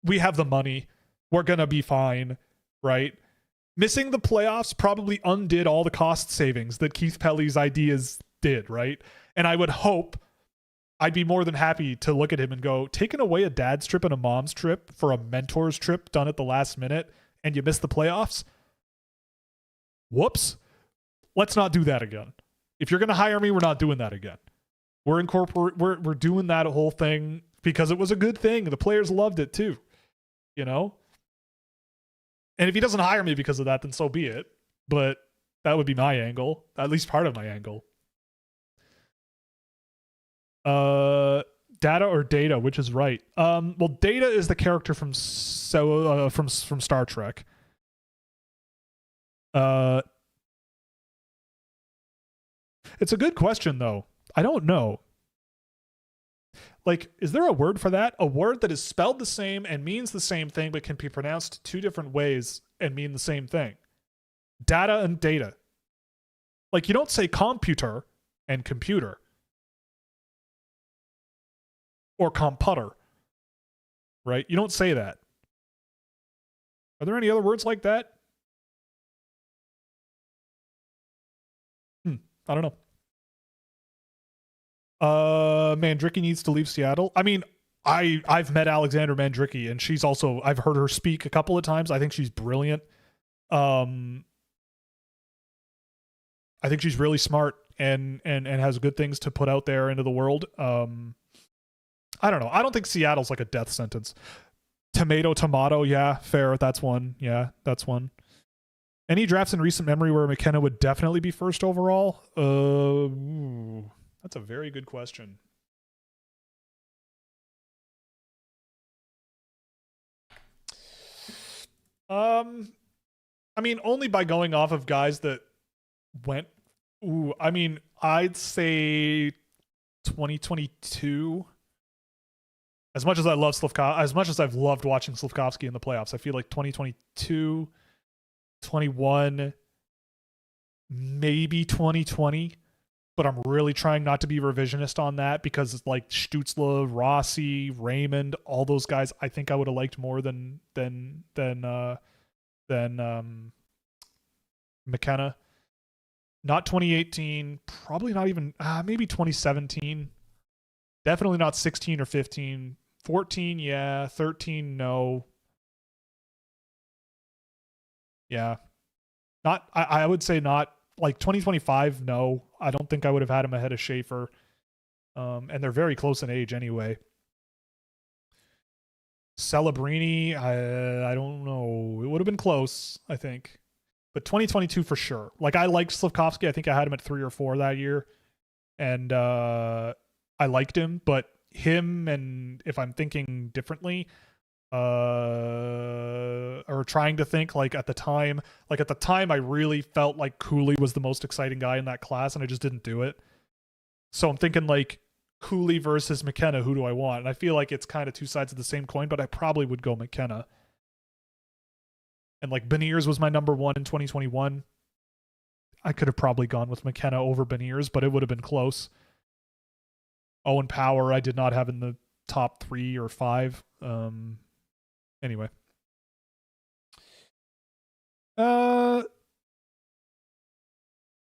We have the money. We're going to be fine, right? Missing the playoffs probably undid all the cost savings that Keith Pelly's ideas did, right? And I would hope, I'd be more than happy to look at him and go, taking away a dad's trip and a mom's trip for a mentor's trip done at the last minute and you miss the playoffs? Whoops. Let's not do that again. If you're going to hire me, we're not doing that again. We're doing that whole thing because it was a good thing. The players loved it too, you know? And if he doesn't hire me because of that, then so be it. But that would be my angle, at least part of my angle. Data or Data, which is right? Well, Data is the character from Star Trek. It's a good question though. I don't know. Like, is there a word for that? A word that is spelled the same and means the same thing, but can be pronounced two different ways and mean the same thing. Data and data. Like, you don't say computer and computer. Or computer. Right? You don't say that. Are there any other words like that? I don't know. Mandrycky needs to leave Seattle. I mean, I've met Alexandra Mandrycky, and she's also, I've heard her speak a couple of times. I think she's brilliant. I think she's really smart and has good things to put out there into the world. I don't know. I don't think Seattle's like a death sentence. Tomato, yeah, fair. That's one. Yeah, that's one. Any drafts in recent memory where McKenna would definitely be first overall? That's a very good question. I mean, only by going off of guys that went. I mean, I'd say 2022. As much as I love as much as I've loved watching Slafkovsky in the playoffs, I feel like 2022, 21, maybe 2020. But I'm really trying not to be revisionist on that because it's like Stützle, Rossi, Raymond, all those guys. I think I would have liked more than McKenna. Not 2018, probably not even maybe 2017. Definitely not 16 or 15. 14, yeah. 13, no. Yeah. Not, I would say not. Like 2025, no. I don't think I would have had him ahead of Schaefer. And they're very close in age anyway. Celebrini, I don't know. It would have been close, I think. But 2022 for sure. Like, I liked Slavkovsky. I think I had him at 3 or 4 that year. And I liked him. But him, and if I'm thinking differently, or trying to think, like at the time I really felt like Cooley was the most exciting guy in that class, and I just didn't do it. So I'm thinking like Cooley versus McKenna, who do I want? And I feel like it's kind of two sides of the same coin, but I probably would go McKenna. And like Beniers was my number 1 in 2021. I could have probably gone with McKenna over Beniers, but it would have been close. Owen Power I did not have in the top 3 or 5. Anyway.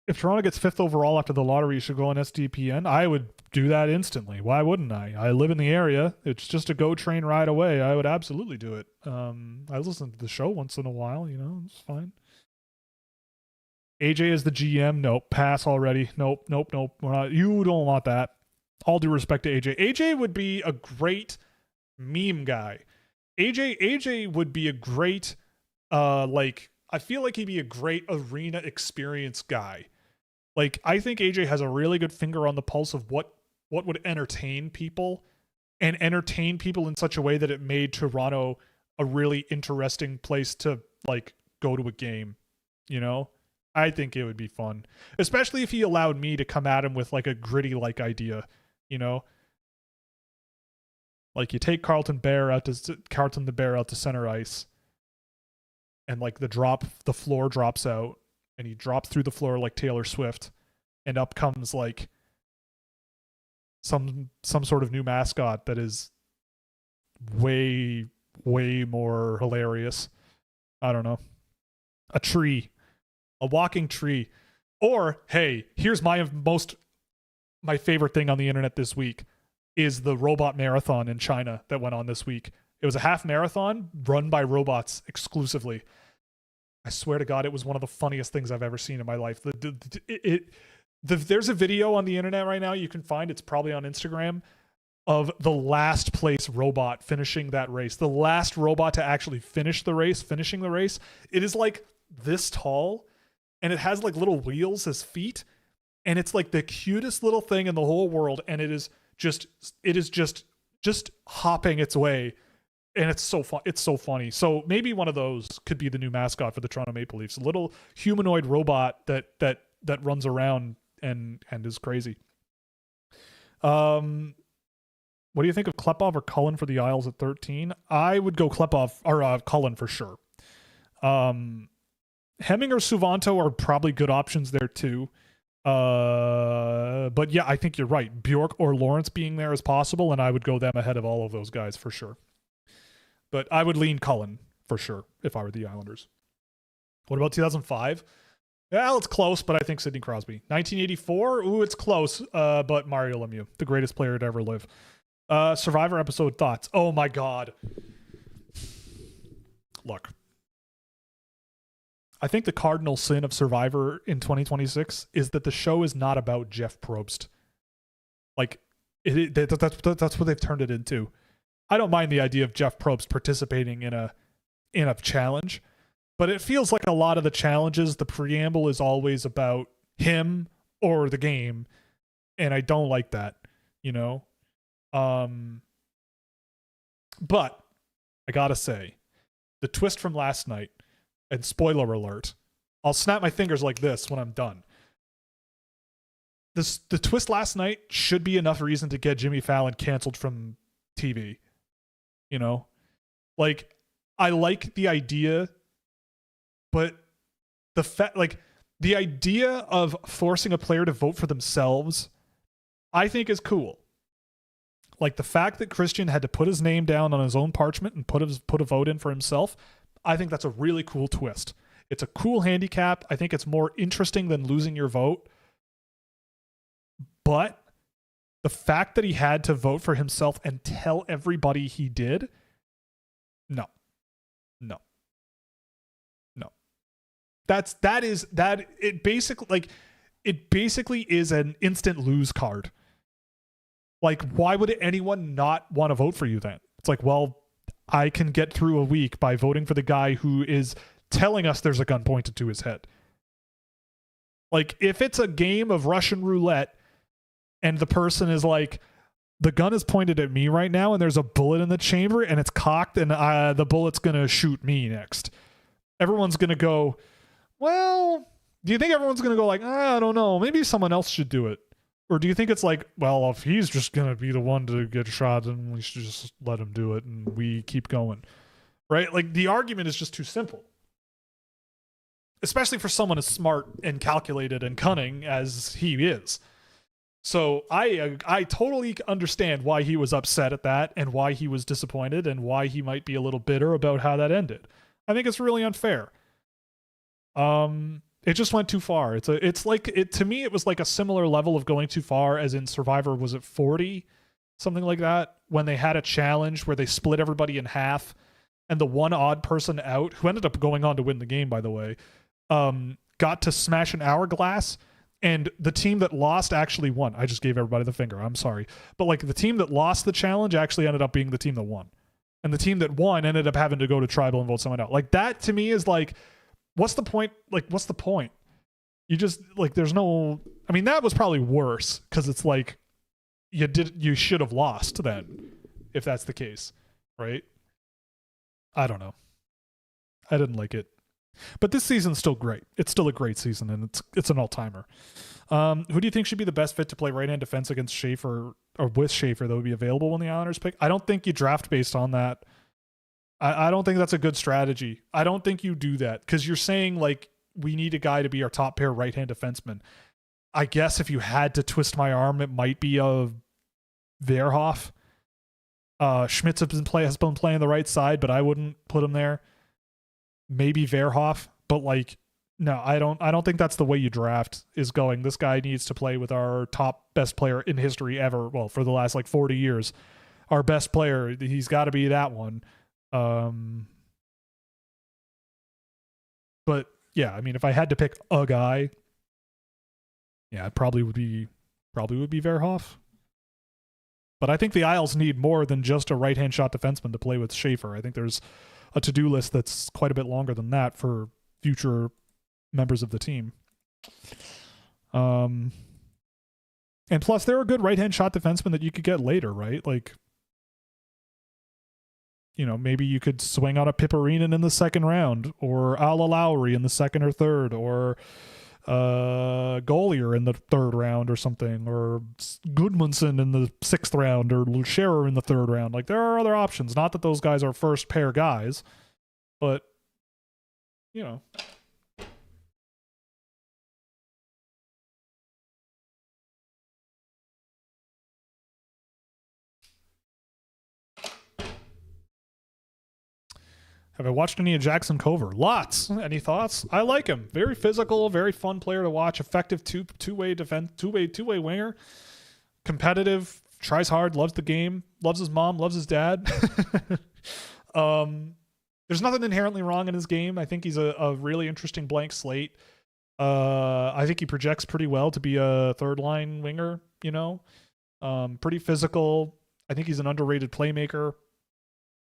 If Toronto gets 5th overall after the lottery, you should go on SDPN. I would do that instantly. Why wouldn't I? I live in the area. It's just a GO train ride away. I would absolutely do it. I listen to the show once in a while, you know, it's fine. AJ is the GM. Nope. Pass already. Nope. We're not, you don't want that. All due respect to AJ. AJ would be a great meme guy. AJ would be a great, like, I feel like he'd be a great arena experience guy. Like, I think AJ has a really good finger on the pulse of what would entertain people, and entertain people in such a way that it made Toronto a really interesting place to, like, go to a game, you know? I think it would be fun, especially if he allowed me to come at him with, like, a gritty, like, idea, you know? Like, you take Carlton the Bear out to center ice, and like the floor drops out, and he drops through the floor like Taylor Swift, and up comes like some sort of new mascot that is way more hilarious. I don't know. A tree, a walking tree. Or hey, here's my favorite thing on the internet this week is the robot marathon in China that went on this week. It was a half marathon run by robots exclusively. I swear to God, it was one of the funniest things I've ever seen in my life. There's a video on the internet right now you can find. It's probably on Instagram, of the last place robot finishing that race. The last robot to actually finishing the race. It is like this tall, and it has like little wheels as feet, and it's like the cutest little thing in the whole world, and it is just hopping its way, and it's so fun. It's so funny. So maybe one of those could be the new mascot for the Toronto Maple Leafs, a little humanoid robot that runs around and is crazy. What do you think of Klepov or Cullen for the Isles at 13? I would go Klepov or Cullen for sure. Hemming or Suvanto are probably good options there too. But yeah, I think you're right. Bjork or Lawrence being there is possible, and I would go them ahead of all of those guys for sure. But I would lean Cullen for sure if I were the Islanders. What about 2005? Well, it's close, but I think Sidney Crosby. 1984? Ooh, it's close. But Mario Lemieux, the greatest player to ever live. Survivor episode thoughts. Oh my God. Look. I think the cardinal sin of Survivor in 2026 is that the show is not about Jeff Probst. Like, that's what they've turned it into. I don't mind the idea of Jeff Probst participating in a challenge, but it feels like a lot of the challenges, the preamble is always about him or the game, and I don't like that, you know? But I gotta say, the twist from last night, and spoiler alert, I'll snap my fingers like this when I'm done. The twist last night should be enough reason to get Jimmy Fallon canceled from TV. You know? Like, I like the idea, but the idea of forcing a player to vote for themselves, I think is cool. Like, the fact that Christian had to put his name down on his own parchment and put a vote in for himself, I think that's a really cool twist. It's a cool handicap. I think it's more interesting than losing your vote. But The fact that he had to vote for himself and tell everybody he did, no. It basically is an instant lose card. Like, why would anyone not want to vote for you then? It's like, well, I can get through a week by voting for the guy who is telling us there's a gun pointed to his head. Like, if it's a game of Russian roulette and the person is like, the gun is pointed at me right now and there's a bullet in the chamber and it's cocked and the bullet's going to shoot me next. Everyone's going to go, well, do you think everyone's going to go like, I don't know, maybe someone else should do it? Or do you think it's like, well, if he's just going to be the one to get shot, then we should just let him do it and we keep going, right? Like, the argument is just too simple, especially for someone as smart and calculated and cunning as he is. So I totally understand why he was upset at that and why he was disappointed and why he might be a little bitter about how that ended. I think it's really unfair. It just went too far. To me, it was like a similar level of going too far as in Survivor. Was it 40? Something like that, when they had a challenge where they split everybody in half and the one odd person out, who ended up going on to win the game, by the way, got to smash an hourglass, and the team that lost actually won. I just gave everybody the finger. I'm sorry. But like, the team that lost the challenge actually ended up being the team that won. And the team that won ended up having to go to tribal and vote someone out. Like, that to me is like, what's the point? Like, what's the point? You just, like, there's no, I mean, that was probably worse because it's like, you should have lost then, if that's the case, right? I don't know. I didn't like it. But this season's still great. It's still a great season, and it's an all-timer. Who do you think should be the best fit to play right-hand defense against Schaefer, or with Schaefer, that would be available when the Islanders pick? I don't think you draft based on that. I don't think that's a good strategy. I don't think you do that, because you're saying, like, we need a guy to be our top pair right-hand defenseman. I guess if you had to twist my arm, it might be a Verhoff. Schmitz has been playing the right side, but I wouldn't put him there. Maybe Verhoff, but like, no, I don't think that's the way you draft, is going, this guy needs to play with our top best player in history ever. Well, for the last like 40 years, our best player, he's got to be that one. But yeah, I mean, if I had to pick a guy, yeah, it probably would be Verhoff. But I think the Isles need more than just a right-hand shot defenseman to play with Schaefer. I think there's a to-do list that's quite a bit longer than that for future members of the team. And plus, there are good right-hand shot defensemen that you could get later, right? Like, you know, maybe you could swing on a Piperinen in the second round, or Ala Lowry in the second or third, or Golier in the third round or something, or Goodmanson in the sixth round, or Scherer in the third round. Like, there are other options. Not that those guys are first pair guys, but, you know. Have I watched any of Jackson Cover? Lots. Any thoughts? I like him. Very physical, very fun player to watch. Effective two-way defense, two-way winger. Competitive, tries hard, loves the game, loves his mom, loves his dad. There's nothing inherently wrong in his game. I think he's a really interesting blank slate. I think he projects pretty well to be a third-line winger, you know. Pretty physical. I think he's an underrated playmaker.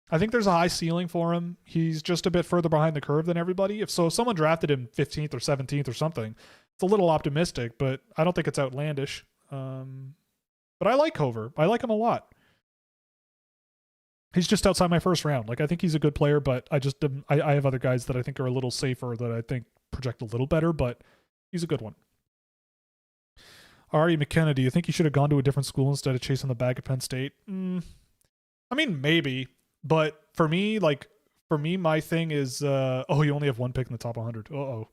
I think there's a high ceiling for him. He's just a bit further behind the curve than everybody. If someone drafted him 15th or 17th or something, it's a little optimistic, but I don't think it's outlandish. But I like Cover. I like him a lot. He's just outside my first round. Like, I think he's a good player, but I have other guys that I think are a little safer, that I think project a little better, but he's a good one. Ari McKenna, do you think he should have gone to a different school instead of chasing the bag at Penn State? I mean, maybe. But for me, my thing is, you only have one pick in the top 100. No,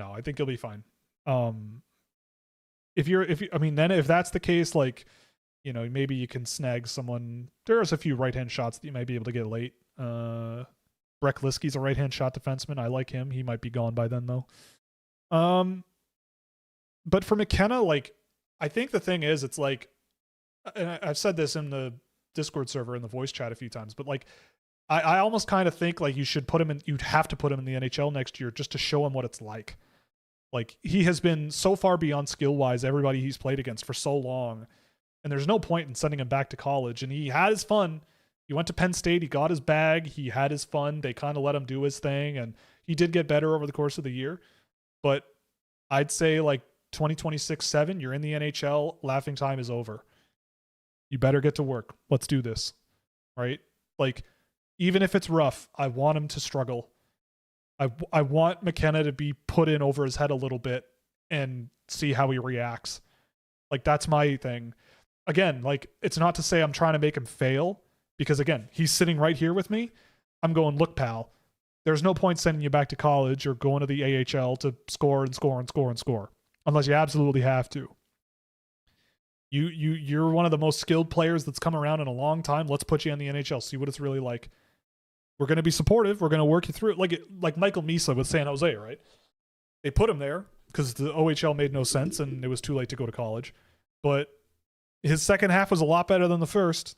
I think you'll be fine. If that's the case, like, you know, maybe you can snag someone. There's a few right-hand shots that you might be able to get late. Breck Liskey's a right-hand shot defenseman. I like him. He might be gone by then, though. But for McKenna, like, I think the thing is, it's like, and I've said this in the Discord server in the voice chat a few times, but like I almost kind of think like you'd have to put him in the NHL next year just to show him what it's like. Like he has been so far beyond skill wise everybody he's played against for so long, and there's no point in sending him back to college. And he had his fun. He went to Penn State. He got his bag. He had his fun. They kind of let him do his thing, and he did get better over the course of the year. But I'd say like 2026-7, you're in the NHL. Laughing time is over. You better get to work. Let's do this, right? Like, even if it's rough, I want him to struggle. I want McKenna to be put in over his head a little bit and see how he reacts. Like, that's my thing. Again, like, it's not to say I'm trying to make him fail, because again, he's sitting right here with me. I'm going, look, pal, there's no point sending you back to college or going to the AHL to score and score and score and score, unless you absolutely have to. You're one of the most skilled players that's come around in a long time. Let's put you in the NHL, see what it's really like. We're going to be supportive. We're going to work you through it. Like Michael Misa with San Jose, right? They put him there because the OHL made no sense and it was too late to go to college. But his second half was a lot better than the first.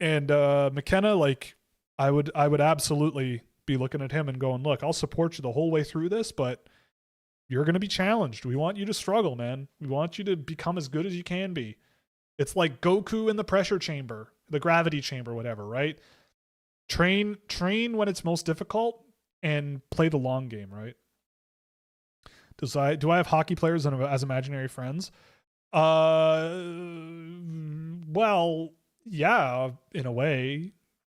And McKenna, like, I would absolutely be looking at him and going, look, I'll support you the whole way through this, but you're going to be challenged. We want you to struggle, man. We want you to become as good as you can be. It's like Goku in the pressure chamber, the gravity chamber, whatever, right? Train when it's most difficult and play the long game, right? Do I have hockey players as imaginary friends? Well, yeah, in a way,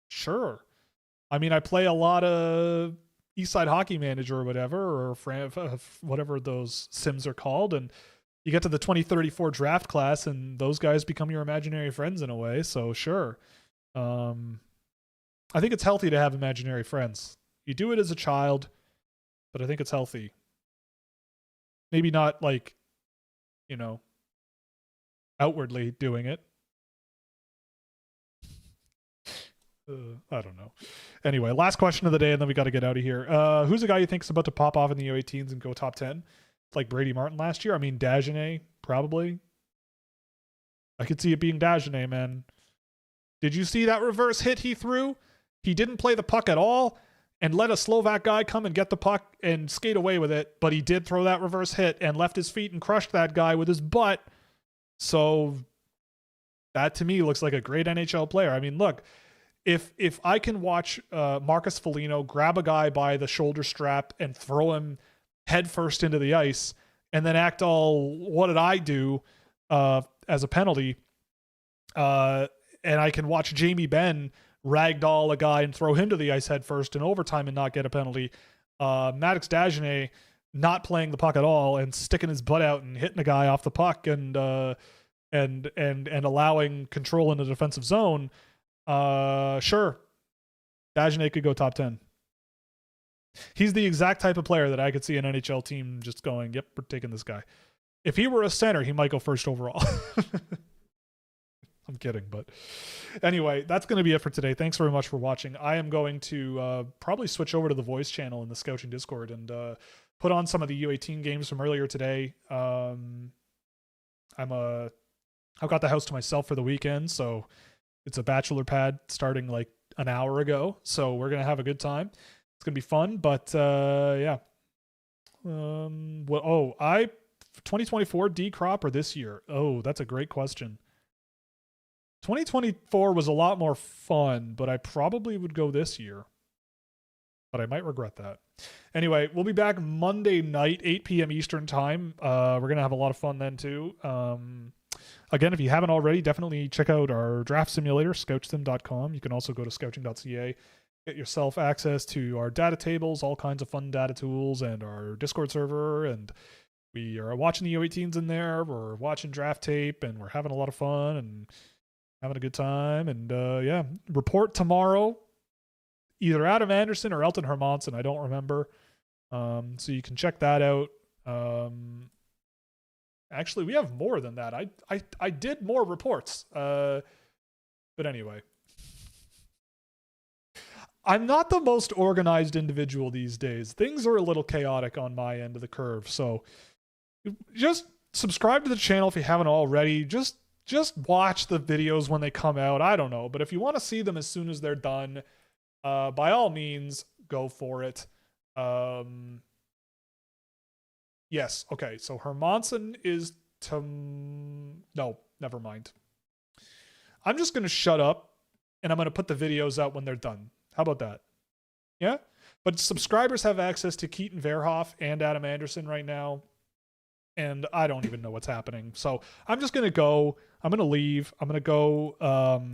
sure. I mean, I play a lot of Eastside Hockey Manager or whatever, or whatever those sims are called, and you get to the 2034 draft class, and those guys become your imaginary friends in a way. So sure, I think it's healthy to have imaginary friends. You do it as a child, but I think it's healthy. Maybe not like, outwardly doing it. I don't know. Anyway, last question of the day, and then we got to get out of here. Who's the guy you think is about to pop off in the U18s and go top 10? Like Brady Martin last year? I mean, Dagenet, probably. I could see it being Dagenet, man. Did you see that reverse hit he threw? He didn't play the puck at all and let a Slovak guy come and get the puck and skate away with it, but he did throw that reverse hit and left his feet and crushed that guy with his butt. So that to me looks like a great NHL player. I mean, look, if I can watch Marcus Foligno grab a guy by the shoulder strap and throw him head first into the ice and then act all, what did I do as a penalty? And I can watch Jamie Benn ragdoll a guy and throw him to the ice head first in overtime and not get a penalty. Maddox Dagenet not playing the puck at all and sticking his butt out and hitting a guy off the puck and allowing control in the defensive zone. Sure, Dagenet could go top 10. He's the exact type of player that I could see an NHL team just going, yep, we're taking this guy. If he were a center, he might go first overall. I'm kidding, but anyway, that's going to be it for today. Thanks very much for watching. I am going to probably switch over to the voice channel in the Scouching Discord and put on some of the U18 games from earlier today. I've got the house to myself for the weekend, so it's a bachelor pad starting like an hour ago. So we're going to have a good time. It's going to be fun, but yeah. 2024 D crop or this year? Oh, that's a great question. 2024 was a lot more fun, but I probably would go this year. But I might regret that. Anyway, we'll be back Monday night, 8 p.m. Eastern time. We're going to have a lot of fun then too. Again, if you haven't already, definitely check out our draft simulator, scouchsim.com. You can also go to scouching.ca. Get yourself access to our data tables, all kinds of fun data tools, and our Discord server. And we are watching the U18s in there. We're watching draft tape, and we're having a lot of fun and having a good time. And yeah, report tomorrow, either Adam Anderson or Elton Hermanson. I don't remember. So you can check that out. Actually, we have more than that. I did more reports. But anyway. I'm not the most organized individual these days. Things are a little chaotic on my end of the curve. So just subscribe to the channel if you haven't already. Just just watch the videos when they come out. I don't know. But if you want to see them as soon as they're done, by all means, go for it. Yes. Okay. So Hermansen is no, never mind. I'm just going to shut up and I'm going to put the videos out when they're done. How about that? Yeah. But subscribers have access to Keaton Verhoff and Adam Anderson right now. And I don't even know what's happening. So I'm just going to go. I'm going to leave. I'm going to go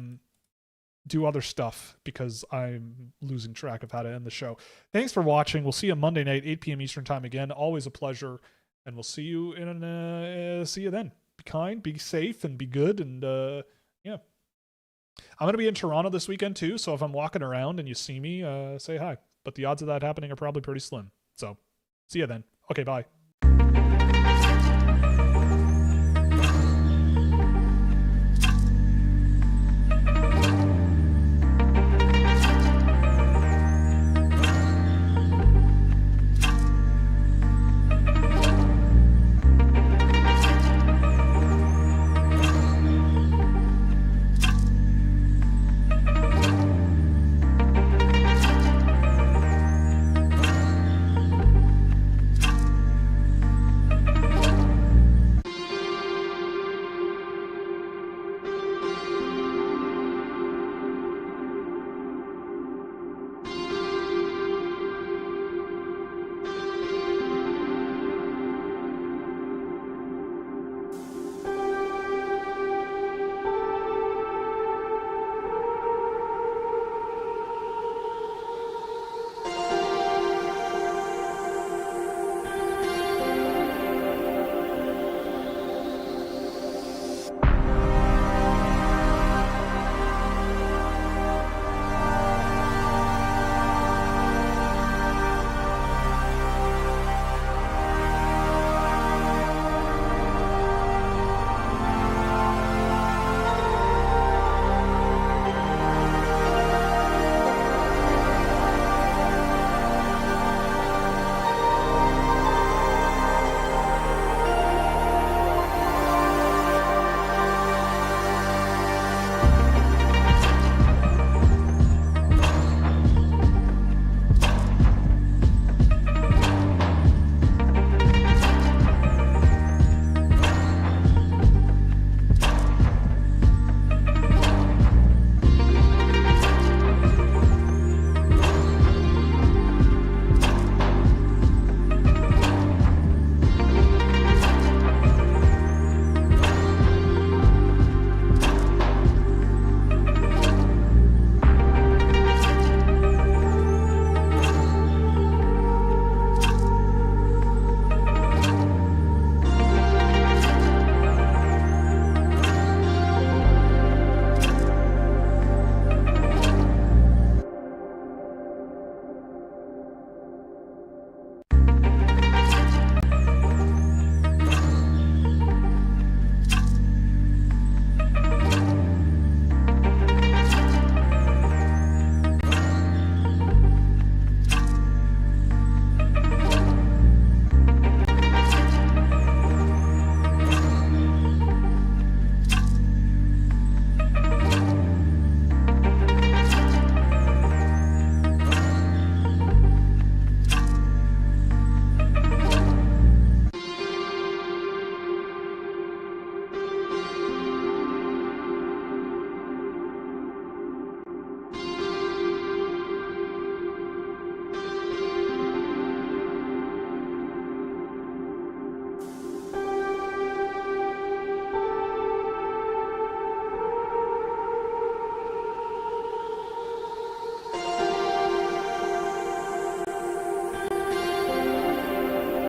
do other stuff because I'm losing track of how to end the show. Thanks for watching. We'll see you Monday night, 8 p.m. Eastern time again. Always a pleasure. And we'll see you see you then. Be kind, be safe, and be good. And yeah. I'm going to be in Toronto this weekend too. So if I'm walking around and you see me, say hi. But the odds of that happening are probably pretty slim. So see you then. Okay, bye.